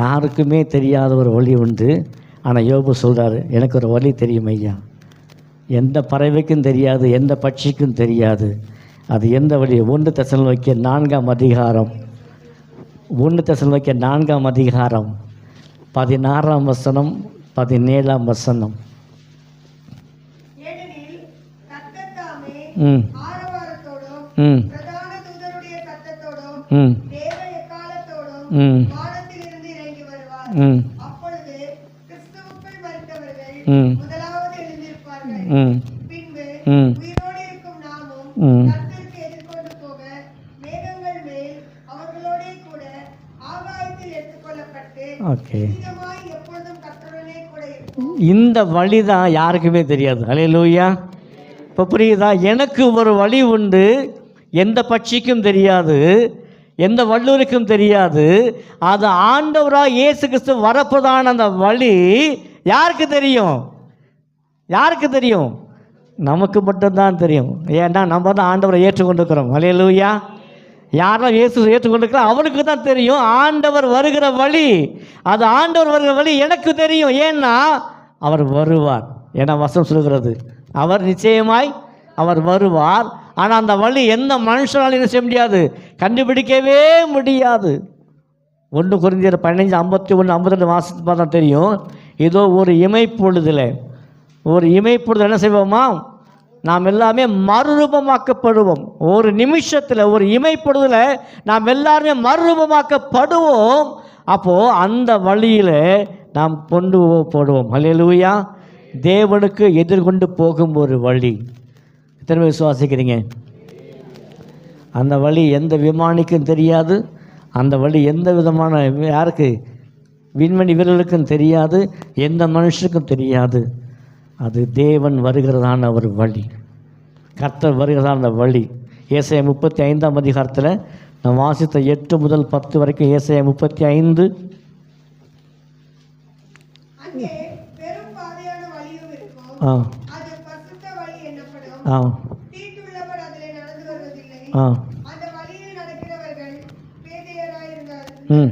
யாருக்குமே தெரியாத ஒரு வழி உண்டு. ஆனால் யோபு சொல்கிறாரு, எனக்கு ஒரு வழி தெரியும் ஐயா. எந்த பறவைக்கும் தெரியாது, எந்த பட்சிக்கும் தெரியாது. அது எந்த வழி? 1 தெசலோனிக்கேயர் 4ஆம் அதிகாரம், 1 தெசலோனிக்கேயர் 4ஆம் அதிகாரம் 16ஆம் வசனம், 17ஆம் வசனம். ஏனெனில் கர்த்தர் தாமே ம் ஆரவாரத்தோடும் ம் பிரதான தூதனுடைய சத்தத்தோடும் ம் தேவ எக்காலத்தோடும் ம் வானத்திலிருந்து இறங்கி வருவார். ம் அப்பொழுது கிறிஸ்துவுக்குள் மரித்தவர்கள் ம் முதலாவது எழுந்திருப்பார்கள். ம் பின்பு ம் உயிரோடு இருக்கும் நாமும் ம் கர்த்தருக்கு எதிர்கொண்டு போக மேகங்கள் மேல் அவர்களோடே கூட ஆகாயத்தில் எடுத்துக்கொள்ளப்பட்டு ஓகே. நிச்சயமாய் எப்பொழுதும் கர்த்தருடனே கூட இருப்போம். இந்த வழி தான் யாருக்குமே தெரியாது. அல்லேலூயா. இப்போ புரியுதா? எனக்கு ஒரு வழி உண்டு, எந்த பட்சிக்கும் தெரியாது, எந்த வல்லூருக்கும் தெரியாது. அது ஆண்டவராக இயேசு கிறிஸ்து வரப்போதான அந்த வழி யாருக்கு தெரியும்? யாருக்கு தெரியும்? நமக்கு மட்டும்தான் தெரியும். ஏன்னா நம்ம தான் ஆண்டவரை ஏற்றுக்கொண்டிருக்கிறோம். அல்லேலூயா. யாரெல்லாம் இயேசு ஏற்றுக்கொண்டிருக்கிறோம் அவனுக்கு தான் தெரியும் ஆண்டவர் வருகிற வழி. அது ஆண்டவர் வருகிற வழி எனக்கு தெரியும். ஏன்னா அவர் வருவார். ஏன்னா வசனம் சொல்கிறது, அவர் நிச்சயமாய் அவர் வருவார். ஆனால் அந்த வழி எந்த மனுஷனாலும் என்ன செய்ய முடியாது, கண்டுபிடிக்கவே முடியாது. 1 கொரிந்தியர் 15:51-52 வாசித்து பார்த்தா தெரியும். ஏதோ ஒரு இமைப்பொழுதில் என்ன செய்வோமா, நாம் எல்லாமே மறுரூபமாக்கப்படுவோம். ஒரு நிமிஷத்தில், ஒரு இமைப்பொழுதில் நாம் எல்லாருமே மறுரூபமாக்கப்படுவோம். அப்போது அந்த வழியில் நாம் கொண்டு போடுவோம். அல்லேலூயா. தேவனுக்கு எதிர்கொண்டு போகும் ஒரு வழி. எத்தனை பேர் விசுவாசிக்கிறீங்க? அந்த வழி எந்த விமானிக்கும் தெரியாது. அந்த வழி எந்த விதமான யாருக்கு, விண்வெளி வீரர்களுக்கும் தெரியாது, எந்த மனுஷருக்கும் தெரியாது. அது தேவன் வருகிறதான ஒரு வழி, கர்த்தர் வருகிறதான வழி. ஏசாயா 35ஆம் அதிகாரத்தில் நான் வாசித்த 8 முதல் 10 வரைக்கும். ஏசாயா 35. அங்கே பெரும் பாதையான வழியும் இருக்கும். ஆ அது பரிசுத்த வழி என்னப்படும். ஆ தீட்டுள்ளவர் அதிலே நடந்து வருவதில்லை. ஆ அந்த வழியில் நடக்கிறவர்கள் ம்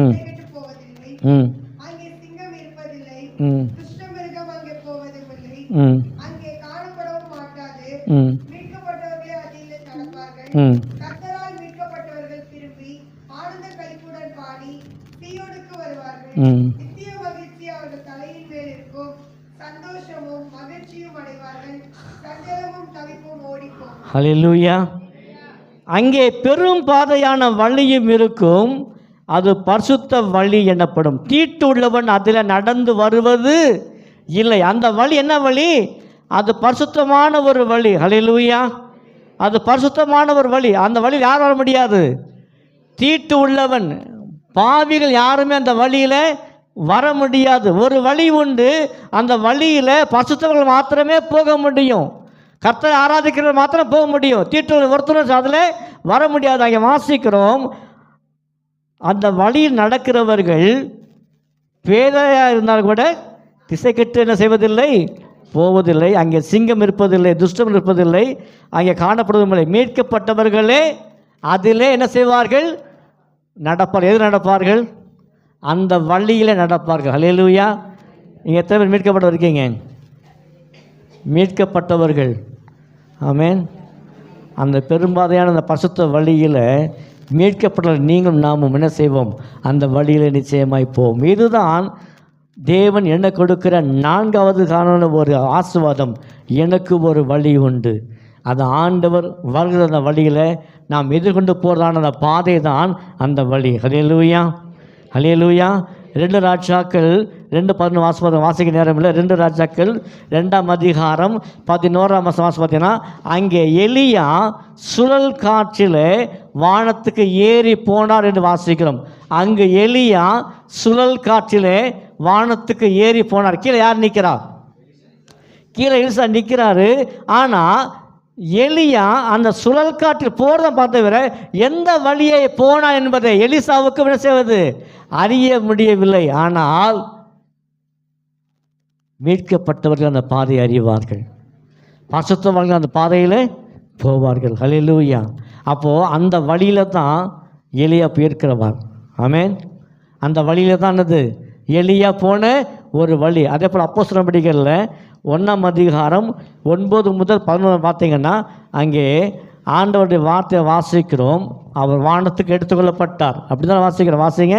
ம் கெட்டு போவதில்லை. ம் அங்கே சிங்கம் இருப்பதில்லை. ம் துஷ்டமிருகம் அங்கே போவதுமில்லை. ம் அங்கே காணப்படவும் மாட்டாது. ம் மீட்கப்பட்டவர்களே அதிலே நடப்பார்கள். ம் கர்த்தரால் மீட்கப்பட்டவர்கள் திரும்பி ஆனந்த களிப்புடன் பாடி சீயோனுக்கு வருவார்கள். ம் நித்திய மகிழ்ச்சி அவர்கள் தலையின் மேல் இருக்கும். சந்தோஷமும் மகிழ்ச்சியும் அடைவார்கள். சஞ்சலமும் தவிப்பும் ஓடிப்போம். ஹல்லேலூயா. அங்கே பெரும் பாதையான வழியும் இருக்கும், அது பரிசுத்த வழி எனப்படும். தீட்டு உள்ளவன் அதில் நடந்து வருவது இல்லை. அந்த வழி என்ன வழி? அது பரிசுத்தமான ஒரு வழி. ஹல்லேலூயா. அது பரிசுத்தமான ஒரு வழி. அந்த வழியில் யார் வர முடியாது? தீட்டு உள்ளவன், பாவிகள் யாருமே அந்த வழியில் வர முடியாது. ஒரு வழி உண்டு, அந்த வழியில் பரிசுத்தவர்கள் மாத்திரமே போக முடியும். கர்த்தரை ஆராதிக்கிறது மாத்திரம் போக முடியும். தீட்டு ஒருத்தரும் அதில் வர முடியாது. அங்கே வாசிக்கிறோம், அந்த வழியில் நடக்கிறவர்கள் பேதையாக இருந்தால் கூட திசை கெட்டு என்ன செய்வதில்லை, போவதில்லை. அங்கே சிங்கம் இருப்பதில்லை, துஷ்டம் இருப்பதில்லை, அங்கே காணப்படுவதில்லை. மீட்கப்பட்டவர்களே அதிலே என்ன செய்வார்கள், நடப்பார். எது நடப்பார்கள், அந்த வழியில் நடப்பார்கள். ஹல்லேலூயா. நீங்கள் எத்தனை பேர் மீட்கப்பட்டு இருக்கீங்க? மீட்கப்பட்டவர்கள். ஆமென். அந்த பெரும்பாதையான அந்த பரிசுத்த வழியில் மீட்கப்பட்ட நீங்களும் நாமும் என்ன செய்வோம், அந்த வழியில் நிச்சயமாய் போவோம். இதுதான் தேவன் என்ன கொடுக்கிற 4வது காரண ஒரு ஆசீர்வாதம். எனக்கு ஒரு வழி உண்டு. அது ஆண்டவர் வருகிற அந்த வழியில் நாம் எதிர்கொண்டு போகிறதான அந்த பாதை தான் அந்த வழி. ஹல்லேலூயா, ஹல்லேலூயா. 2 ராஜாக்கள் 2:11 வாசிக்க நேரம் இல்லை. 2 ராஜாக்கள் 2ஆம் அதிகாரம் 11ஆம் வசனம் பார்த்தீங்கன்னா, அங்கே எலியா சுழல் காற்றில் வானத்துக்கு ஏறி போனார் என்று வாசிக்கிறோம். அங்கு எலியா சுழல் காற்றிலே வானத்துக்கு ஏறி போனார். கீழே யார் நிற்கிறார்? கீழே எலிசா நிற்கிறாரு. ஆனால் எலியா அந்த சுழல் காற்றில் போகிறத பார்த்தவரை எந்த வழியை போனான் என்பதை எலிசாவுக்கு என்ன செய்வது, அறிய முடியவில்லை. ஆனால் மீட்கப்பட்டவர்கள் அந்த பாதையை அறிவார்கள், பரிசுத்தவான்கள் அந்த பாதையில் போவார்கள். ஹல்லேலூயா. அப்போது அந்த வழியில் தான் எலியா போயிருக்கிறவர். ஆமென். அந்த வழியில் தான் அது எலியா போன ஒரு வழி. அதே போல் அப்போஸ்தலர் நடபடிகளில் 1ஆம் அதிகாரம் 9 முதல் 11 பார்த்தீங்கன்னா, அங்கே ஆண்டவருடைய வார்த்தையை வாசிக்கிறோம். அவர் வானத்துக்கு எடுத்துக்கொள்ளப்பட்டார். அப்படி தான் வாசிக்கிறோம். வாசிங்க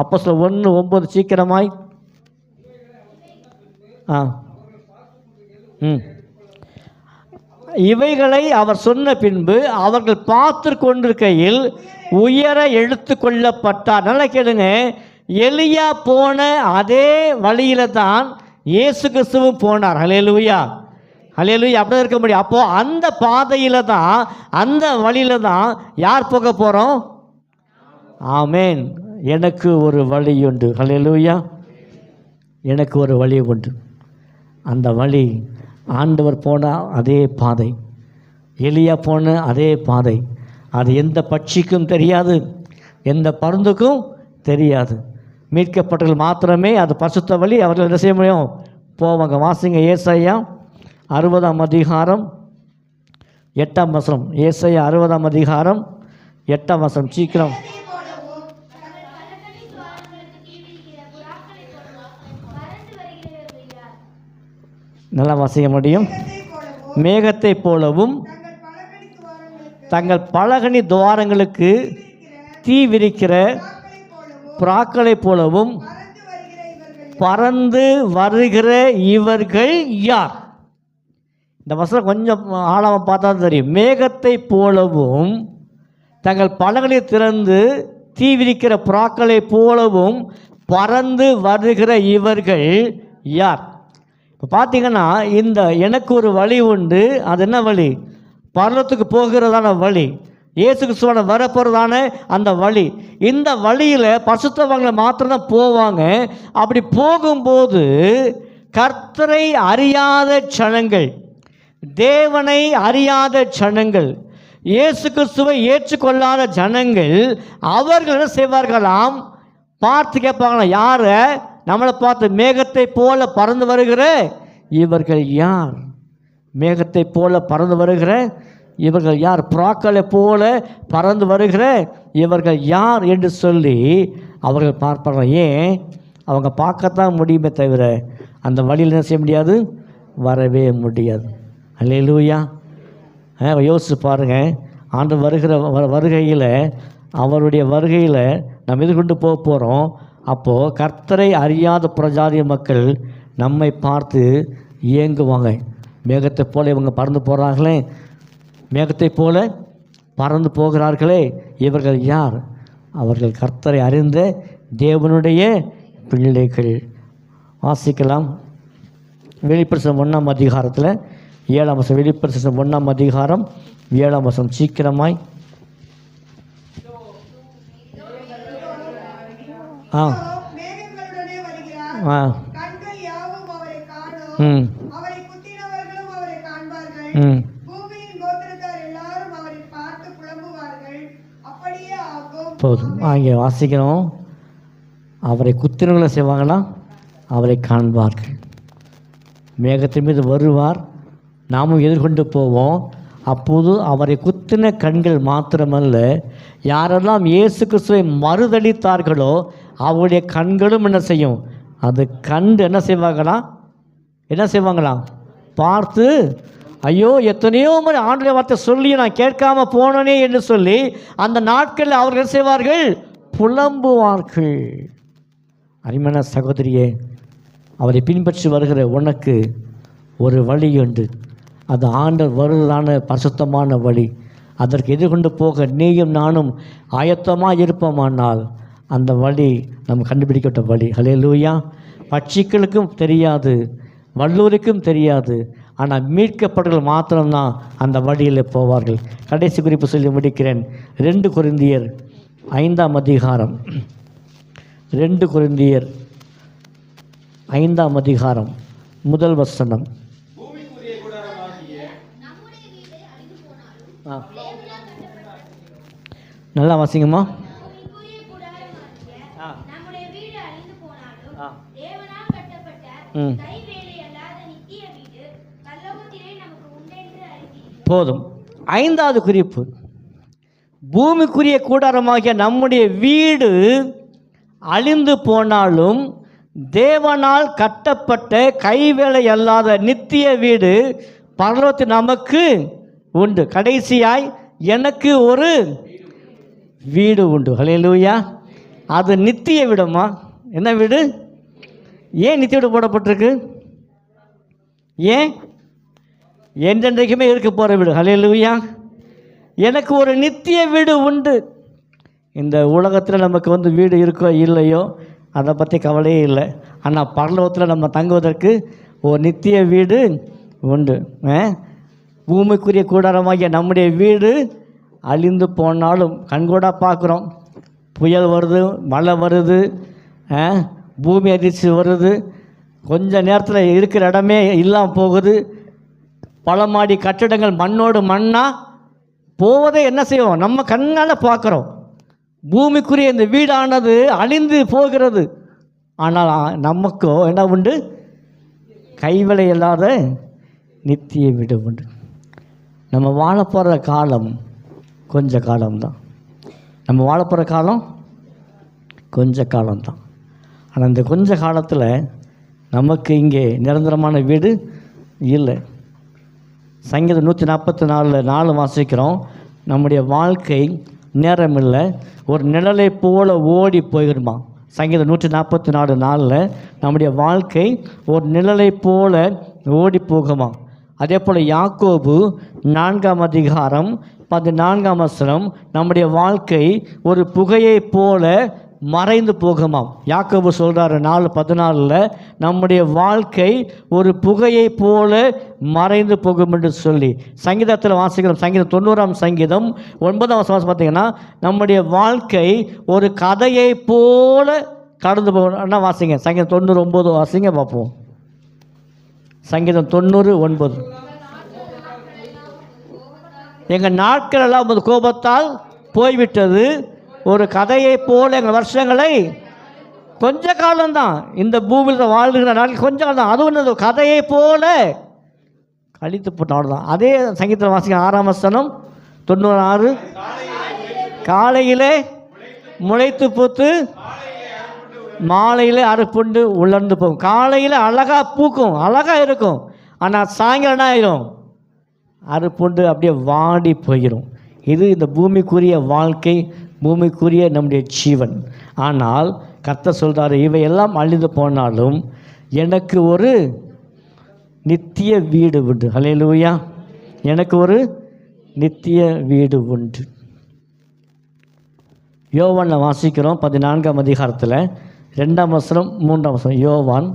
அப்போஸ்தலர் 1:9 சீக்கிரமாய். இவைகளை அவர் சொன்ன பின்பு அவர்கள் பார்த்து கொண்டிருக்கையில் உயர எடுத்து கொள்ளப்பட்டார். நல்லா கேளுங்க, எலியா போன அதே வழியில தான் இயேசு கிறிஸ்துவும் போனார். ஹல்லேலூயா, ஹல்லேலூயா. அப்படி இருக்க முடியும். அப்போது அந்த பாதையில் தான், அந்த வழியில் தான் யார் போக போகிறோம்? ஆமென். எனக்கு ஒரு வழி உண்டு. ஹல்லேலூயா. எனக்கு ஒரு வழி உண்டு. அந்த வழி ஆண்டவர் போன அதே பாதை, எலியா போன அதே பாதை. அது எந்த பட்சிக்கும் தெரியாது, எந்த பருந்துக்கும் தெரியாது. மீட்கப்பட்டவர்கள் மாத்திரமே அது பரிசுத்த வழி. அவர்கள் என்ன செய்ய முடியும், போவாங்க. வாசிங்க ஏசாயா 60ஆம் அதிகாரம் 8ஆம் வசனம். ஏசாயா 60ஆம் அதிகாரம் 8ஆம் வசனம் சீக்கிரம். நல்லா வாசிக்க முடியும். மேகத்தை போலவும் தங்கள் பலகனி துவாரங்களுக்கு தீ விரிக்கிற புறாக்களை போலவும் பறந்து வருகிற இவர்கள் யார்? இந்த வசனம் கொஞ்சம் ஆழமாக பார்த்தா தெரியும். மேகத்தை போலவும் தங்கள் பலகனை திறந்து தீ விரிக்கிற புறாக்களை போலவும் பறந்து வருகிற இவர்கள் யார்? இப்போ பார்த்தீங்கன்னா, இந்த எனக்கு ஒரு வழி உண்டு. அது என்ன வழி? பரலோகத்துக்கு போகிறதான வழி, இயேசு கிறிஸ்துவோட வரப்போகிறதான அந்த வழி. இந்த வழியில் பரிசுத்தவான்களை மாத்திரம்தான் போவாங்க. அப்படி போகும்போது கர்த்தரை அறியாத ஜனங்கள், தேவனை அறியாத ஜனங்கள், இயேசு கிறிஸ்துவை ஏற்றுக்கொள்ளாத ஜனங்கள், அவர்கள் என்ன செய்வார்களாம், பார்த்து கேட்பாங்களாம், யாரை? நம்மளை பார்த்து, மேகத்தை போல பறந்து வருகிற இவர்கள் யார்? மேகத்தை போல பறந்து வருகிற இவர்கள் யார்? புறாக்களை போல பறந்து வருகிற இவர்கள் யார் என்று சொல்லி அவர்கள் பார்ப்பார்கள். ஏன்? அவங்க பார்க்கத்தான் முடியுமே தவிர அந்த வழியில் என்ன செய்ய முடியாது, வரவே முடியாது. அல்லேலூயா. யோசிச்சு பாருங்கள், ஆண்டு வருகிற வருகையில், அவருடைய வருகையில் நம்ம எதிர்கொண்டு போக போகிறோம். அப்போது கர்த்தரை அறியாத புறஜாதிய மக்கள் நம்மை பார்த்து ஏங்குவாங்க. மேகத்தை போல இவங்க பறந்து போகிறார்களே, மேகத்தை போல பறந்து போகிறார்களே, இவர்கள் யார்? அவர்கள் கர்த்தரை அறிந்த தேவனுடைய பிள்ளைகள். வாசிக்கலாம். வெளிப்படுத்தல் 1ஆம் அதிகாரத்தில் 7ஆம் வசனம். வெளிப்படுத்தல் 1ஆம் அதிகாரம் 7ஆம் வசனம் சீக்கிரமாய். ம் பூமியின் கோத்திரத்தார் எல்லாரும் அவரை பார்த்து புலம்புவார்கள். அப்படியே ஆகும். போதும். இங்கே வாசிக்கிறோம், அவரை குத்தினவங்களை செய்வாங்களா, அவரை காண்பார்கள். மேகத்தின் மீது வருவார், நாமும் எதிர்கொண்டு போவோம். அப்போது அவரை குத்தின கண்கள் மாத்திரமல்ல, யாரெல்லாம் இயேசு கிறிஸ்துவை மறுதளித்தார்களோ அவருடைய கண்களும் என்ன செய்யும், அது கண்டு என்ன செய்வாங்களாம், பார்த்து ஐயோ எத்தனையோ முறை ஆண்டுடைய வார்த்தை சொல்லி நான் கேட்காம போனனே என்று சொல்லி அந்த நாட்களில் அவர்கள் செய்வார்கள், புலம்புவார்கள். அருமையான சகோதரியே, அவரை பின்பற்றி வருகிற உனக்கு ஒரு வழி உண்டு. அது ஆண்டவர் வருவதான பரிசுத்தமான வழி. அதற்கு எதிர்கொண்டு போக நீயும் நானும் ஆயத்தமாக இருப்போமானால் அந்த வழி நம்ம கண்டுபிடிக்கப்பட்ட வழி. ஹல்லேலூயா. பட்சிகளுக்கும் தெரியாது, வல்லூருக்கும் தெரியாது, ஆனால் மீட்கப்பட்டவர்கள் மாத்திரம்தான் அந்த வழியில் போவார்கள். கடைசி குறிப்பு சொல்லி முடிக்கிறேன். 2 கொரிந்தியர் 5ஆம் அதிகாரம், 2 கொரிந்தியர் 5ஆம் அதிகாரம் முதல் வசனம். நல்லா வாசிங்கம்மா. போதும். 5வது குறிப்பு, பூமிக்குரிய கூடாரமாகிய நம்முடைய வீடு அழிந்து போனாலும் தேவனால் கட்டப்பட்ட கைவேலை அல்லாத நித்திய வீடு பரலோகத்தில் நமக்கு உண்டு. கடைசியாய் எனக்கு ஒரு வீடு உண்டு. ஹல்லேலூயா. அது நித்திய வீடுமா? என்ன வீடு? ஏன் நித்திய வீடு போடப்பட்டிருக்கு? ஏன்? என்றென்றைக்குமே இருக்க போகிற வீடு. ஹல்லேலூயா. எனக்கு ஒரு நித்திய வீடு உண்டு. இந்த உலகத்தில் நமக்கு வீடு இருக்கோ இல்லையோ அதை பற்றி கவலையே இல்லை. ஆனால் பரலோகத்தில் நம்ம தங்குவதற்கு ஒரு நித்திய வீடு உண்டு. பூமிக்குரிய கூடாரமாகிய நம்முடைய வீடு அழிந்து போனாலும் கண்கூட பார்க்குறோம். புயல் வருது, மழை வருது, பூமி அதிர்ச்சி வருது, கொஞ்ச நேரத்தில் இருக்கிற இடமே இல்லாமல் போகுது. பல மாடி கட்டிடங்கள் மண்ணோடு மண்ணாக போவதை என்ன செய்வோம், நம்ம கண்ணால் பார்க்குறோம். பூமிக்குரிய இந்த வீடானது அழிந்து போகிறது. ஆனால் நமக்கோ என்ன உண்டு? கைவிலை இல்லாத நித்திய வீடு உண்டு. நம்ம வாழப்போகிற காலம் கொஞ்ச காலம்தான். நம்ம வாழப்போகிற காலம் கொஞ்ச காலம்தான். ஆனால் இந்த கொஞ்ச காலத்தில் நமக்கு இங்கே நிரந்தரமான வீடு இல்லை. சங்கீதம் 144:4 வாசிக்கிறோம், நம்முடைய வாழ்க்கை நேரமில்லை, ஒரு நிழலை போல ஓடி போயிடுமா. சங்கீதம் 144:4 நம்முடைய வாழ்க்கை ஒரு நிழலை போல ஓடி போகுமா. அதே போல் யாக்கோபு 4ஆம் அதிகாரம் 14ஆம் வசனம் நம்முடைய வாழ்க்கை ஒரு புகையை போல மறைந்து போகுமாம். யாக்கோபு சொல்கிறார் 4:14 நம்முடைய வாழ்க்கை ஒரு புகையை போல மறைந்து போகும் என்று சொல்லி. சங்கீதத்தில் வாசிக்கிறோம், சங்கீதம் 90ஆம் சங்கீதம் 9ஆம் வசனம் பார்த்தீங்கன்னா நம்முடைய வாழ்க்கை ஒரு கதையை போல கடந்து போகணும்னா வாசிங்க. சங்கீதம் 99 வாசிங்க பார்ப்போம். சங்கீதம் 90:9 எங்கள் நாட்கள் எல்லாம் உமது கோபத்தால் போய்விட்டது, ஒரு கதையை போல எங்கள் வருஷங்களை, கொஞ்ச காலம்தான் இந்த பூமியில் வாழ்கிற நாட்கள் கொஞ்சம் காலம் தான், அது ஒன்று கதையை போல கழித்து போட்டோம் தான். அதே சங்கீதத்தில் வாசிக்க 6ஆம் வசனம் 96 காலையிலே முளைத்து பூத்து மாலையில் அறுப்புண்டு உலர்ந்து போகும். காலையில் அழகாக பூக்கும், அழகாக இருக்கும், ஆனால் சாயங்காலம் என்ன ஆயிரும், அறுப்புண்டு அப்படியே வாடி போயிடும். இது இந்த பூமிக்குரிய வாழ்க்கை, பூமிக்குரிய நம்முடைய ஜீவன். ஆனால் கர்த்தர் சொல்கிறார், இவையெல்லாம் அழிந்து போனாலும் எனக்கு ஒரு நித்திய வீடு உண்டு. ஹல்லேலூயா. எனக்கு ஒரு நித்திய வீடு உண்டு. யோவானில் வாசிக்கிறோம் 14ஆம் அதிகாரத்தில் 2ஆம் வசனம் 3ஆம் வசனம். யோவான்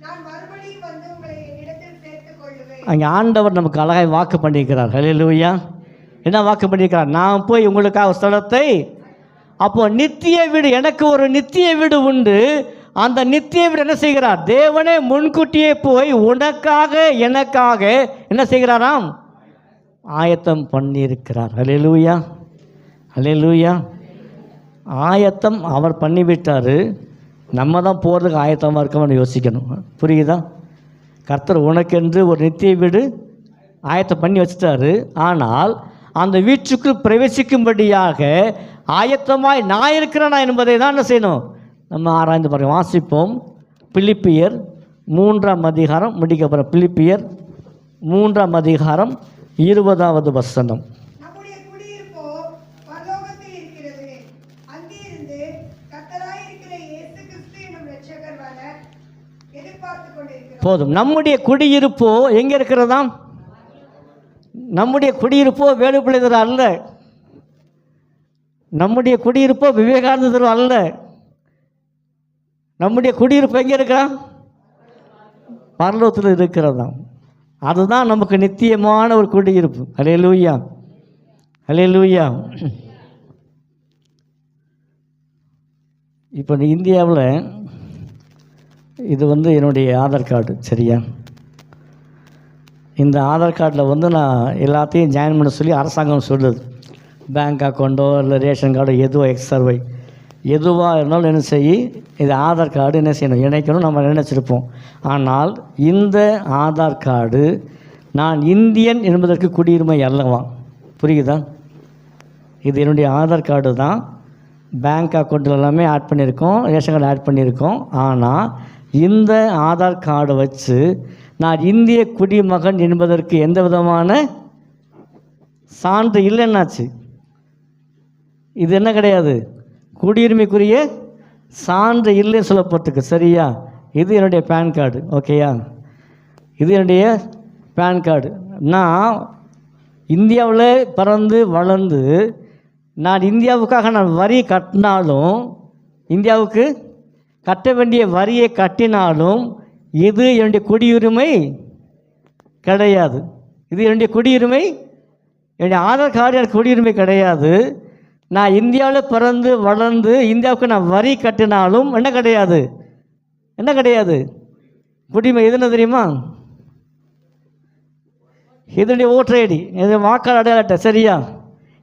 நான் மறுபடியும் வந்து உங்களை என்னிடத்தில் சேர்த்துக் கொள்ளுவேன். அங்கே ஆண்டவர் நமக்கு அழகாய் வாக்கு பண்ணியிருக்கிறார். ஹல்லேலூயா. என்ன வாக்கு பண்ணியிருக்கிறார்? நான் போய் உங்களுக்காக ஒரு ஸ்தலத்தை, அப்போ நித்திய வீடு, எனக்கு ஒரு நித்திய வீடு உண்டு. அந்த நித்திய வீடு என்ன செய்கிறார்? தேவனே முன்கூட்டியே போய் உனக்காக எனக்காக என்ன செய்கிறாராம்? ஆயத்தம் பண்ணியிருக்கிறார். ஹல்லேலூயா, ஹல்லேலூயா. ஆயத்தம் அவர் பண்ணிவிட்டார். நம்ம தான் போகிறதுக்கு ஆயத்தமாக இருக்கோம்னு யோசிக்கணும். புரியுதா? கர்த்தர் உனக்கென்று ஒரு நித்திய வீடு ஆயத்தம் பண்ணி வச்சுட்டாரு. ஆனால் அந்த வீட்டுக்குள் பிரவேசிக்கும்படியாக ஆயத்தமாய் நான் இருக்கிறேனா என்பதை தான் என்ன செய்யணும்? நம்ம ஆராய்ந்து பாருங்க. வாசிப்போம். பிலிப்பியர் 3ஆம் அதிகாரம் முடிக்கப்புறம். பிலிப்பியர் 3ஆம் அதிகாரம் 20வது வசனம். நம்முடைய குடியிருப்போ பரலோகத்தில் இருக்கிறது. அங்கிருந்து கர்த்தராயிருக்கிற இயேசு கிறிஸ்து என்னும் இரட்சகர் வர எதிர்பார்த்துக் கொண்டிருக்கிறோம். போதும். நம்முடைய குடியிருப்போ எங்கே இருக்கிறதாம்? நம்முடைய குடியிருப்போ வேலுப்பிள்ளைதர் அல்ல. நம்முடைய குடியிருப்போ விவேகானந்தர் அல்ல. நம்முடைய குடியிருப்பு எங்கே இருக்கிறா? பரலோகத்தில் இருக்கிறதாம். அதுதான் நமக்கு நித்தியமான ஒரு குடியிருப்பு. ஹல்லேலூயா, ஹல்லேலூயா. இப்போ இந்தியாவில் இது என்னுடைய ஆதார் கார்டு, சரியா? இந்த ஆதார் கார்டில் நான் எல்லாத்தையும் ஜாயின் பண்ண சொல்லி அரசாங்கம் சொல்லுது. பேங்க் அக்கௌண்ட்டோ இல்லை ரேஷன் கார்டோ எதுவோ எக்ஸ்ஆர்ஒய் எதுவாக இருந்தாலும் என்ன செய்ய, இது ஆதார் கார்டு என்ன செய்யணும்? இணைக்கணும். நம்ம நினச்சிருப்போம். ஆனால் இந்த ஆதார் கார்டு நான் இந்தியன் என்பதற்கு குடியுரிமை அல்லவா? புரியுதா? இது என்னுடைய ஆதார் கார்டு தான். பேங்க் அக்கௌண்ட்டில் எல்லாமே ஆட் பண்ணியிருக்கோம், ரேஷன் கார்டு ஆட் பண்ணியிருக்கோம். ஆனால் இந்த ஆதார் கார்டை வச்சு நான் இந்திய குடிமகன் என்பதற்கு எந்த விதமான சான்று இல்லைன்னாச்சு. இது என்ன கிடையாது? குடியுரிமைக்குரிய சான்று இல்லைன்னு சொல்லப்பட்டிருக்கு, சரியா? இது என்னுடைய பேன் கார்டு, ஓகேயா? இது என்னுடைய பேன் கார்டு. நான் இந்தியாவில் பிறந்து வளர்ந்து நான் இந்தியாவுக்காக நான் வரி கட்டினாலும், இந்தியாவுக்கு கட்ட வேண்டிய வரியை கட்டினாலும் இது என்னுடைய குடியுரிமை கிடையாது. இது என்னுடைய குடியுரிமை, என்னுடைய ஆதார் கார்டு எனக்கு குடியுரிமை கிடையாது. நான் இந்தியாவில் பிறந்து வளர்ந்து இந்தியாவுக்கு நான் வரி கட்டினாலும் என்ன கிடையாது? என்ன கிடையாது? குடியுரிமை. இது என்ன தெரியுமா? இதனுடைய ஓட்டர் ஐடி, இது வாக்காளர் அடையாள அட்டை, சரியா?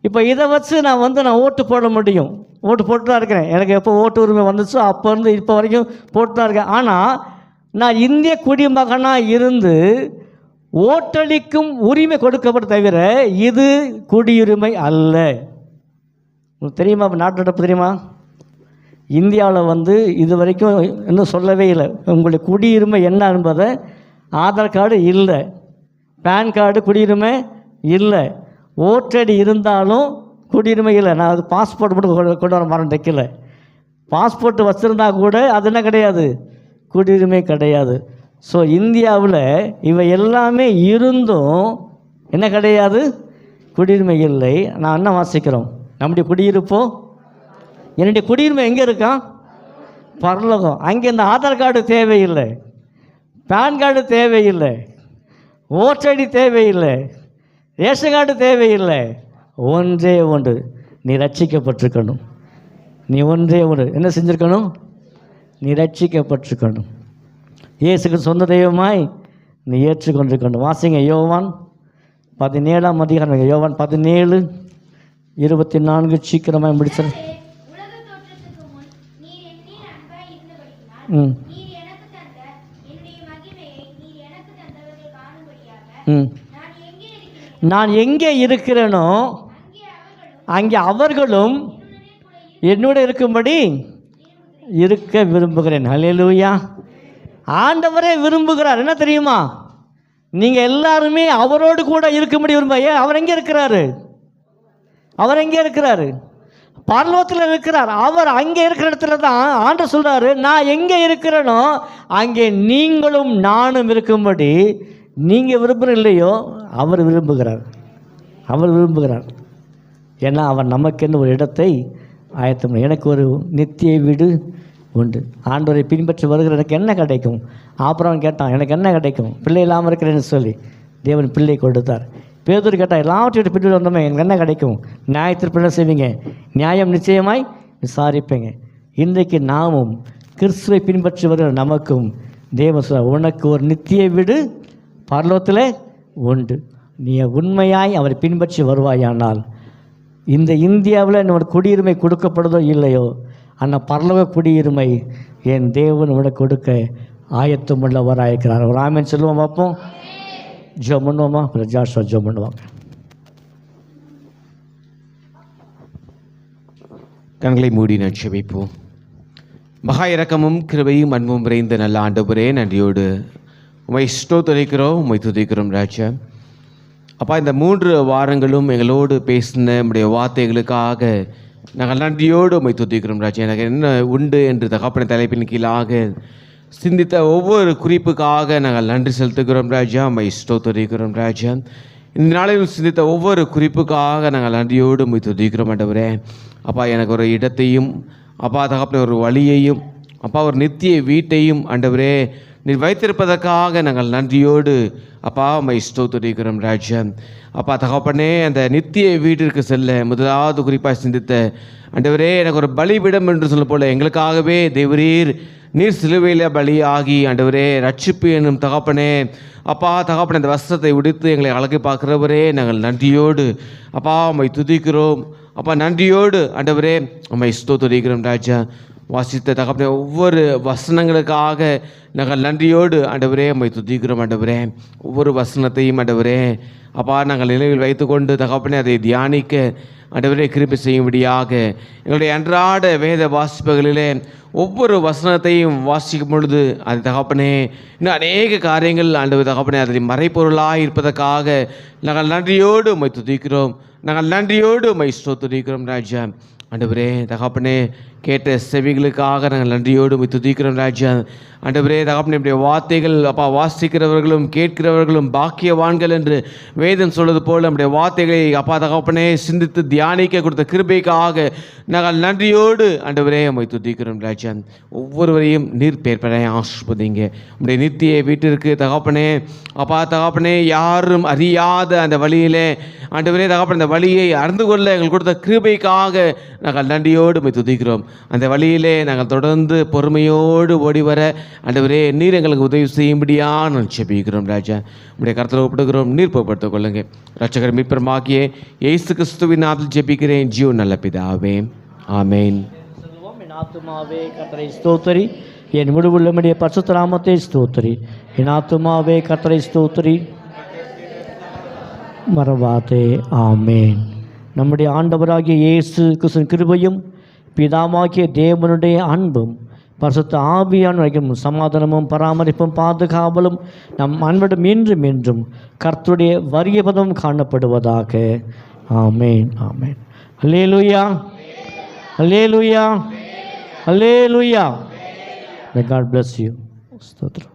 இப்போ இதை வச்சு நான் ஓட்டு போட முடியும். ஓட்டு போட்டு தான் இருக்கிறேன். எனக்கு எப்போ ஓட்டு உரிமை வந்துச்சோ அப்போ இருந்து இப்போ வரைக்கும் போட்டு தான் இருக்கேன். ஆனால் நான் இந்திய குடிமகனாக இருந்து ஓட்டளிக்கும் உரிமை கொடுக்கப்பட்ட தவிர இது குடியுரிமை அல்ல. உங்களுக்கு தெரியுமா? இப்போ நாட்டு நடப்பு தெரியுமா? இந்தியாவில் இது வரைக்கும் இன்னும் சொல்லவே இல்லை. உங்களுடைய குடியுரிமை என்ன என்பதை ஆதார் கார்டு இல்லை, பேன் கார்டு குடியுரிமை இல்லை, ஓட்டடி இருந்தாலும் குடியுரிமை இல்லை. நான் அது பாஸ்போர்ட் மட்டும் கொண்டு வர மரம் தைக்கல. பாஸ்போர்ட் வச்சுருந்தா கூட அது என்ன கிடையாது? குடியுரிமை கிடையாது. ஸோ இந்தியாவில் இவை எல்லாமே இருந்தும் என்ன கிடையாது? குடியுரிமை இல்லை. நான் என்ன வாசிக்கிறோம்? நம்முடைய குடியிருப்போ, என்னுடைய குடியுரிமை எங்கே இருக்கான்? பரலோகம். அங்கே இந்த ஆதார் கார்டு தேவையில்லை, பேன் கார்டு தேவையில்லை, ஓட்டர் ஐடி தேவையில்லை, ரேஷன் கார்டு தேவையில்லை. ஒன்றே ஒன்று, நீ ரட்சிக்கப்பட்டிருக்கணும். நீ ஒன்றே ஒன்று என்ன செஞ்சுருக்கணும்? நீ ரட்சிக்கப்பட்டிருக்கணும். இயேசுக்கு சொந்த தெய்வமாய் நீ ஏற்றுக்கொண்டிருக்கணும். வாசிங்க யோவான் 17ஆம் அதிகாரம். யோவான் 17:24. சீக்கிரமாக முடிச்சு. நான் எங்கே இருக்கிறேனோ அங்கே அவர்களும் என்னோட இருக்கும்படி இருக்க விரும்புகிறேன். ஹல்லேலூயா. ஆண்டவரே விரும்புகிறார். என்ன தெரியுமா? நீங்கள் எல்லாருமே அவரோடு கூட இருக்கும்படி விரும்ப. ஏன்? அவர் எங்கே இருக்கிறாரு? அவர் எங்கே இருக்கிறாரு? பரலோகத்தில் இருக்கிறார். அவர் அங்கே இருக்கிற இடத்துல தான் ஆண்டவர் சொல்கிறாரு, நான் எங்கே இருக்கிறேனோ அங்கே நீங்களும் நானும் இருக்கும்படி. நீங்கள் விரும்புகிற இல்லையோ அவர் விரும்புகிறார். அவர் விரும்புகிறார். ஏன்னா அவர் நமக்கென்று ஒரு இடத்தை ஆயத்தம். எனக்கு ஒரு நித்திய வீடு உண்டு. ஆண்டவரை பின்பற்றி வருகிற எனக்கு என்ன கிடைக்கும்? ஆபிரகாம் கேட்டான், எனக்கு என்ன கிடைக்கும்? பிள்ளை இல்லாமல் இருக்கிறேன்னு சொல்லி தேவன் பிள்ளை கொடுத்தார். பேதுரு கேட்டால் எல்லாவற்றையும் பின்பற்றி வந்தோமே, எனக்கு என்ன கிடைக்கும்? நியாயத்திற்கு என்ன செய்வீங்க? நியாயம் நிச்சயமாய் விசாரிப்பீங்க. இன்றைக்கு நாமும் கிறிஸ்துவை பின்பற்றி வருகிற நமக்கும் தேவன் சொல்ல, உனக்கு ஒரு நித்திய வீடு பரலோகத்தில் உண்டு. நீ உண்மையாய் அவரை பின்பற்றி வருவாயானால் இந்த இந்தியாவில் நம்ம குடியுரிமை கொடுக்கப்படுதோ இல்லையோ, அந்த பரலோக குடியுரிமை என் தேவன் உனக்கு கொடுக்க ஆயத்தம் உள்ளவராயிருக்கிறார். ஒரு ஆமென் சொல்லுவோம். பார்ப்போம். ஜெபம் பண்ணுவோமா? ஜாஷுவா ஜெபம் பண்ணுவாங்க. கண்களை மூடி நான் ஜெபிப்போம். மகா இரக்கமும் கிருபையும் அன்பும் விரைந்த நல்ல ஆண்டவரே, நன்றியோடு உம்மை ஸ்தோத்திரிக்கிறோம், உம்மை துதிக்கிறோம் ராஜா. அப்பா, இந்த 3 வாரங்களும் எங்களோடு பேசின நம்முடைய வார்த்தைகளுக்காக நாங்கள் நன்றியோடு உம்மை துதிக்கிறோம் ராஜா. எனக்கு என்ன உண்டு என்று தகப்பன தலைப்பின் கீழாக சிந்தித்த ஒவ்வொரு குறிப்புக்காக நாங்கள் நன்றி செலுத்துகிறோம் ராஜா. உம்மை ஸ்தோத்திரிக்கிறோம் ராஜா. இந்த நாளில் சிந்தித்த ஒவ்வொரு குறிப்புக்காக நாங்கள் நன்றியோடு உம்மை துதிக்கிறோம் ஆண்டவரே. அப்பா, எனக்கு ஒரு இடத்தையும், அப்பா தகப்பன ஒரு வழியையும், அப்பா ஒரு நித்திய வீட்டையும் ஆண்டவரே நீர் வைத்திருப்பதற்காக நாங்கள் நன்றியோடு அப்பா உம்மை ஸ்தோத்திரிக்கிறோம் ராஜா. அப்பா தகப்பனே, அந்த நித்திய வீட்டிற்கு செல்ல முதலாவது குறிப்பாக சிந்தித்த ஆண்டவரே, எனக்கு ஒரு பலிபீடம் என்று சொல்ல போல எங்களுக்காகவே தேவரீர் நீர் சிலுவையில் பலியாகி ஆண்டவரே ரட்சிப்பு என்னும் தகப்பனே, அப்பா தகப்பனே இந்த வஸ்திரத்தை உடுத்து எங்களை அழகை பார்க்கிறவரே, நாங்கள் நன்றியோடு அப்பா உம்மை துதிக்கிறோம். அப்பா நன்றியோடு ஆண்டவரே உம்மை ஸ்தோத்திரிக்கிறோம் ராஜா. வாசித்த தகப்பனே ஒவ்வொரு வசனங்களுக்காக நாங்கள் நன்றியோடு ஆண்டவரே உம்மை துதிக்கிறோம் ஆண்டவரே. ஒவ்வொரு வசனத்தையும் ஆண்டவரே அப்பா நாங்கள் நினைவில் வைத்துக்கொண்டு தகப்பனே அதை தியானிக்க ஆண்டவரே கிருபை செய்யும்படியாக எங்களுடைய அன்றாட வேத வாசிப்புகளிலே ஒவ்வொரு வசனத்தையும் வாசிக்கும் பொழுது அது தகப்பனே இன்னும் அநேக காரியங்கள் ஆண்டவர் தகப்பனே அதில் மறைப்பொருளாக இருப்பதற்காக நாங்கள் நன்றியோடு உம்மை துதிக்கிறோம். நாங்கள் நன்றியோடு உம்மை ஸ்தோத்திரிக்கிறோம் ராஜா. ஆண்டவரே தகப்பனே கேட்ட செவிகளுக்காக நாங்கள் நன்றியோடு உம்மை துதிக்கிறோம் ராஜா. ஆண்டவரே தகப்பனே இப்படி வார்த்தைகள் அப்பா வாசிக்கிறவர்களும் கேட்கிறவர்களும் பாக்கியவான்கள் என்று வேதம் சொல்வது போல் நம்முடைய வார்த்தைகளை அப்பா தகப்பனே சிந்தித்து தியானிக்க கொடுத்த கிருபைக்காக நாங்கள் நன்றியோடு ஆண்டவரே உம்மை துதிக்கிறோம் ராஜா. ஒவ்வொருவரையும் நீர் பேர்பனை ஆசிர்வதிங்க. உம்முடைய நித்திய வீட்டிற்கு தகப்பனே அப்பா தகப்பனே யாரும் அறியாத அந்த வழியிலே ஆண்டவரே தகப்பனே அந்த வழியை அறிந்து கொள்ள எங்கள் கொடுத்த கிருபைக்காக நாங்கள் நன்றியோடு உம்மை துதிக்கிறோம். அந்த வழியிலே நாங்கள் தொடர்ந்து பொறுமையோடு ஓடி வர ஆண்டவரே நீர் எங்களுக்கு உதவி செய்யும்படியாக நான் ஜெபிக்கிறோம் ராஜா. உடைய கருத்தில் ஒப்பிடுகிறோம், நீர் பொறுப்படுத்திக் கொள்ளுங்க. ரட்சகர் மீட்பருமாகிய இயேசு கிறிஸ்துவின் நாமத்தில் ஜெபிக்கிறேன் ஜீவ நல்ல பிதாவே, ஆமேன். என் ஆத்துமாவே கர்த்தரை ஸ்தோத்திரி, என் முடிவுள்ளமுடைய பரிசுத்த நாமத்தை ஸ்தோத்திரி. என் ஆத்துமாவே கர்த்தரை ஸ்தோத்திரி, மறவாதே. ஆமேன். நம்முடைய ஆண்டவராகிய இயேசு கிறிஸ்துவின் கிருபையும் பிதாவாகிய தேவனுடைய அன்பும் பரிசுத்த ஆவியானவரின் சமாதானமும் பராமரிப்பும் பாதுகாவலும் நம் அன்புடன் மீண்டும் மீண்டும் கர்த்தருடைய வறிய பதம் காணப்படுவதாக. ஆமேன். ஆமேன். அல்லேலூயா, அல்லேலூயா, அல்லேலூயா. May God bless you. ஸ்தோத்திரம்.